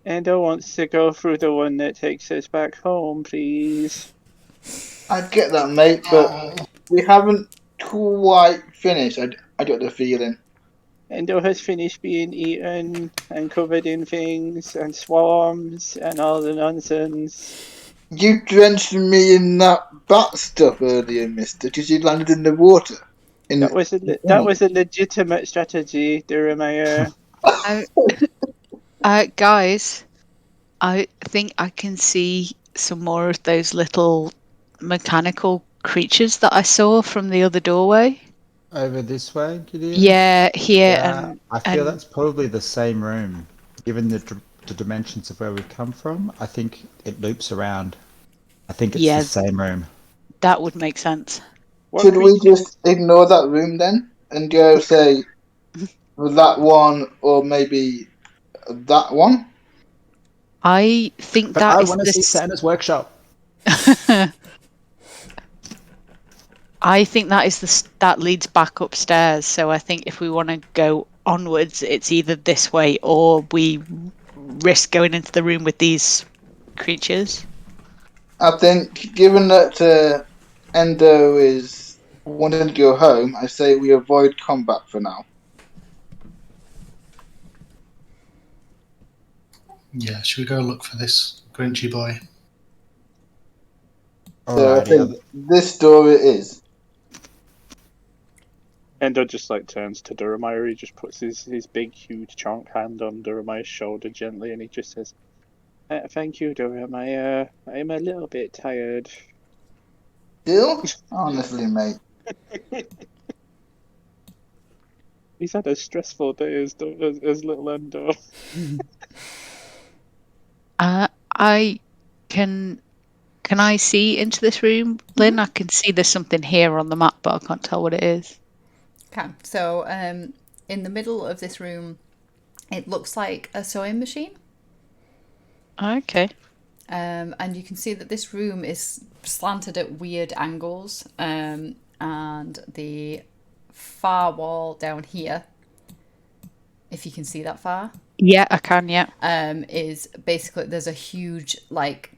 Endo wants to go through the one that takes us back home, please. I get that, mate, but we haven't quite finished. I got the feeling. Endo has finished being eaten and covered in things and swarms and all the nonsense. You drenched me in that bat stuff earlier, mister, because you landed in the water. That was a legitimate strategy, Jeremiah. Guys, I think I can see some more of those little mechanical creatures that I saw from the other doorway. Over this way, Gideon? Yeah, here Yeah, and I feel that's probably the same room. Given the dimensions of where we come from, I think it loops around. I think it's the same room. That would make sense. Should we just ignore that room then and go say that one or maybe that one? I think But I want to see Santa's workshop. I think that leads back upstairs. So I think if we want to go onwards, it's either this way or we risk going into the room with these creatures. I think, given that Endo is wanting to go home, I say we avoid combat for now. Yeah, should we go look for this Grinchy boy? So I think this door it is. Endo just turns to Jeremiah. He just puts his big, huge chunk hand on Jeremiah's shoulder gently, and he just says, "Thank you, Jeremiah. I'm a little bit tired." Still, honestly, mate. He's had a stressful day as little Endo. I can I see into this room, Lynn? I can see there's something here on the map, but I can't tell what it is. Okay, so in the middle of this room, it looks like a sewing machine. Okay. And you can see that this room is slanted at weird angles, and the far wall down here, if you can see that far. Yeah, I can, yeah. Is basically there's a huge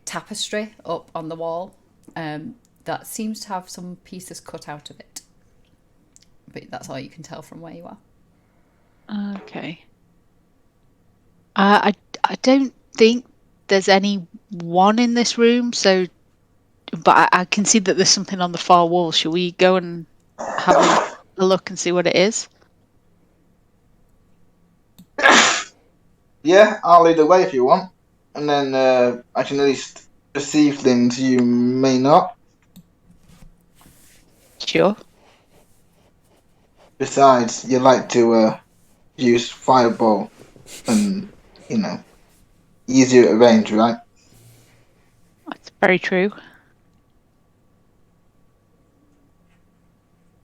tapestry up on the wall, that seems to have some pieces cut out of it. But that's all you can tell from where you are. Okay. I don't think there's any one in this room, so but I can see that there's something on the far wall. Shall we go and have a look and see what it is? Yeah, I'll lead the way if you want, and then I can at least perceive things you may not. Sure. Besides, you like to use fireball, and easier at range, right? That's very true.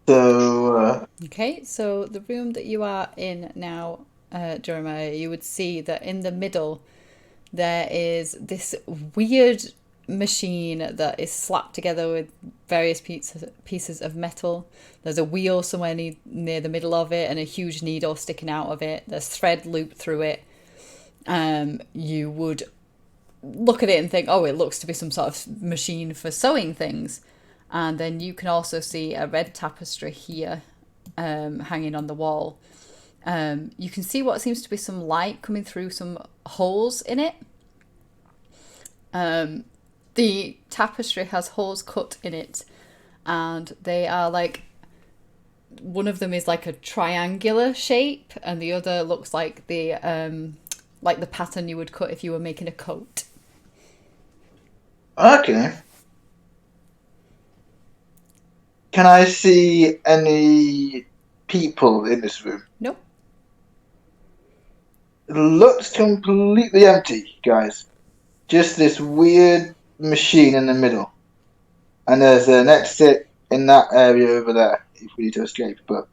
So Okay, so the room that you are in now, Jeremiah, you would see that in the middle there is this weird machine that is slapped together with various pieces of metal. There's a wheel somewhere near the middle of it and a huge needle sticking out of it. There's thread looped through it. You would look at it and think, oh, it looks to be some sort of machine for sewing things. And then you can also see a red tapestry here hanging on the wall. You can see what seems to be some light coming through some holes in it. The tapestry has holes cut in it, and they are like, one of them is like a triangular shape, and the other looks like the pattern you would cut if you were making a coat. okay. Can I see any people in this room? Nope. It looks completely empty, guys. Just this weird machine in the middle. And there's an exit in that area over there if we need to escape. But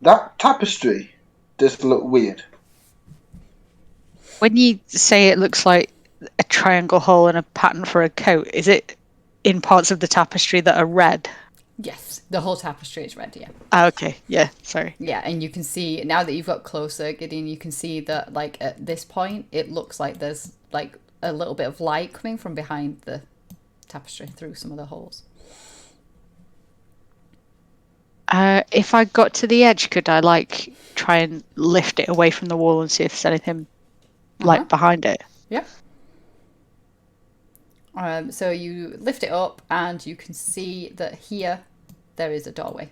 that tapestry does look weird. When you say it looks like a triangle hole and a pattern for a coat, is it in parts of the tapestry that are red? Yes, the whole tapestry is red, yeah. Ah, okay, yeah, sorry. Yeah, and you can see, now that you've got closer, Gideon, you can see that, like, at this point, it looks like there's, like, a little bit of light coming from behind the tapestry through some of the holes. If I got to the edge, could I, like, try and lift it away from the wall and see if there's anything, like, behind it? Yeah. So you lift it up and you can see that here there is a doorway.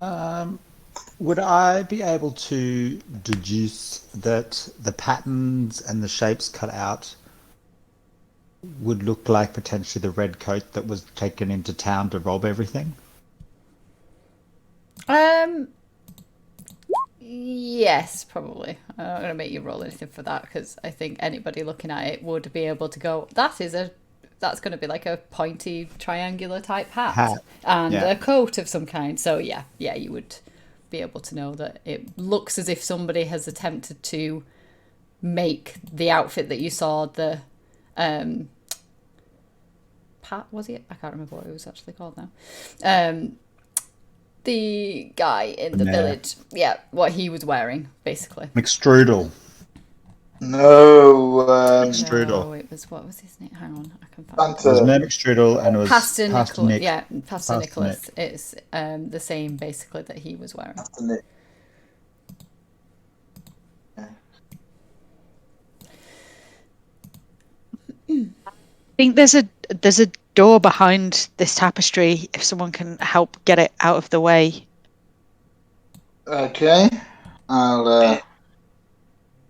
Would I be able to deduce that the patterns and the shapes cut out would look like potentially the red coat that was taken into town to rob everything? Yes, probably. I'm not going to make you roll anything for that, because I think anybody looking at it would be able to go, that's going to be like a pointy triangular type hat. And yeah. a coat of some kind. So yeah, you would be able to know that it looks as if somebody has attempted to make the outfit that you saw the Pat, was it? I can't remember what it was actually called now. The guy in the village, what he was wearing, basically. McStrudel. No. Strudel. No, it was, what was his name? Hang on, I can find Santa. It was Mayor McStrudel and it was Pastor Pastor Nicholas. Nick. Yeah, Pastor Nicholas. Nick. It's the same, basically, that he was wearing. Pastor Nick. I think there's a door behind this tapestry, if someone can help get it out of the way. Okay. I'll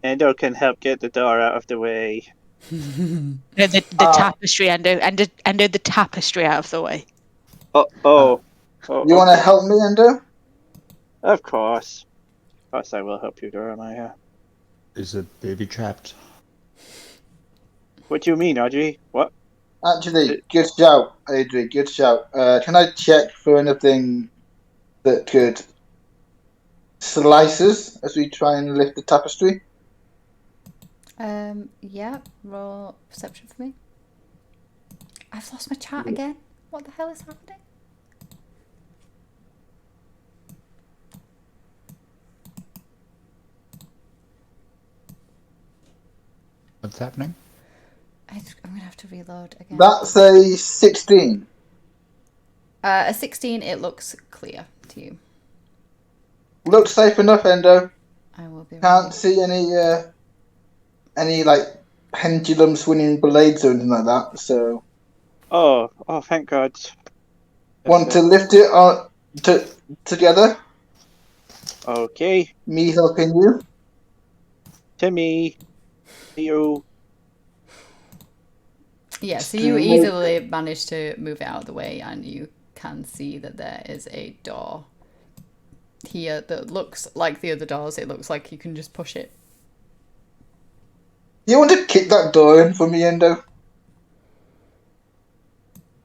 Endo can help get the door out of the way. No, the tapestry, Endo, the tapestry out of the way. Oh, You want to help me, Endo? Of course. Of course I will help you, Jeremiah. Is it booby trapped? What do you mean, Audrey? What? Actually, good shout, Adri. Good shout. Can I check for anything that could slice us as we try and lift the tapestry? Yeah, roll perception for me. I've lost my chat again. What the hell is happening? What's happening? I'm going to have to reload again. That's a 16. A 16, it looks clear to you. Looks safe enough, Endo. I will be Can't see any like pendulum swinging blades or anything like that. So Oh, thank God. want to lift it on together? Okay, Me helping you. Timmy, you. Yeah, so you easily manage to move it out of the way, and you can see that there is a door here that looks like the other doors. It looks like you can just push it. You want to kick that door in for me, Endo?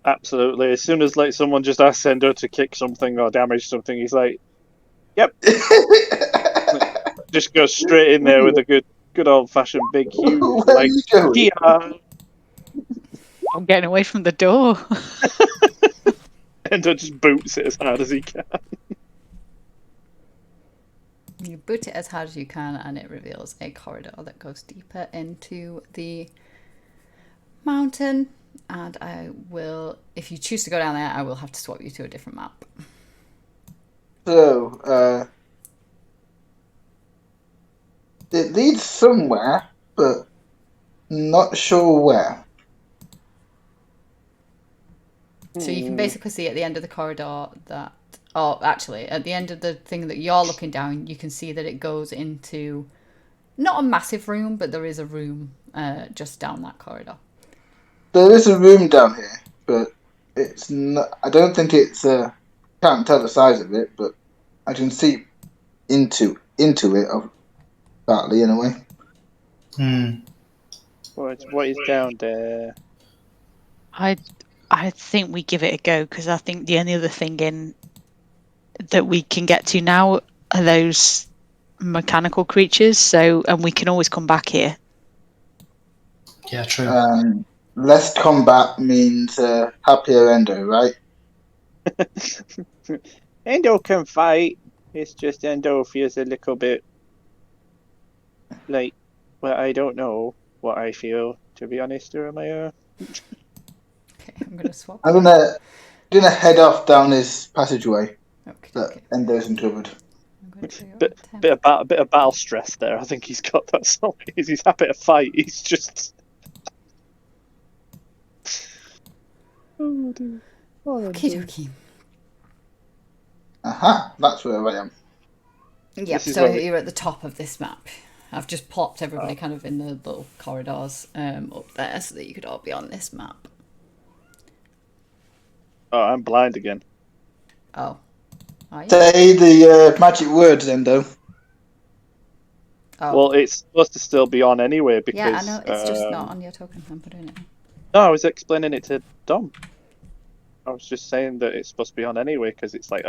Absolutely. As soon as like someone just asks Endo to kick something or damage something, he's like, "Yep." Just goes straight in there with a good old fashioned big huge Where are you going? yeah. I'm getting away from the door. Endo just boots it as hard as he can. You boot it as hard as you can, and it reveals a corridor that goes deeper into the mountain. And I will, if you choose to go down there, I will have to swap you to a different map. So, it leads somewhere, but not sure where. So you can basically see at the end of the corridor that, oh, actually, at the end of the thing that you're looking down, you can see that it goes into not a massive room, but there is a room just down that corridor. There is a room down here, but it's not. I don't think it's. Can't tell the size of it, but I can see into it, partly anyway. What is down there? I think we give it a go, because I think the only other thing in that we can get to now are those mechanical creatures. So, and we can always come back here. Yeah, true. Less combat means happier Endo, right? Endo can fight. It's just Endo feels a little bit like, well, I don't know what I feel, to be honest, Jeremiah. Okay, I'm going to swap. I'm gonna head off down this passageway Okay, that Endo's uncovered. Bit of battle stress there. I think he's got. That's all it is. He's happy to fight. He's just. Oh dear. Okie dokie. Aha, that's where I am. Yep, so you're at the top of this map. I've just plopped everybody kind of in the little corridors up there so that you could all be on this map. Oh, I'm blind again. Oh. Are you? Say the magic words, Endo. Oh. Well, it's supposed to still be on anyway because. Yeah, I know. It's just not on your token. I'm putting it. No, I was explaining it to Dom. I was just saying that it's supposed to be on anyway because it's like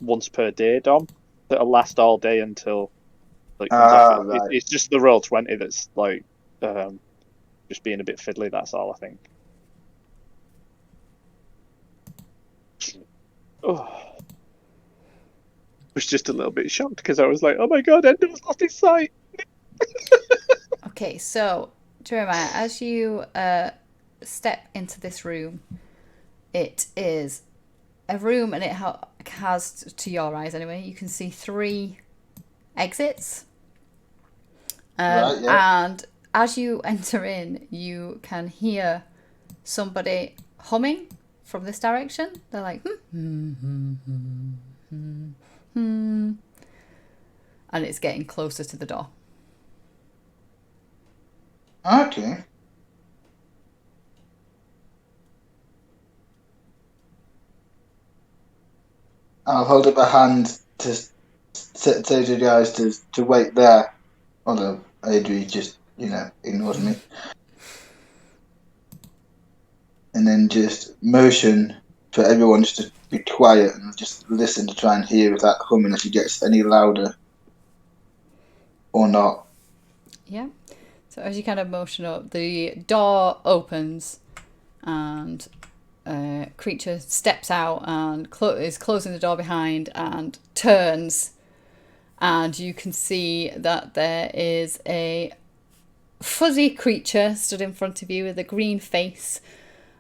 once per day, Dom. That'll last all day until like comes off. Right. It's just the Roll20 that's like just being a bit fiddly. That's all I think. Oh. I was just a little bit shocked because I was like, "Oh my god, Endo's lost his sight." Okay, so Jeremiah, as you step into this room, it is a room, and it has, to your eyes anyway, you can see 3 exits. Right, yeah. And as you enter in, you can hear somebody humming from this direction. They're like, and it's getting closer to the door. Okay. I'll hold up a hand to say to the guys to wait there. Although Adri just, ignores me. And then just motion for everyone just to be quiet and just listen to try and hear if that humming actually gets any louder or not. Yeah. So as you kind of motion up, the door opens and a creature steps out and is closing the door behind and turns, and you can see that there is a fuzzy creature stood in front of you with a green face.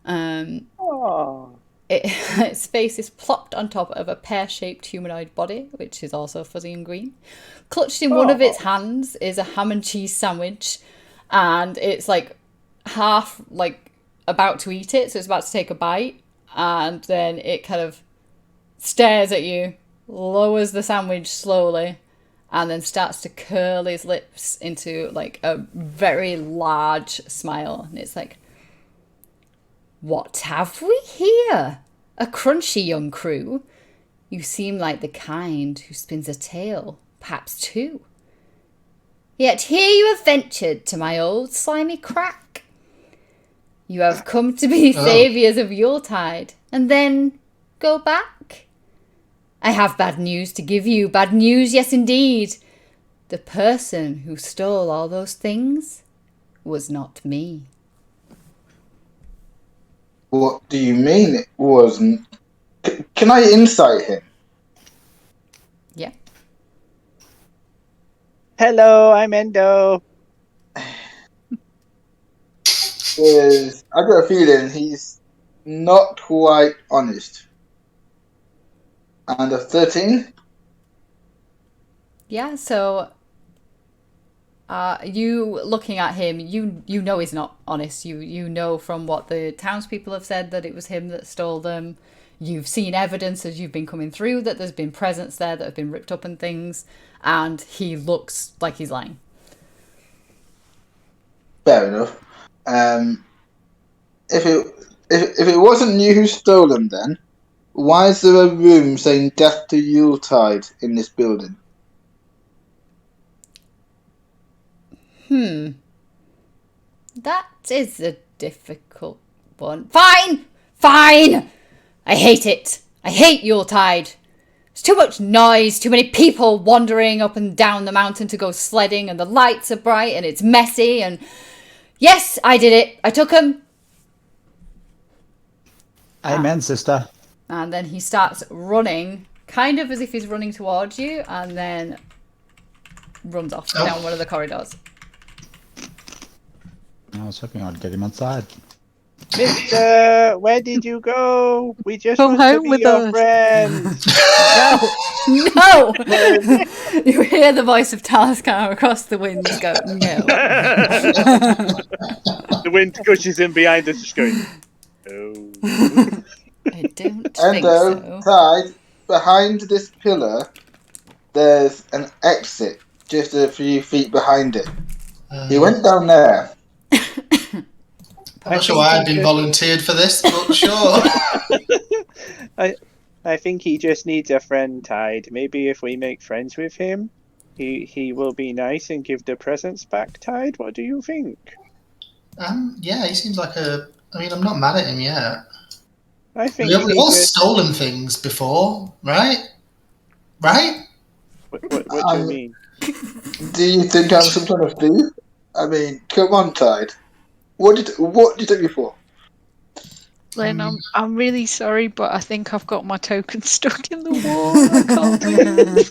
Oh. Its face is plopped on top of a pear-shaped humanoid body, which is also fuzzy and green. Clutched in one of its hands is a ham and cheese sandwich, and it's like half like about to eat it, so it's about to take a bite, and then it kind of stares at you, lowers the sandwich slowly, and then starts to curl his lips into like a very large smile. And it's like, what have we here? A crunchy young crew. You seem like the kind who spins a tale, perhaps two. Yet here you have ventured to my old slimy crack. You have come to be saviours of Yuletide, and then go back? I have bad news to give you. Bad news, yes indeed. The person who stole all those things was not me. What do you mean it wasn't? Can I insight him? Yeah. Hello, I'm Endo. I got a feeling he's not quite honest. And a 13? Yeah, so you looking at him, you know he's not honest. You know from what the townspeople have said that it was him that stole them. You've seen evidence as you've been coming through that there's been presents there that have been ripped up and things, and he looks like he's lying. Fair enough. If it wasn't you who stole them, then why is there a room saying "Death to Yuletide" in this building? That is a difficult one. Fine! Fine! I hate it. I hate Yuletide. There's too much noise, too many people wandering up and down the mountain to go sledding, and the lights are bright, and it's messy, and yes, I did it. I took them. Amen, sister. And then he starts running, kind of as if he's running towards you, and then runs off down one of the corridors. I was hoping I'd get him on side. Mister, where did you go? We just Come want to home be with your us. friends. No! You hear the voice of Talaskar across the winds go, no. The wind gushes in behind us, just going, no. I don't And think so. Tide, behind this pillar, there's an exit just a few feet behind it. He went down there. I'm not sure why I've been volunteered for this, but sure. I think he just needs a friend, Tide. Maybe if we make friends with him, he will be nice and give the presents back, Tide. What do you think? Yeah, he seems like a. I mean, I'm not mad at him yet. I think We've all stolen things before, right? Right? What do you mean? Do you think I'm some kind of thief? I mean, come on, Tide. What did you take me for? Lynn, I'm really sorry, but I think I've got my token stuck in the wall. I can't do it.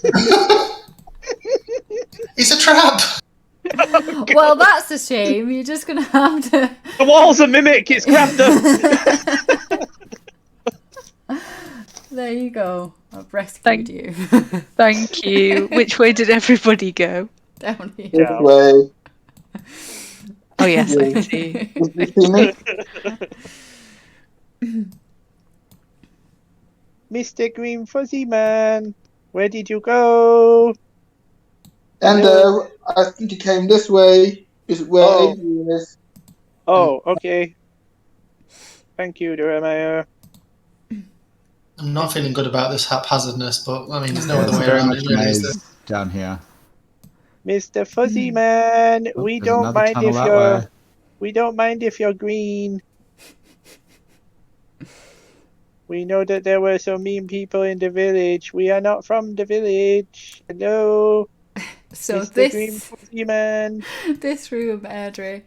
It's a trap. Well, that's a shame. You're just going to have to... The wall's a mimic! It's grabbed them! There you go. I've rescued you. Thank you. Which way did everybody go? Down here. This way. Oh, yes, I can see. You see me? Mr. Green Fuzzy Man, where did you go? And I think he came this way. Is where Adrian is. Oh, okay. Thank you, Jeremiah. I'm not feeling good about this haphazardness, but I mean, there's no other way Very around much it, really, is there? maze down here. Mr. Fuzzy Man, we There's don't another mind tunnel if that you're way. we don't mind if you're green. We know that there were some mean people in the village. We are not from the village. Hello, So Mr. Green Fuzzy Man. this room, Airdrie,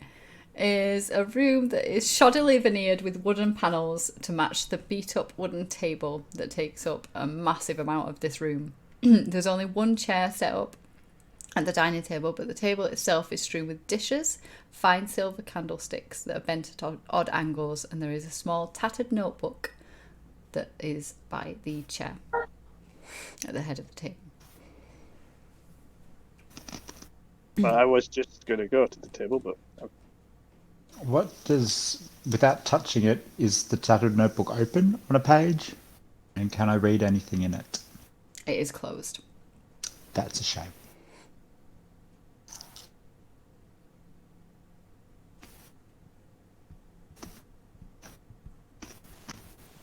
is a room that is shoddily veneered with wooden panels to match the beat-up wooden table that takes up a massive amount of this room. There's only one chair set up, at the dining table, but the table itself is strewn with dishes, fine silver candlesticks that are bent at odd angles, and there is a small tattered notebook that is by the chair at the head of the table. Well, I was just going to go to the table, but without touching it, is the tattered notebook open on a page? And can I read anything in it? It is closed. That's a shame.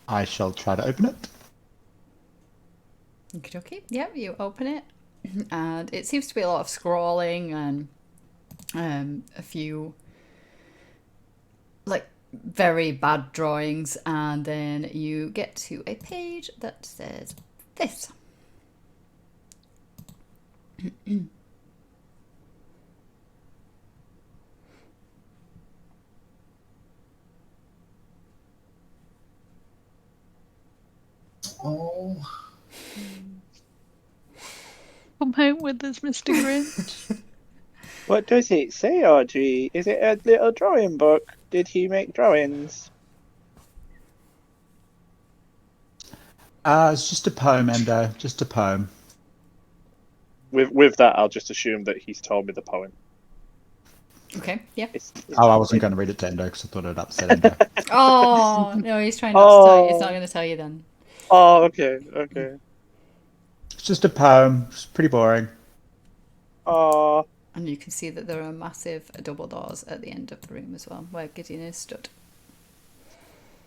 I shall try to open it. Okie dokie. Yep, you open it, and it seems to be a lot of scrawling and a few like very bad drawings, and then you get to a page that says this. Oh. Come home with us, Mr. Grinch. what does it say, Audrey? Is it a little drawing book? Did he make drawings? It's just a poem, Endo. Just a poem. With that, I'll just assume that he's told me the poem. Okay, yeah. I wasn't going to read it to Endo because I thought it would upset Endo. Oh, no, he's trying not to tell you. He's not going to tell you then. Oh, okay. It's just a poem. It's pretty boring. Oh. And you can see that there are massive double doors at the end of the room as well, where Gideon is stood.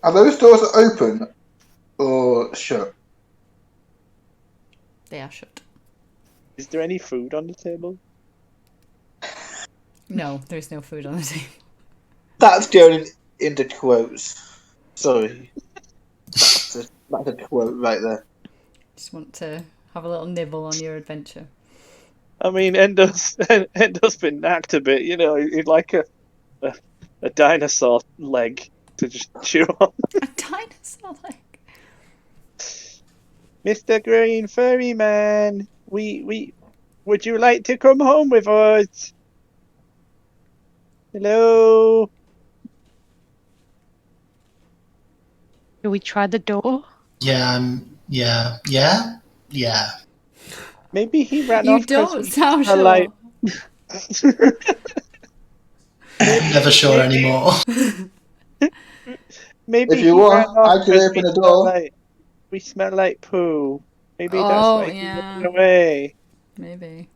Are those doors open or shut? They are shut. Is there any food on the table? No, there is no food on the table. That's going into quotes. Sorry. That's a quote right there. Just want to have a little nibble on your adventure. I mean, Endo's been knacked a bit, you know. He'd like a dinosaur leg to just chew on. A dinosaur leg. Mr. Green Furry Man, we would you like to come home with us? Hello. Do we try the door? Yeah. Maybe he ran You off. 'Cause don't he sound smelled sure. like- Never sure anymore. Maybe If you he want, ran off I can 'cause open the door. We smell like poo. Maybe that's Oh, why he yeah. ran away. Maybe.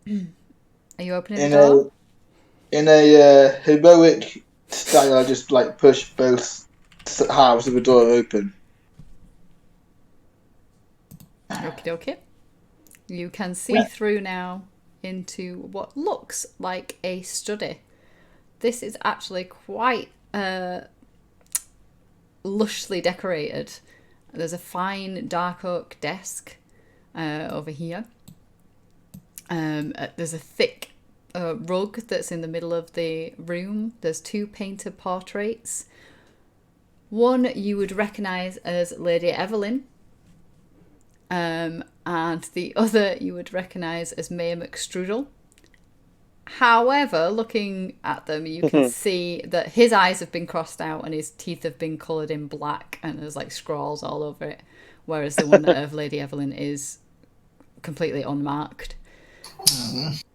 Are you opening the door? In a heroic style, I just like push both halves of the door open. Okie dokie. You can see through now into what looks like a study. This is actually quite lushly decorated. There's a fine dark oak desk over here. There's a thick rug that's in the middle of the room. There's two painted portraits. One you would recognise as Lady Evelyn, and the other you would recognise as Mayor McStrudel. However, looking at them, you can see that his eyes have been crossed out and his teeth have been coloured in black, and there's like scrawls all over it, whereas the one of Lady Evelyn is completely unmarked.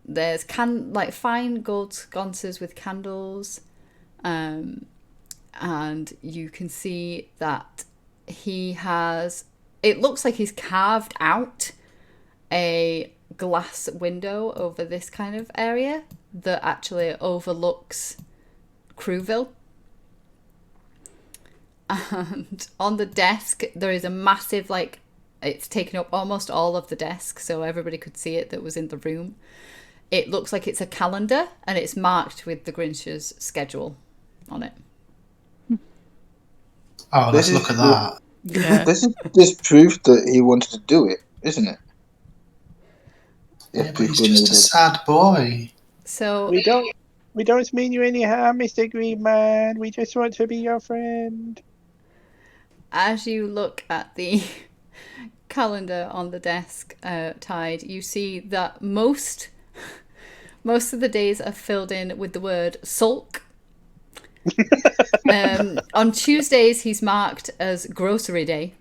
There's fine gold sconces with candles, and you can see that he has, it looks like he's carved out a glass window over this kind of area that actually overlooks Crewville. And on the desk there is a massive, like, it's taken up almost all of the desk, so everybody could see it that was in the room. It looks like it's a calendar, and it's marked with the Grinch's schedule on it. Oh, let's look at that. Yeah. This is just proof that he wanted to do it, isn't it? Yeah, but he's just a sad boy. So We don't mean you any harm, Mr. Green Man. We just want to be your friend. as you look at the calendar on the desk, Tide, you see that most of the days are filled in with the word sulk. On Tuesdays, he's marked as grocery day.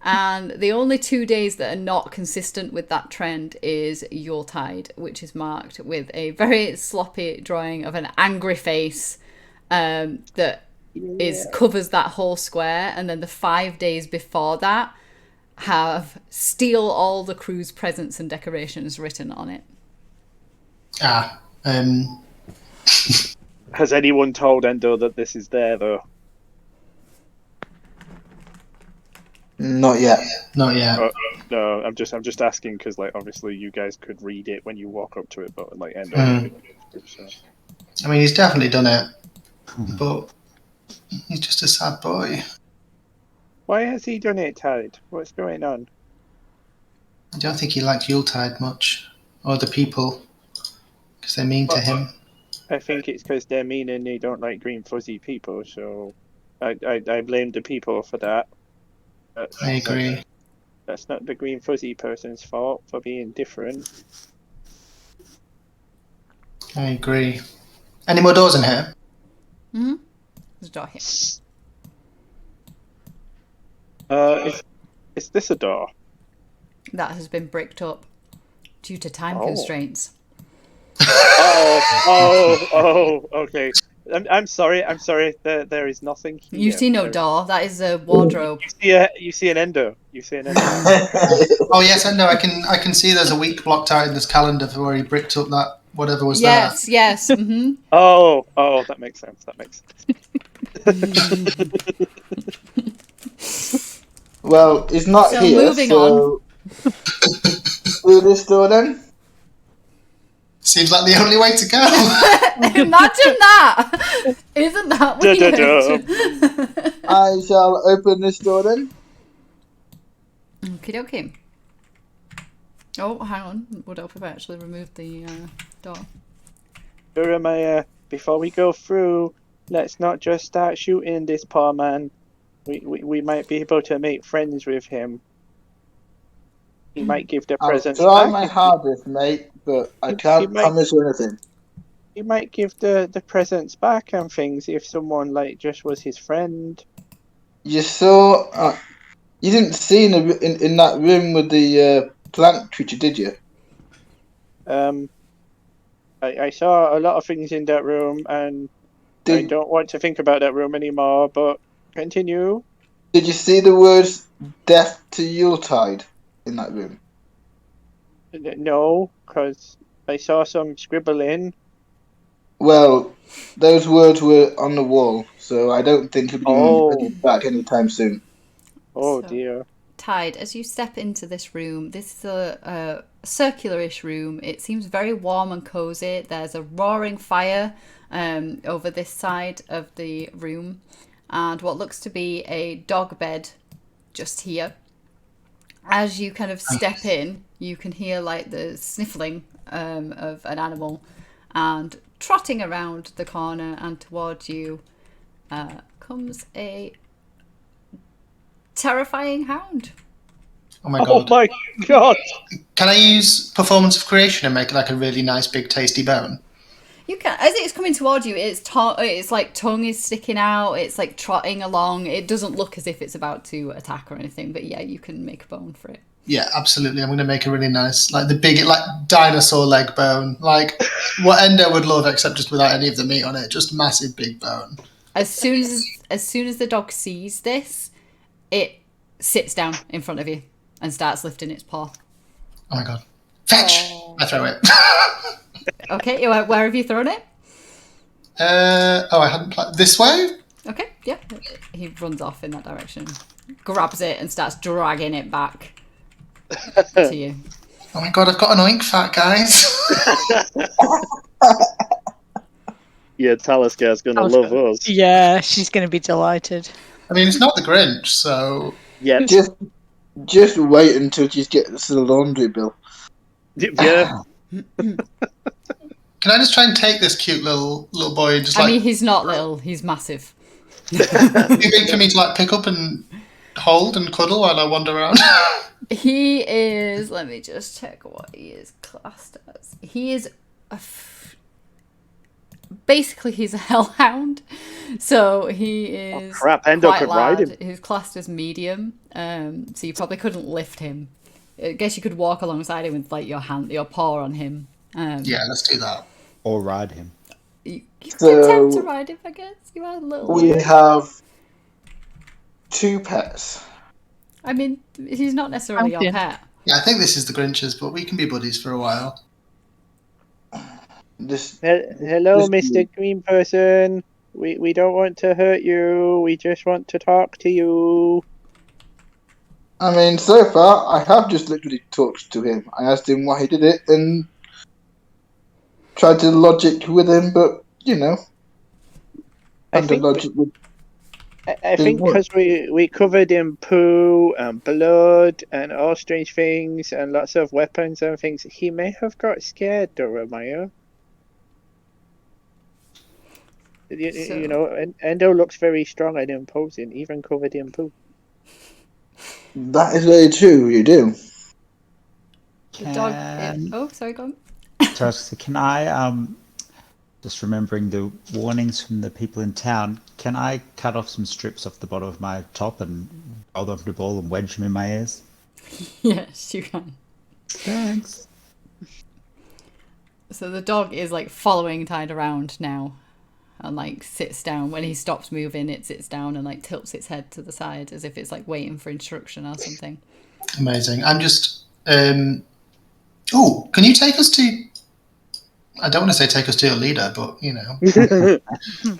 And the only 2 days that are not consistent with that trend is Yuletide, which is marked with a very sloppy drawing of an angry face that covers that whole square. And then the 5 days before that have steal all the crew's presents and decorations written on it. Has anyone told Endo that this is there, though? Not yet. Not yet. No, I'm just asking because, like, obviously you guys could read it when you walk up to it, but like Endo. So. I mean, he's definitely done it, but he's just a sad boy. Why has he done it, Tide? What's going on? I don't think he liked Yuletide much, or the people, because they're mean to him. I think it's because they're mean and they don't like green fuzzy people, so I blame the people for that. I agree. That's not the green fuzzy person's fault for being different. I agree. Any more doors in here? Mm-hmm. There's a door here. Is this a door? That has been bricked up due to time constraints. Okay. I'm sorry. There is nothing here. You see no door. That is a wardrobe. You see an endo. Oh yes, I know. I can see there's a week blocked out in this calendar for where he bricked up that whatever was there. Yes. Mm-hmm. Oh, that makes sense. Well, he's not So here. moving on. Through this door then. Seems like the only way to go. Imagine that! Isn't that weird? I shall open this door then. Okie dokie. Oh, hang on. Would help if I actually removed the door. Jeremiah, before we go through, let's not just start shooting this poor man. We might be able to make friends with him. He might give the presents I'll try back. my hardest, mate, but I can't promise you anything. He might give the presents back and things if someone like just was his friend. You saw, you didn't see in that room with the plant creature, did you? I saw a lot of things in that room, and I don't want to think about that room anymore. But continue. Did you see the words "Death to Yuletide" in that room? No, because I saw some scribbling. Well, those words were on the wall, so I don't think he'll be getting back anytime soon. Oh dear. Tide, as you step into this room, this is a circular-ish room. It seems very warm and cozy. There's a roaring fire over this side of the room, and what looks to be a dog bed just here. As you kind of step in, you can hear like the sniffling of an animal, and trotting around the corner and towards you comes a terrifying hound. Oh my god. Can I use performance of creation and make like a really nice big tasty bone? You can. As it's coming toward you, it's like tongue is sticking out. It's like trotting along. It doesn't look as if it's about to attack or anything, but yeah, you can make a bone for it. Yeah, absolutely. I'm going to make a really nice, like the big, like dinosaur leg bone, like what Endo would love, except just without any of the meat on it. Just massive big bone. As soon as the dog sees this, it sits down in front of you and starts lifting its paw. Oh my god! Fetch! I throw it. Okay, where have you thrown it? I hadn't planned this way. Okay, yeah. He runs off in that direction, grabs it, and starts dragging it back to you. Oh my god! I've got an oink fat, guys. Yeah, Taliska's gonna love us. Yeah, she's gonna be delighted. I mean, it's not the Grinch, so Yeah. Just wait until she gets the laundry bill. Yeah. Can I just try and take this cute little boy and just I mean, he's not little; he's massive. too big for me to like pick up and hold and cuddle while I wander around? He is. Let me just check what he is classed as. He is basically he's a hellhound, so he is crap, Endo quite could ride large. him. He's classed as medium, so you probably couldn't lift him. I guess you could walk alongside him with like your paw on him. Yeah, let's do that. Or ride him. You can So- attempt to ride him, I guess. You are a little. We have 2 pets. I mean, he's not necessarily your Champion. pet. Yeah, I think this is the Grinch's, but we can be buddies for a while. This Hello, This- Mr. Green Person. We don't want to hurt you. We just want to talk to you. I mean, so far, I have just literally talked to him. I asked him why he did it and tried to logic with him, but, you know, I under think logic would I think work. because we covered in poo and blood and all strange things and lots of weapons and things, he may have got scared, Doromaya. So- You know, Endo looks very strong and imposing, even covered in poo. That is very true, you do. The dog. Can, Oh, sorry, go on. so can I, just remembering the warnings from the people in town, can I cut off some strips off the bottom of my top and roll them up the ball and wedge them in my ears? Yes, you can. Thanks. So the dog is like following Tide around now, and like sits down. When he stops moving, it sits down and like tilts its head to the side as if it's like waiting for instruction or something. Amazing. I'm just. Oh, can you take us to? I don't want to say take us to your leader, but you know,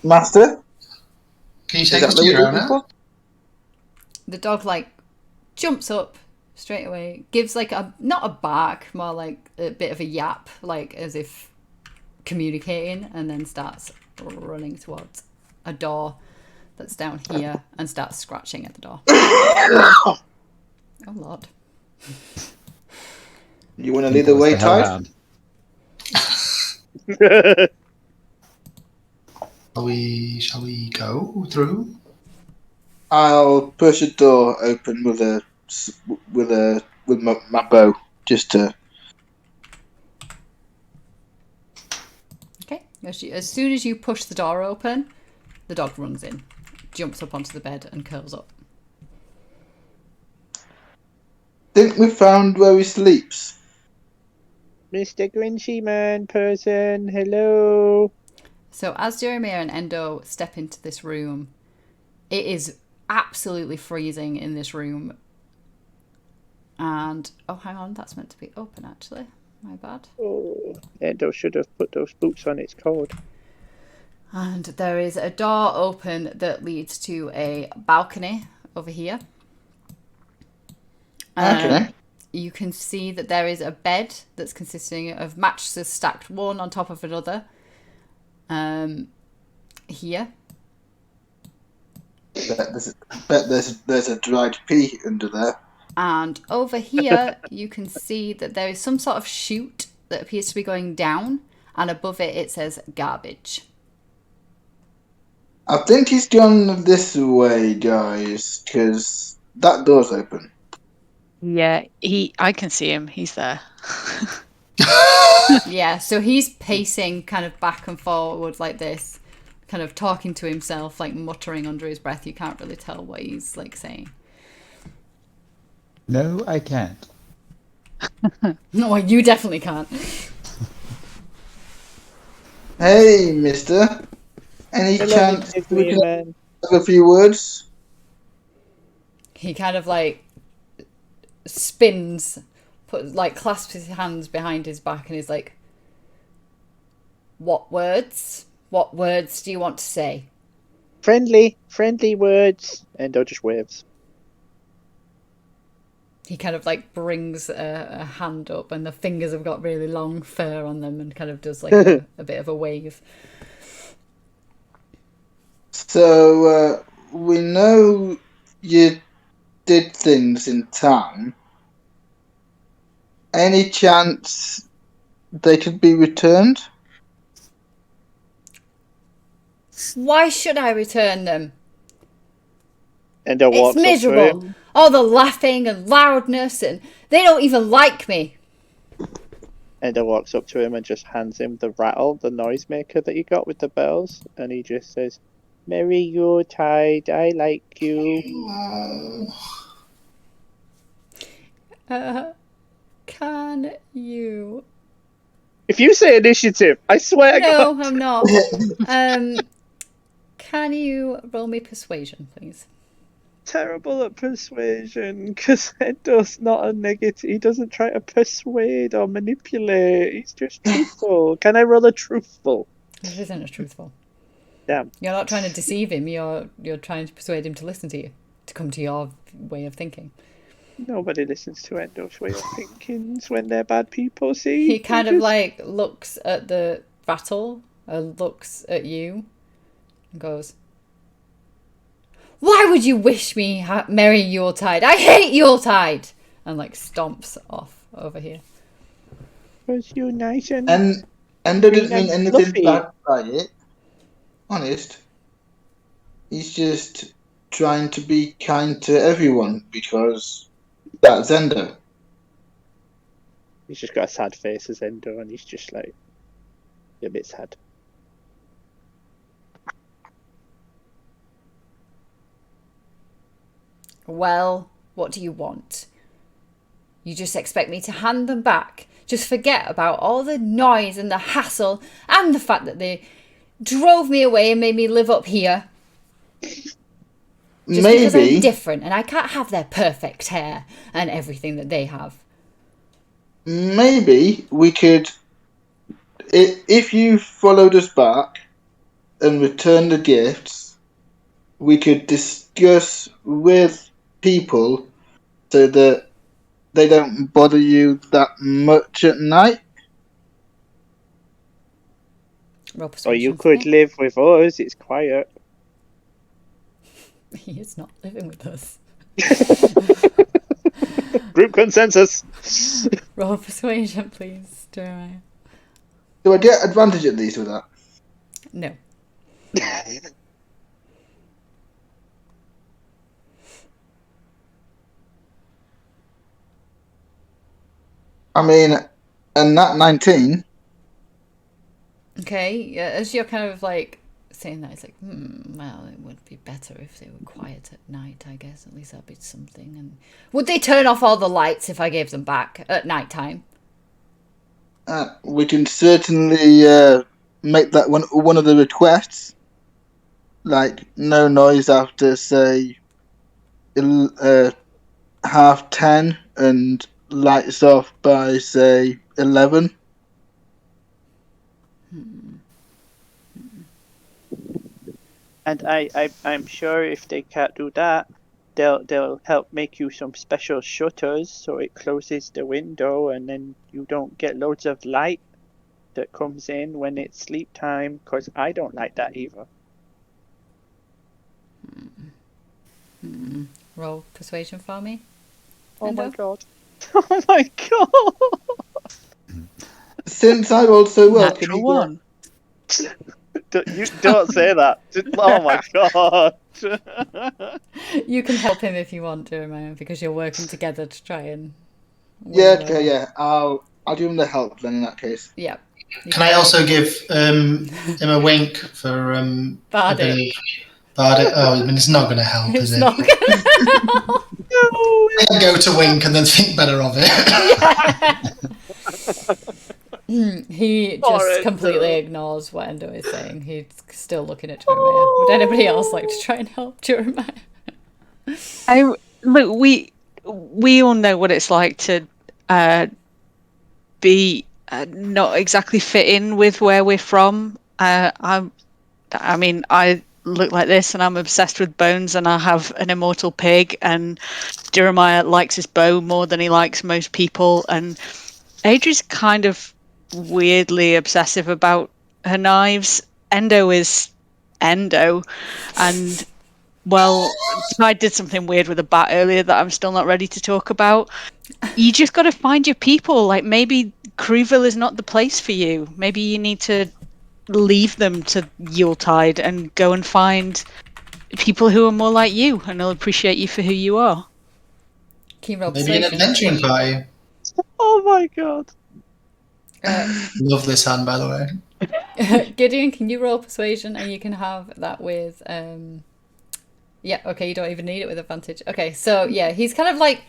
Master? can you Is take that us the to way your you're owner? looking for? The dog like jumps up straight away, gives like a not a bark, more like a bit of a yap, like as if communicating, and then starts running towards a door that's down here and starts scratching at the door. Oh Lord. You want to I lead think the that was way, the Tide? hellhound. Shall we go through? I'll push the door open with my bow, just to. Okay. As soon as you push the door open, the dog runs in, jumps up onto the bed and curls up. Think we found where he sleeps. Mr. Grinchy Man person, hello. So as Jeremiah and Endo step into this room, it is absolutely freezing in this room. And oh, hang on, that's meant to be open actually. My bad. Oh, Endo should have put those boots on. It's cold. And there is a door open that leads to a balcony over here. Okay. You can see that there is a bed that's consisting of mattresses stacked one on top of another. Here. Bet there's a dried pea under there. And over here, you can see that there is some sort of chute that appears to be going down. And above it, it says garbage. I think he's gone this way, guys, because that door's open. Yeah, I can see him. He's there. Yeah, so he's pacing kind of back and forward like this, kind of talking to himself, like muttering under his breath. You can't really tell what he's like saying. No, I can't. No, you definitely can't. Hey, mister. Any Hello, chance Mr. we Green can Man. have a few words? He kind of like spins, clasps his hands behind his back and is like, What words? What words do you want to say? Friendly words. Endo just waves. He kind of like brings a hand up and the fingers have got really long fur on them and kind of does like a bit of a wave. So, we know you did things in town. Any chance they could be returned? Why should I return them? Endo It's walks up to miserable. him. All the laughing and loudness, and they don't even like me. Endo walks up to him and just hands him the rattle, the noisemaker that you got with the bells, and he just says, "Merry Yuletide, I like you." Can you? If you say initiative, I swear to God. No, I'm not. Can you roll me persuasion, please? Terrible at persuasion, because Endo's not a negative. He doesn't try to persuade or manipulate. He's just truthful. Can I roll a truthful? This isn't as truthful. Damn. You're not trying to deceive him. You're trying to persuade him to listen to you, to come to your way of thinking. Nobody listens to Endo's way of thinking when they're bad people, see? He kind of like looks at the rattle and looks at you and goes, "Why would you wish me Merry Yuletide? I hate Yuletide!" And like stomps off over here. Was you nice and Endo didn't green mean and anything fluffy? bad by it. Honest. He's just trying to be kind to everyone because that's Endo. He's just got a sad face as Endo, and he's just like a bit sad. Well, what do you want? You just expect me to hand them back? Just forget about all the noise and the hassle and the fact that they drove me away and made me live up here? Just because I'm different and I can't have their perfect hair and everything that they have. Maybe we could, if you followed us back and returned the gifts, we could discuss with people so that they don't bother you that much at night. Or you could live with us, it's quiet. He is not living with us. Group consensus. Roll persuasion, please, Jeremiah. Do I get advantage at least with that? No. I mean, and that 19. Okay, as you're kind of like saying that, it's like, well, it would be better if they were quiet at night, I guess. At least that'd be something. And would they turn off all the lights if I gave them back at night time? We can certainly make that one of the requests. Like, no noise after, say, 10:30 and lights off by, say, 11. And I'm sure if they can't do that, they'll help make you some special shutters so it closes the window and then you don't get loads of light that comes in when it's sleep time, because I don't like that either. Roll persuasion for me. Oh Endo? my god. Oh my god. Since I rolled so well, can Natural you one. You don't say that. Oh my god. You can help him if you want, Jeremiah, because you're working together to try and win Yeah, him okay, over. yeah. I'll give him the help then in that case. Yeah. Can I also give him a wink for Bard a bit it. of Bard it? Oh, I mean, it's not going to help, It's is it? not gonna help. I go to wink and then think better of it. He Poor just Endo. completely ignores what Endo is saying. He's still looking at Jeremiah. Would anybody else like to try and help Jeremiah? Look, we all know what it's like to be not exactly fit in with where we're from. I mean, I look like this, and I'm obsessed with bones, and I have an immortal pig, and Jeremiah likes his bow more than he likes most people, and Adri's kind of weirdly obsessive about her knives. Endo is Endo, and well, I did something weird with a bat earlier that I'm still not ready to talk about. You just got to find your people. Like, maybe Crewville is not the place for you. Maybe you need to leave them to Yuletide and go and find people who are more like you, and they'll appreciate you for who you are. Can you roll Maybe an persuasion? adventuring party. Oh my god. Love this hand, by the way. Gideon, can you roll persuasion? And you can have that with yeah, okay, you don't even need it with advantage. Okay, so yeah, he's kind of like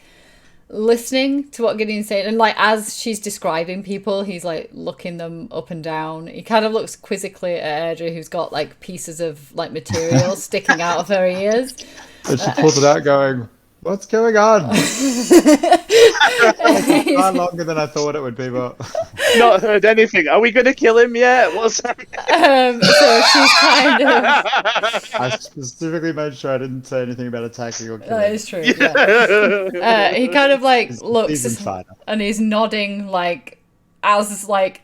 listening to what Gideon's saying, and like as she's describing people, he's like looking them up and down. He kind of looks quizzically at Airdrie, who's got like pieces of like material sticking out of her ears. And she pulls it out going, what's going on? It's far longer than I thought it would be, but... Not heard anything. Are we going to kill him yet? What's happening? So she's kind of... I specifically made sure I didn't say anything about attacking or killing. That is true, yeah. He kind of like He's looks even finer. and he's nodding like as like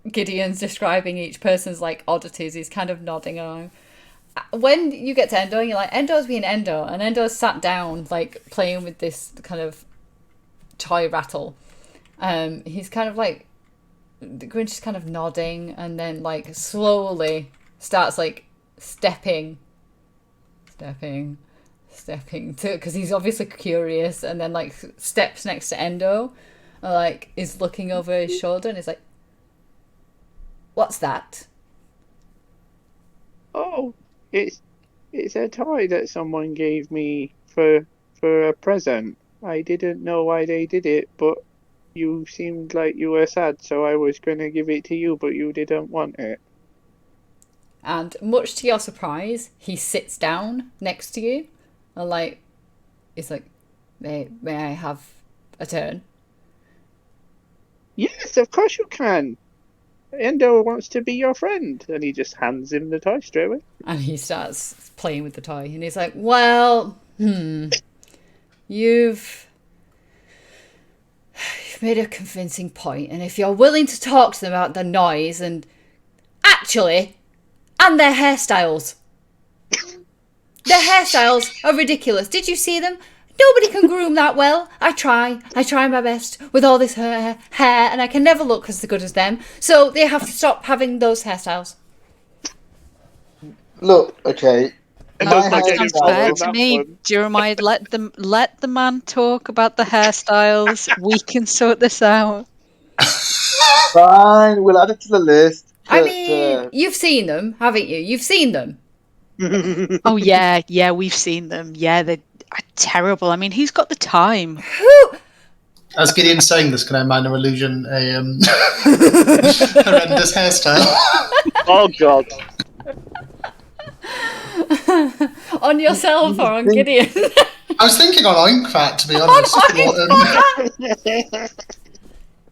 Gideon's describing each person's like oddities. He's kind of nodding along. When you get to Endo, you're like, Endo's being Endo, and Endo's sat down like playing with this kind of toy rattle. He's kind of like, the Grinch is kind of nodding, and then like slowly starts like stepping to, because he's obviously curious, and then like steps next to Endo, and, like is looking over his shoulder, and is like, "What's that?" Oh, it's a toy that someone gave me for a present. I didn't know why they did it, but you seemed like you were sad, so I was going to give it to you, but you didn't want it. And much to your surprise, he sits down next to you, and like, he's like, "May I have a turn?" Yes, of course you can. Endo wants to be your friend, and he just hands him the toy straight away. And he starts playing with the toy, and he's like, "Well, you've made a convincing point, and if you're willing to talk to them about the noise and their hairstyles. Their hairstyles are ridiculous. Did you see them? Nobody can groom that well. I try my best with all this hair, and I can never look as good as them. So they have to stop having those hairstyles." Look, okay. Endo's My not getting Sounds involved fair in to that me. one. Jeremiah, let the man talk about the hairstyles. We can sort this out. Fine, we'll add it to the list. I But, mean, you've seen them, haven't you? You've seen them. Oh yeah, we've seen them. Yeah, they're terrible. I mean, who's got the time? Who? As Gideon's saying this, can I minor illusion a horrendous hairstyle? Oh god. On yourself or on Gideon? I was thinking on Oinkfat, to be honest.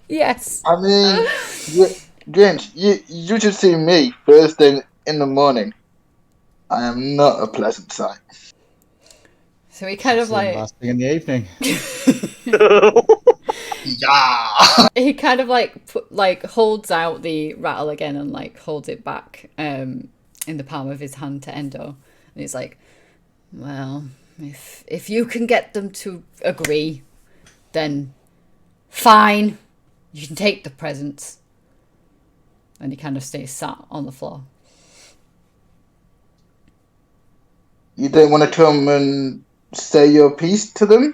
Yes. I mean, Grinch, you should see me first thing in the morning. I am not a pleasant sight. So he kind of See him like, last thing in the evening. Yeah. he kind of like holds out the rattle again and like holds it back in the palm of his hand to Endo, and he's like, "Well, if you can get them to agree, then fine, you can take the presents." And he kind of stays sat on the floor. You don't want to come and say your piece to them?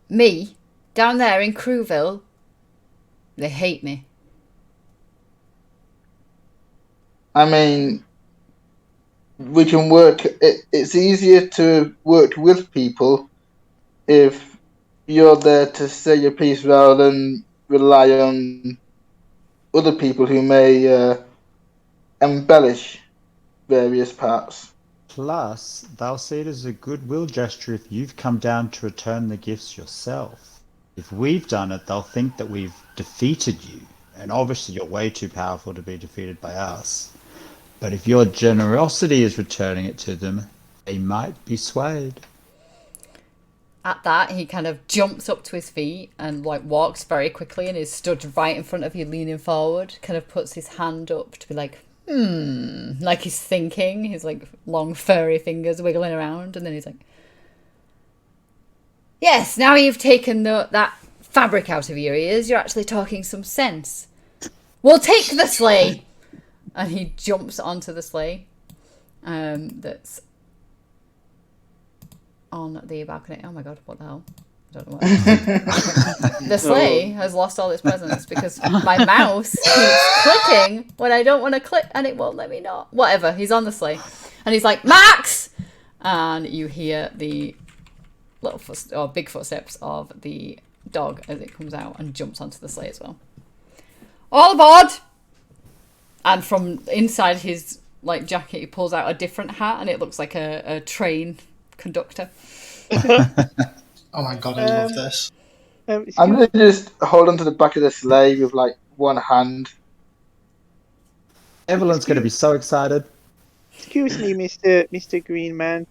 Me, down there in Crewville, they hate me. I mean, we can work. It's easier to work with people if you're there to say your piece rather than rely on other people who may embellish various parts. Plus, they'll see it as a goodwill gesture if you've come down to return the gifts yourself. If we've done it, they'll think that we've defeated you. And obviously you're way too powerful to be defeated by us. But if your generosity is returning it to them, they might be swayed. At that, he kind of jumps up to his feet and like walks very quickly and is stood right in front of you, leaning forward, kind of puts his hand up to be like, like he's thinking, his like long furry fingers wiggling around, and then he's like, "Yes, now you've taken that fabric out of your ears, you're actually talking some sense. We'll take the sleigh." And he jumps onto the sleigh, that's on the balcony. Oh my god, what the hell? I don't know what the sleigh has lost all its presents because my mouse keeps clicking when I don't want to click and it won't let me not. Whatever, he's on the sleigh. And he's like, Max! And you hear the big footsteps of the dog as it comes out and jumps onto the sleigh as well. All aboard! And from inside his jacket, he pulls out a different hat and it looks like a train conductor. Oh my god, I love this. I'm going to just hold onto the back of the sleigh with one hand. Evelyn's going to be so excited. Excuse me, Mr. Green Man.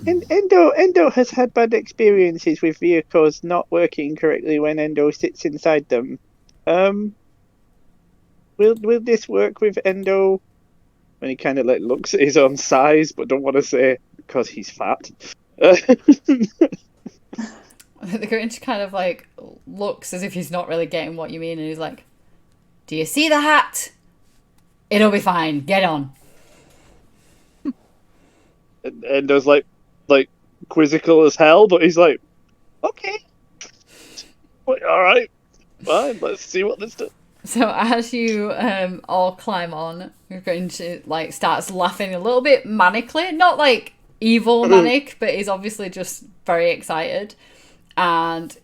Endo has had bad experiences with vehicles not working correctly when Endo sits inside them. Will this work with Endo? And he kind of looks at his own size, but don't want to say because he's fat. The Grinch kind of looks as if he's not really getting what you mean, and he's like, "Do you see the hat? It'll be fine. Get on." And there's like quizzical as hell, but he's like, "Okay, all right, fine. Let's see what this does." So as you all climb on, you're going to starts laughing a little bit manically, not evil manic, but he's obviously just very excited. And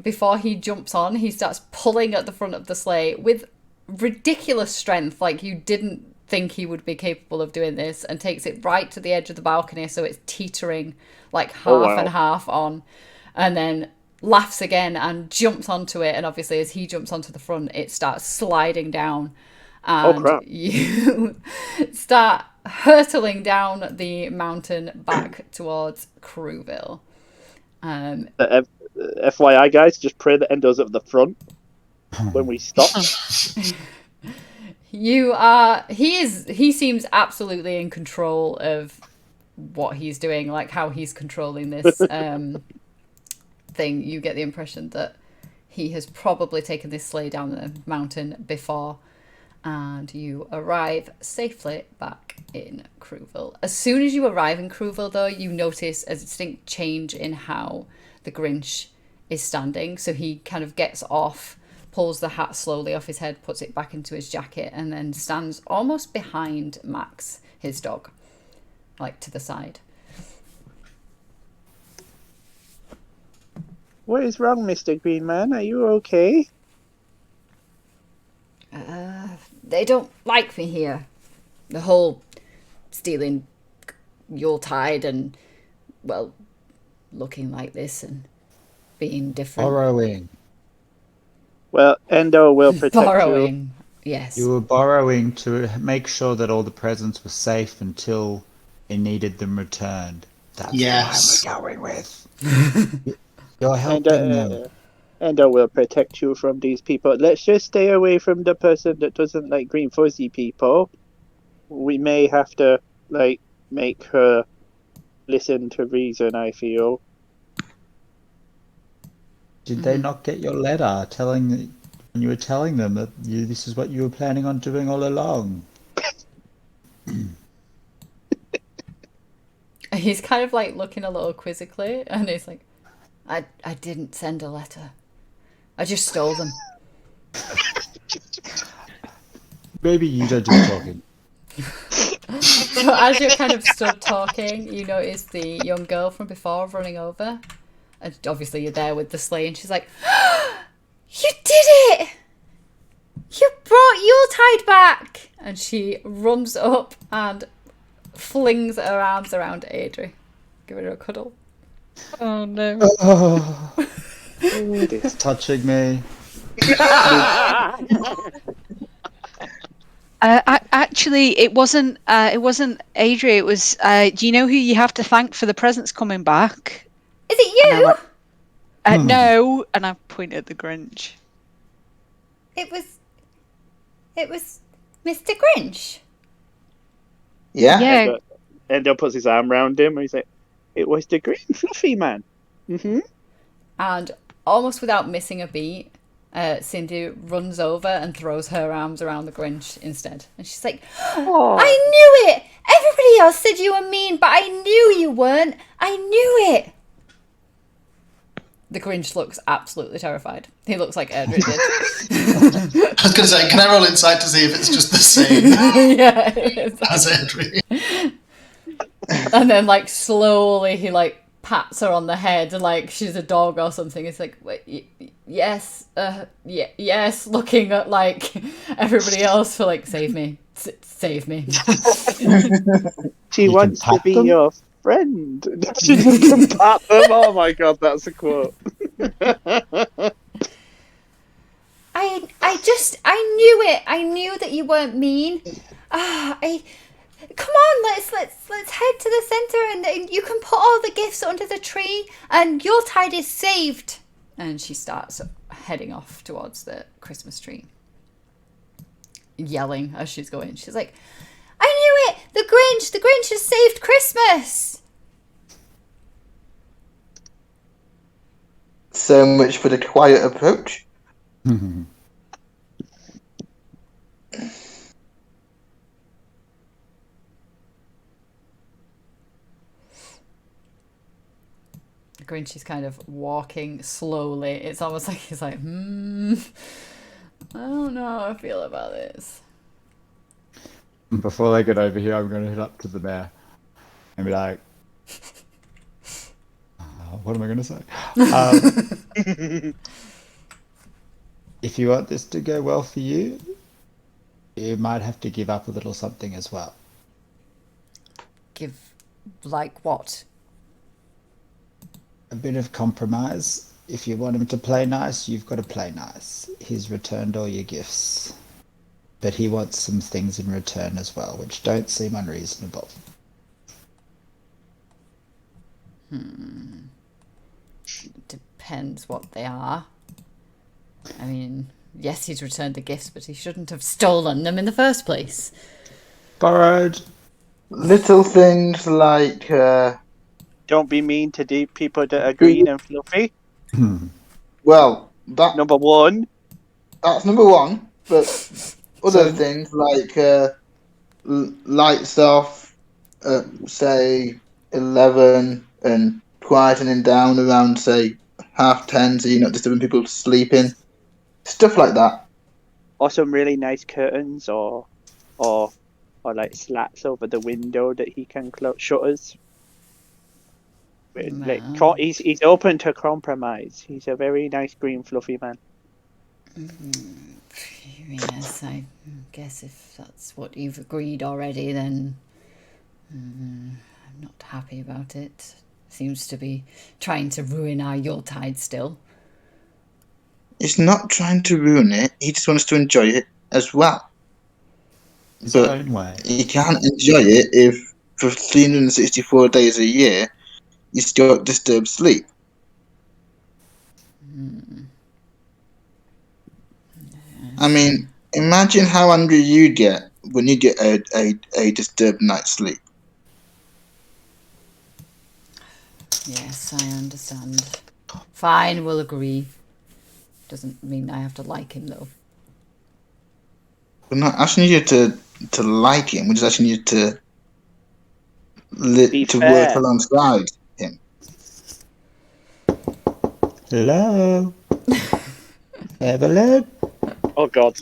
before he jumps on, he starts pulling at the front of the sleigh with ridiculous strength, you didn't think he would be capable of doing this, and takes it right to the edge of the balcony so it's teetering half and half on, and then laughs again and jumps onto it, and obviously as he jumps onto the front it starts sliding down, and you start hurtling down the mountain back towards Crewville. FYI guys, just pray that Endo's at the front when we stop. He seems absolutely in control of what he's doing, how he's controlling this thing. You get the impression that he has probably taken this sleigh down the mountain before, and you arrive safely back in Crewville. As soon as you arrive in Crewville, though, you notice a distinct change in how the Grinch is standing. So he kind of gets off, pulls the hat slowly off his head, puts it back into his jacket, and then stands almost behind Max, his dog, to the side. What is wrong, Mr. Green Man? Are you okay? They don't like me here. The whole stealing Yuletide and, looking like this and being different. Borrowing. Well, Endo will protect Borrowing, yes. You were borrowing to make sure that all the presents were safe until you needed them returned. That's what we're going with. You're helping them. Endo will protect you from these people. Let's just stay away from the person that doesn't like green fuzzy people. We may have to, make her listen to reason, I feel. Did they not get your letter when you were telling them that this is what you were planning on doing all along? He's kind of looking a little quizzically, and he's like, I didn't send a letter. I just stole them. Maybe you don't do talking. So as you're kind of stood talking, you notice the young girl from before running over. And obviously you're there with the sleigh, and she's like, "You did it! You brought Yuletide back!" And she runs up and flings her arms around Adri. Give her a cuddle. Oh no. Oh, it's touching me. Actually, it wasn't Adri. It was. Do you know who you have to thank for the presents coming back? Is it you? No, and I pointed at the Grinch. It was Mr. Grinch. Yeah. Endo puts his arm around him and he's like, "It was the green fluffy man." Mm-hmm. And almost without missing a beat, Cindy runs over and throws her arms around the Grinch instead. And she's like, Oh. I knew it! Everybody else said you were mean, but I knew you weren't. I knew it! The Grinch looks absolutely terrified. He looks like Erdry did. I was going to say, can I roll inside to see if it's just the same Yeah, it is. as Edry? And then, like, slowly he, like, pats her on the head like she's a dog or something. It's like, wait, yes, yes, looking at, like, everybody else for, like, save me, save me. She You wants can to be pat them? your friend. She just can pat them. Oh my god, that's a quote. I knew it. I knew that you weren't mean. Come on, let's head to the center, and you can put all the gifts under the tree, and Yuletide is saved. And she starts heading off towards the Christmas tree, yelling as she's going. She's like, I knew it! The Grinch has saved Christmas! So much for the quiet approach. The Grinch is kind of walking slowly. It's almost like he's like, I don't know how I feel about this. Before they get over here, I'm going to head up to the bear and be like, what am I going to say? If you want this to go well for you, you might have to give up a little something as well. Give, like what? A bit of compromise. If you want him to play nice, you've got to play nice. He's returned all your gifts. But he wants some things in return as well, which don't seem unreasonable. Depends what they are. I mean, yes, he's returned the gifts, but he shouldn't have stolen them in the first place. Borrowed. Little things like Don't be mean to the people that are green and fluffy. well, that Number one. that's number one. But other things like lights off, say 11, and quietening down around say 10:30, so you're not disturbing people sleeping. Stuff like that. Or some really nice curtains, or like slats over the window that he can close shutters. Like, he's open to compromise. He's a very nice green fluffy man. Yes, I guess if that's what you've agreed already, then I'm not happy about it. Seems to be trying to ruin our Yuletide still. He's not trying to ruin it. He just wants to enjoy it as well. His But own way. you can't enjoy it if for 364 days a year you still got disturbed sleep. I mean, imagine how angry you get when you get a disturbed night's sleep. Yes, I understand. Fine, we'll agree. Doesn't mean I have to like him, though. We're not asking you to like him. We're just asking you to Be to fair. work alongside him. Hello? Evelyn? Oh god.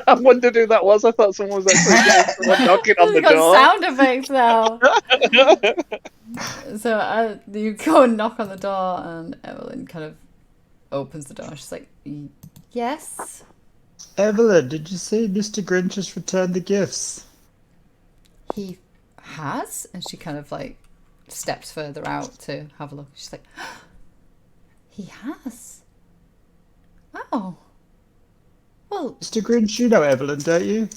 I wondered who that was. I thought someone was actually someone knocking on the We've got door. sound effects now. So you go and knock on the door, and Evelyn kind of opens the door. She's like, yes? Evelyn, did you see Mr. Grinch has returned the gifts? He has? And she kind of like steps further out to have a look. She's like, he has? Oh. Well, Mr. Grinch, you know Evelyn, don't you?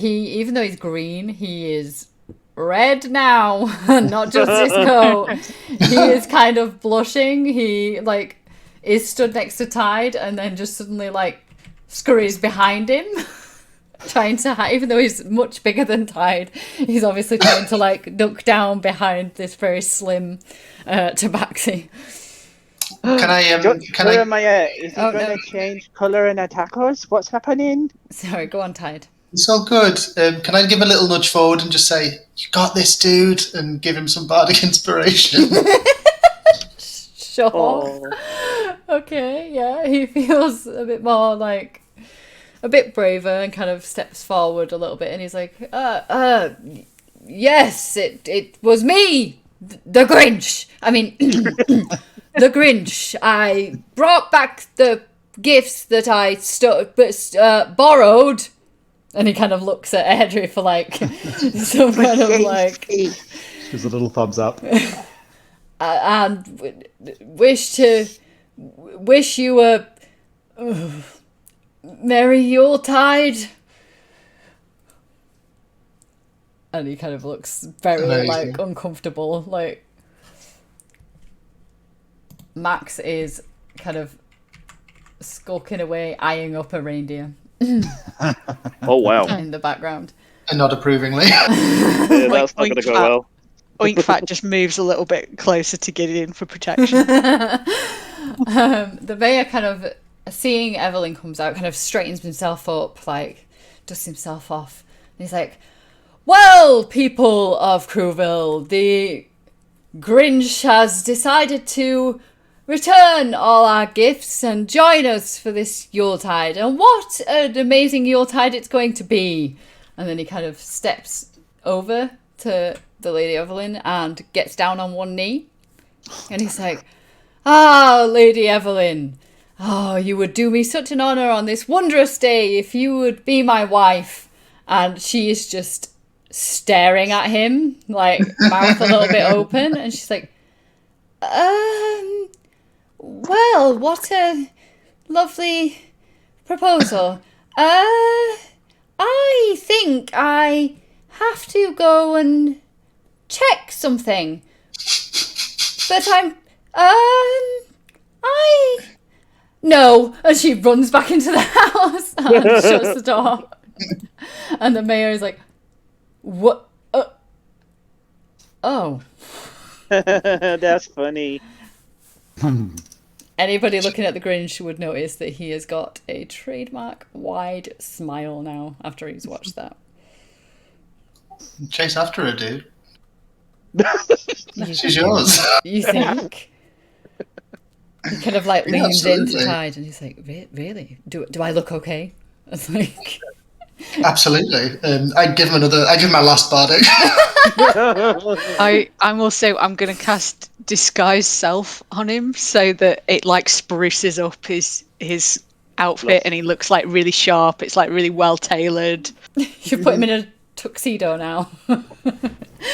even though he's green, he is red now. Not just his coat. He is kind of blushing. He like is stood next to Tide and then just suddenly like scurries behind him. Trying to hide, even though he's much bigger than Tide, he's obviously trying to like duck down behind this very slim tabaxi. Can I? Can I? Jeremiah, is he Oh, gonna no. change color and attack us? What's happening? Sorry, go on, Tide. It's all good. Can I give a little nudge forward and just say, "You got this, dude," and give him some bardic inspiration? Sure. Oh, Okay, yeah. He feels a bit more like a bit braver and kind of steps forward a little bit, and he's like, yes, it was me, the Grinch. I mean, the Grinch. I brought back the gifts that I borrowed. And he kind of looks at Edry for like some kind of like, Gives a little thumbs up. and wish you a Merry Yuletide. And he kind of looks very Amazing. like uncomfortable. Like Max is kind of skulking away, eyeing up a reindeer oh wow. in the background. And not approvingly. Yeah, that's not gonna go well. Oinkfat just moves a little bit closer to Gideon for protection. The mayor kind of, seeing Evelyn comes out, kind of straightens himself up, like dusts himself off. And he's like, well, people of Crewville, the Grinch has decided to return all our gifts and join us for this Yuletide. And what an amazing Yuletide it's going to be. And then he kind of steps over to the Lady Evelyn and gets down on one knee. And he's like, ah, Lady Evelyn, oh, you would do me such an honour on this wondrous day if you would be my wife. And she is just staring at him, like mouth a little bit open. And she's like, well, what a lovely proposal. I think I have to go and check something. But no. And she runs back into the house and shuts the door. And the mayor is like, what? Oh. That's funny. Anybody looking at the Grinch would notice that he has got a trademark wide smile now after he's watched that. Chase after her, dude. You, She's yours. you think? He kind of like Yeah, leans into absolutely. Tide and he's like, really? Do I look okay? It's like, Absolutely. I'd give him my last bardic. I'm going to cast Disguise Self on him so that it like spruces up his outfit and he looks like really sharp. It's like really well tailored. you put him in a tuxedo now.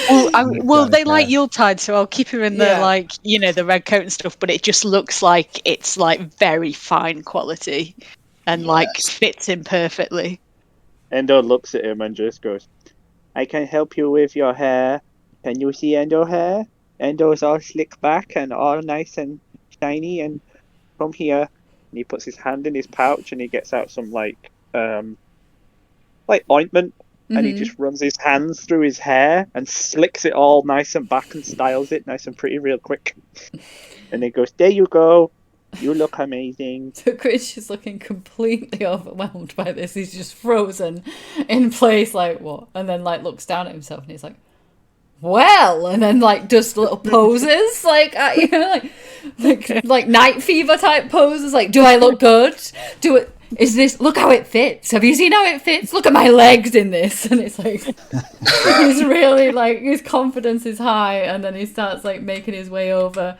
Well, they like Yuletide, so I'll keep him in the Yeah. like, the red coat and stuff, but it just looks like it's like very fine quality and like fits him perfectly. Endo looks at him and just goes, I can help you with your hair. Can you see Endo hair? Endo's all slick back and all nice and shiny, and from here, and he puts his hand in his pouch and he gets out some like ointment, and he just runs his hands through his hair and slicks it all nice and back and styles it nice and pretty real quick. And he goes, there you go. You look amazing. So Grinch is looking completely overwhelmed by this. He's just frozen in place, like, what? And then like looks down at himself and he's like, well, and then like does little poses, like like night fever type poses, like, do I look good? Look how it fits. Have you seen how it fits? Look at my legs in this. And it's like, he's really like, his confidence is high, and then he starts like making his way over.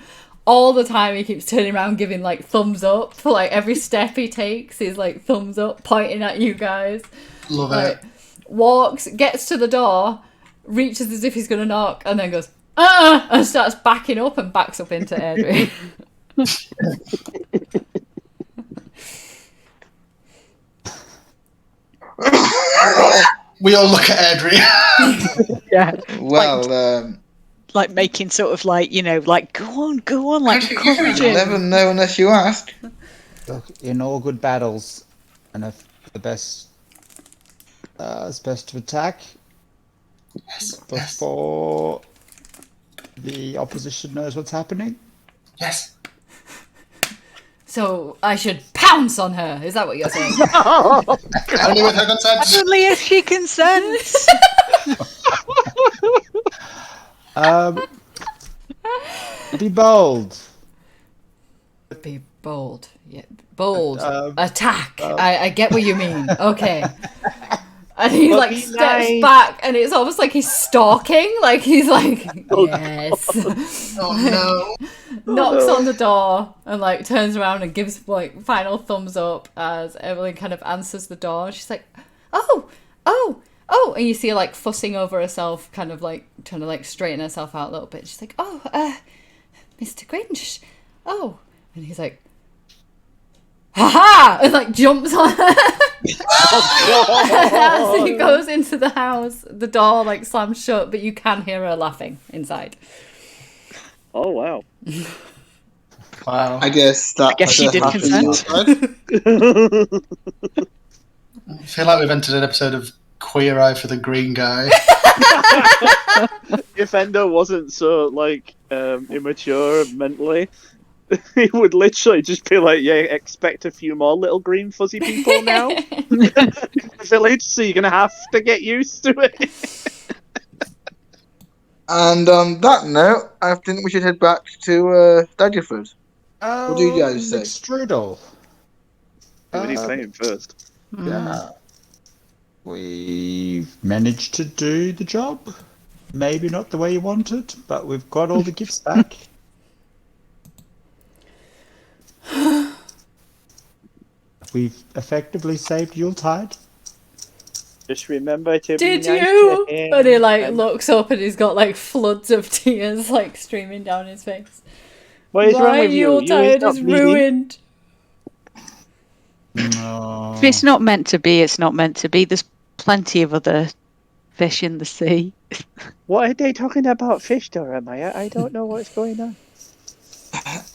All the time he keeps turning around giving like thumbs up for like every step he takes is like thumbs up, pointing at you guys. Love Like, it. walks, gets to the door, reaches as if he's gonna knock, and then goes, and starts backing up and backs up into Airdrie. We all look at Airdrie. Yeah. Well, Like making sort of like, like go on, like encourage you'll him. never know unless you ask. Look, in all good battles, and if the best is best to attack Yes. before the opposition knows what's happening. Yes. So I should pounce on her. Is that what you're saying? Only with her consent. Only if she consents. Be bold. Be bold. Yeah, bold. Um, Attack. I get what you mean. Okay. And he But like be steps nice. back, and it's almost like he's stalking. Like he's like, yes. Oh no. Knocks on the door and like turns around and gives like final thumbs up as Evelyn kind of answers the door. She's like, oh, and you see her like fussing over herself, kind of like trying to like straighten herself out a little bit. She's like, Mr. Grinch, oh, and he's like, ha, and like jumps on her. As he goes into the house, the door like slams shut, but you can hear her laughing inside. Oh wow. Wow. I guess that. guess she did consent. I feel like we've entered an episode of Queer Eye for the Green Guy. If Endo wasn't so like immature mentally, he would literally just be like, "Yeah, expect a few more little green fuzzy people now in the village, so you're gonna have to get used to it." And on that note, I think we should head back to Daggerford. What do you guys say? Strudel. What are you playing first? Yeah. We've managed to do the job. Maybe not the way you wanted, but we've got all the gifts back. We've effectively saved Yuletide. Just remember to Did be nice you? to him. And he like and- looks up and he's got like floods of tears like streaming down his face. What is wrong My with you? Yuletide stop is bleeding. ruined. No. If it's not meant to be, it's not meant to be. There's plenty of other fish in the sea. What are they talking about fish, Dora Maya? I don't know what's going on.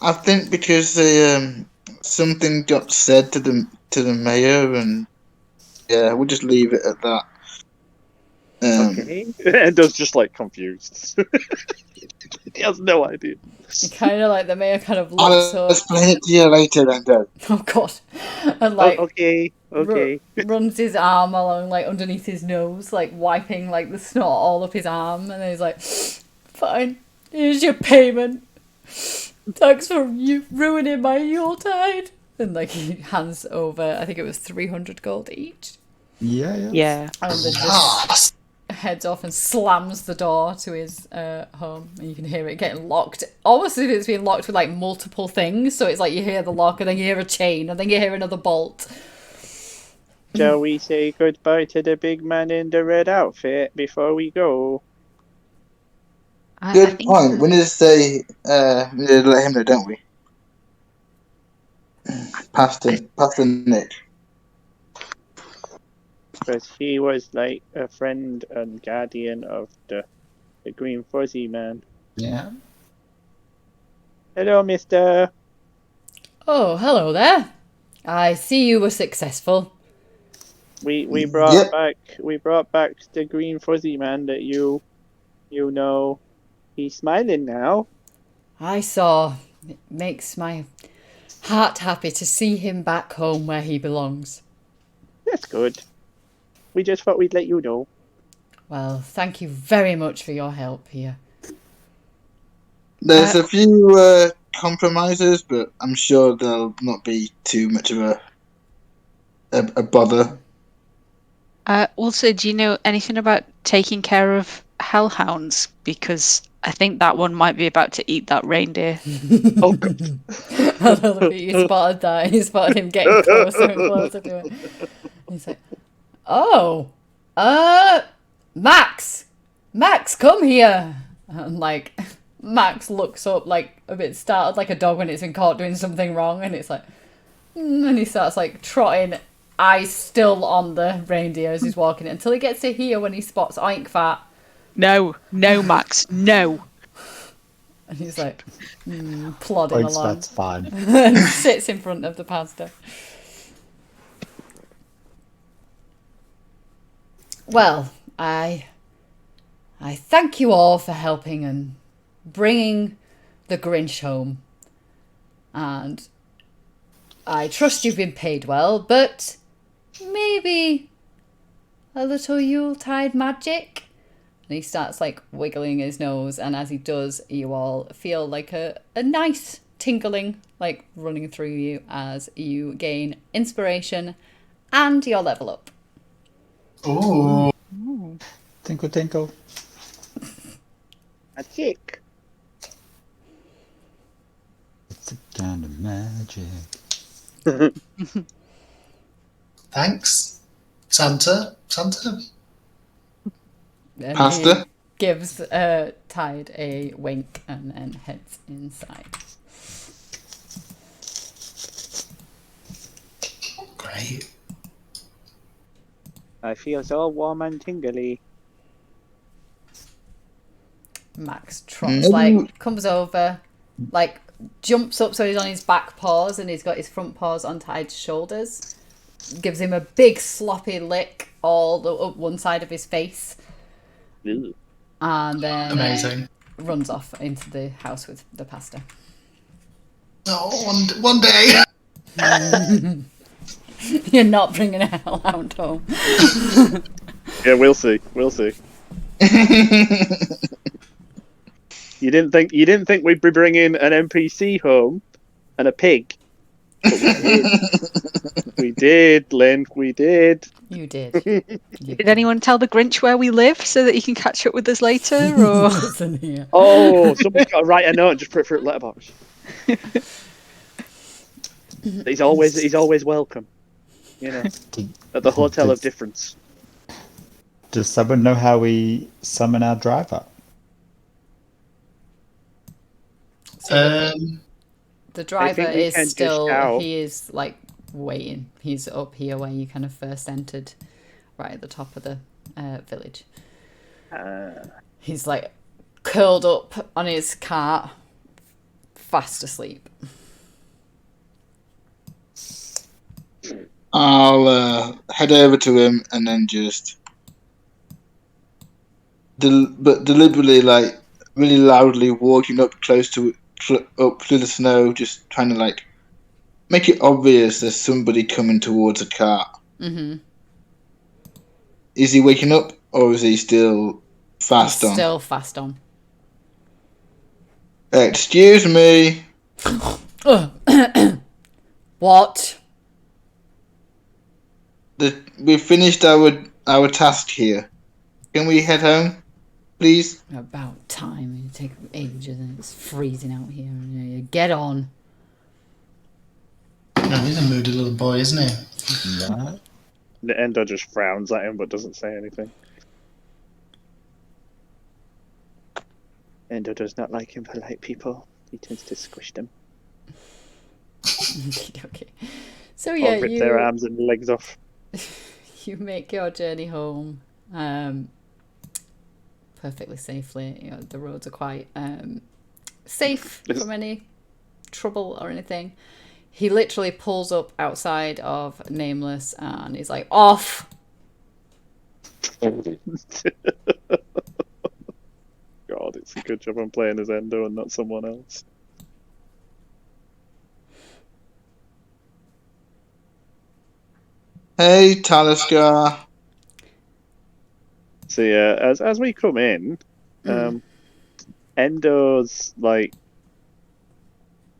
I think because they, something got said to the mayor, and yeah, we'll just leave it at that. Okay. Endo's just like confused. He has no idea. Kind of like the mayor kind of I'll looks up. explain it to you later, then, Dad. Oh god. And like Okay. runs his arm along like underneath his nose, like wiping like the snot all up his arm, and then he's like, fine, here's your payment. Thanks for you ruining my Yuletide. And like he hands over, I think it was 300 gold each. Yeah. Yeah. And then just Yes. heads off and slams the door to his home, and you can hear it getting locked, almost as if it's been locked with like multiple things. So it's like you hear the lock, and then you hear a chain, and then you hear another bolt. Shall we say goodbye to the big man in the red outfit before we go? I Good think point. We need to say, we need to let him know, don't we? Pastor Nick. Because he was like a friend and guardian of the green fuzzy man. Yeah. Hello, mister. Oh, hello there. I see you were successful. We brought Yep. back the green fuzzy man that you know. He's smiling now. I saw. It makes my heart happy to see him back home where he belongs. That's good. We just thought we'd let you know. Well, thank you very much for your help here. There's a few compromises, but I'm sure they'll not be too much of a bother. also, do you know anything about taking care of hellhounds? Because I think that one might be about to eat that reindeer. Oh, God. I love that you spotted that. You spotted him getting closer and closer to it. He's like, oh, Max, come here. And like, Max looks up like a bit startled, like a dog when it's been caught doing something wrong, and it's like, and he starts like trotting, eyes still on the reindeer as he's walking until he gets to here when he spots Oink Fat. No, Max, no. And he's like, plodding Thanks, along. that's fine. And sits in front of the pastor. Well, I thank you all for helping and bringing the Grinch home. And I trust you've been paid well, but maybe a little Yuletide magic? And he starts like wiggling his nose, and as he does, you all feel like a nice tingling like running through you as you gain inspiration and your level up. Ooh. Tinkle, tinkle. Magic. It's a kind of magic. Thanks, Santa. And Pasta? he gives Tide a wink and then heads inside. Great. I feel so warm and tingly. Max trots, like, comes over, like, jumps up so he's on his back paws and he's got his front paws on Tide's shoulders. Gives him a big sloppy lick all up one side of his face. Ew. And then Amazing. runs off into the house with the pasta. Oh, one day. You're not bringing a hellhound home. Yeah, we'll see. You didn't think we'd be bringing an NPC home and a pig. But we did. We did, Lynn. We did. You did. Did anyone tell the Grinch where we live so that he can catch up with us later? Or Listen here. Oh, somebody's got to write a note and just put it through a letterbox. He's always welcome. You know, at the Hotel of Difference. Does someone know how we summon our driver? The driver think we is can just still, shout. he is like waiting. He's up here where you kind of first entered, right at the top of the village. He's like curled up on his cart, fast asleep. I'll head over to him and then just, but deliberately, like really loudly, walking up close to up through the snow, just trying to like make it obvious there's somebody coming towards a car. Mm-hmm. Is he waking up or is he still fast on? Still fast on. Excuse me. What? We've finished our task here. Can we head home, please? About time. It takes ages and it's freezing out here. Get on. No, he's a moody little boy, isn't he? No. The Ender just frowns at him but doesn't say anything. Ender does not like impolite people. He tends to squish them. Okay. So yeah, or rip their arms and legs off. You make your journey home perfectly safely. You know, the roads are quite safe from any trouble or anything. He literally pulls up outside of Nameless and he's like, off! God, it's a good job I'm playing as Endo and not someone else. Hey, Talisker. So yeah, as we come in, Endo's like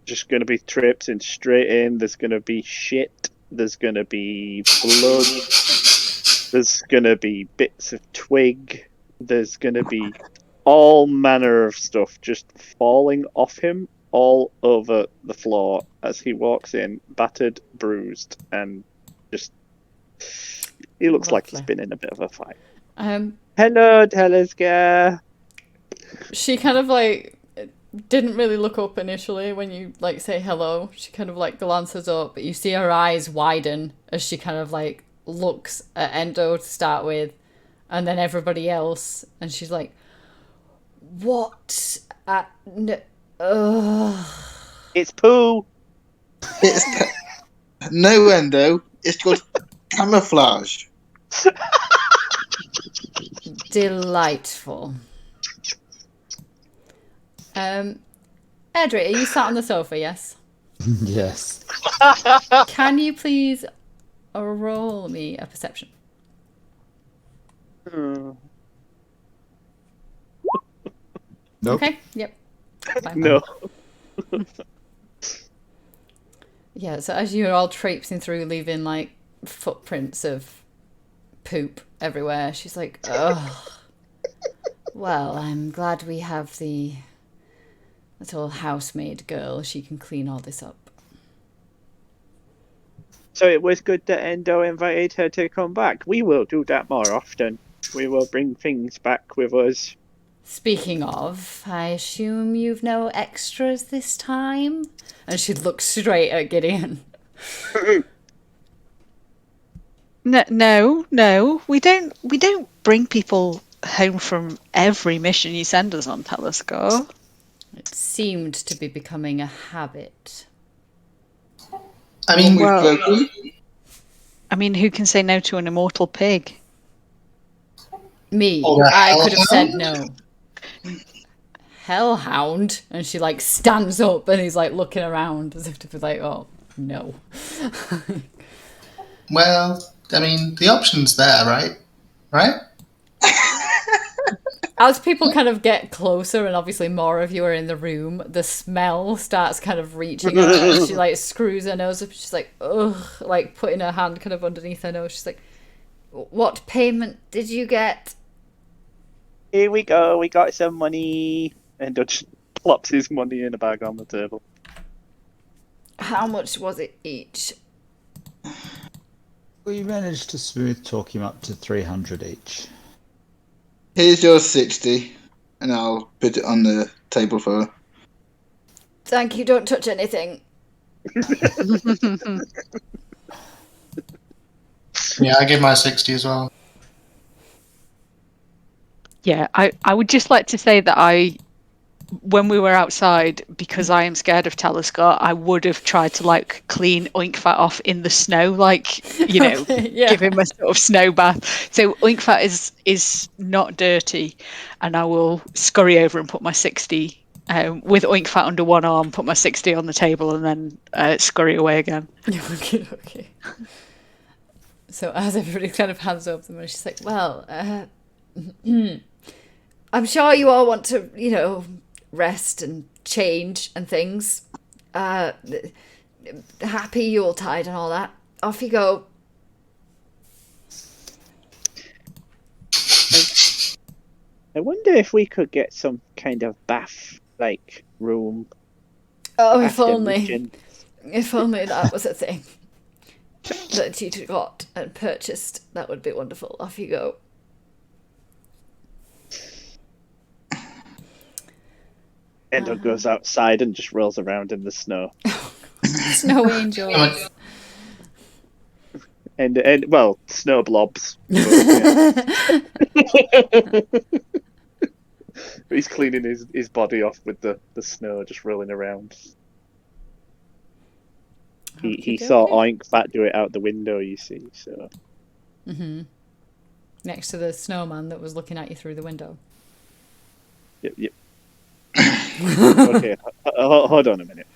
just gonna be tripping straight in. There's gonna be shit. There's gonna be blood. There's gonna be bits of twig. There's gonna be all manner of stuff just falling off him all over the floor as he walks in, battered, bruised, and just he looks like he's been in a bit of a fight. Hello, Talisker. She kind of like didn't really look up initially when you like say hello. She kind of like glances up, but you see her eyes widen as she kind of like looks at Endo to start with, and then everybody else, and she's like, "What? It's poo." No, Endo. It's called camouflage. Delightful. Edric, are you sat on the sofa? Yes. Yes. Can you please roll me a perception? Hmm. Nope. Okay, yep. Fine. No. Yeah, so as you're all traipsing through, leaving like footprints of poop everywhere, she's like, "Ugh. Well, I'm glad we have the little housemaid girl. She can clean all this up." So it was good that Endo invited her to come back. We will do that more often. We will bring things back with us. Speaking of, I assume you've no extras this time? And she'd look straight at Gideon. No. We don't bring people home from every mission you send us on, Telescore. It seemed to be becoming a habit. I mean, Well, I mean, who can say no to an immortal pig? Me, Or a I could have said hellhound? no. Hellhound? And she like stands up and he's like looking around as if to be like, oh, no. well, I mean, the option's there, right? Right? As people kind of get closer and obviously more of you are in the room, the smell starts kind of reaching her and she like screws her nose up. She's like, ugh, like putting her hand kind of underneath her nose. She's like, what payment did you get? Here we go. We got some money. Endo just plops his money in a bag on the table. How much was it each? We managed to smooth talk him up to 300 each. Here's your 60, and I'll put it on the table for her. Thank you, don't touch anything. Yeah, I give my 60 as well. Yeah, I would just like to say that when we were outside, because I am scared of Telescore, I would have tried to like clean Oinkfat off in the snow, like, you know, Yeah. give him a sort of snow bath. So Oinkfat is not dirty, and I will scurry over and put my 60 with Oinkfat under one arm, put my 60 on the table, and then scurry away again. Okay. So as everybody kind of hands over them, and she's like, well, I'm sure you all want to, you know, rest and change and things. Happy Yuletide and all that. Off you go. I wonder if we could get some kind of bath-like room. Oh, if after only. mission. If only that was a thing that you got and purchased. That would be wonderful. Off you go. Endo goes outside and just rolls around in the snow. Snow angels. And well, snow blobs. But, yeah. He's cleaning his body off with the snow just rolling around. He saw Oinkfat do it out the window, you see, so. Mm-hmm. Next to the snowman that was looking at you through the window. Yep. Okay, hold on a minute.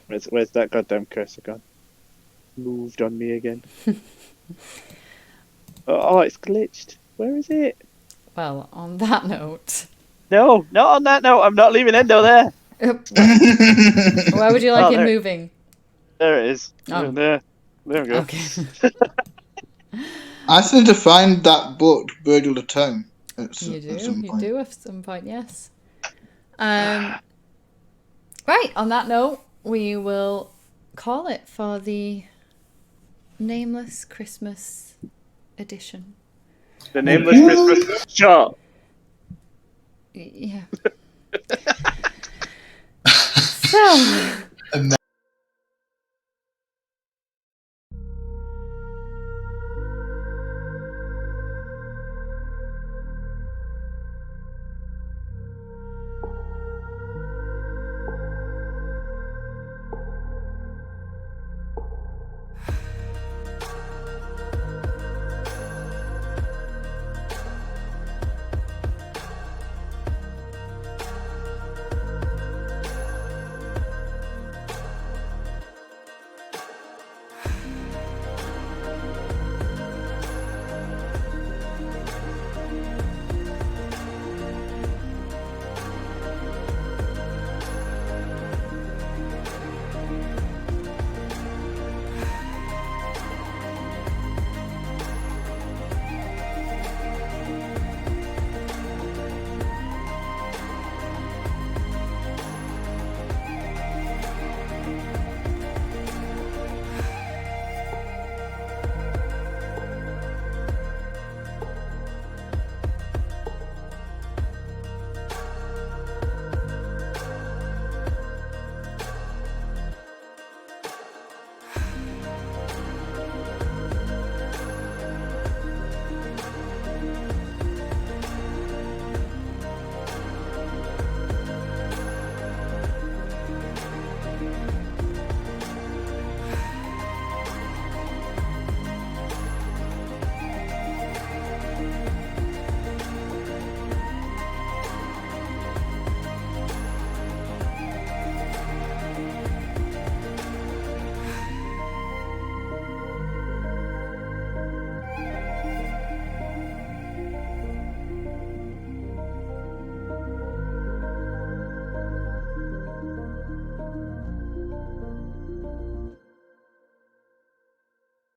Where's that goddamn cursor gone? Moved on me again. Oh, it's glitched. Where is it? Well, on that note... No, not on that note. I'm not leaving Endo there. Where would you like him there. moving? There it is. Oh. There we go. Okay. I still need to find that book, Burgle the Tome. You do at some point, yes. Right, on that note, we will call it for the Nameless Christmas edition. The Nameless Christmas shop. Yeah. So...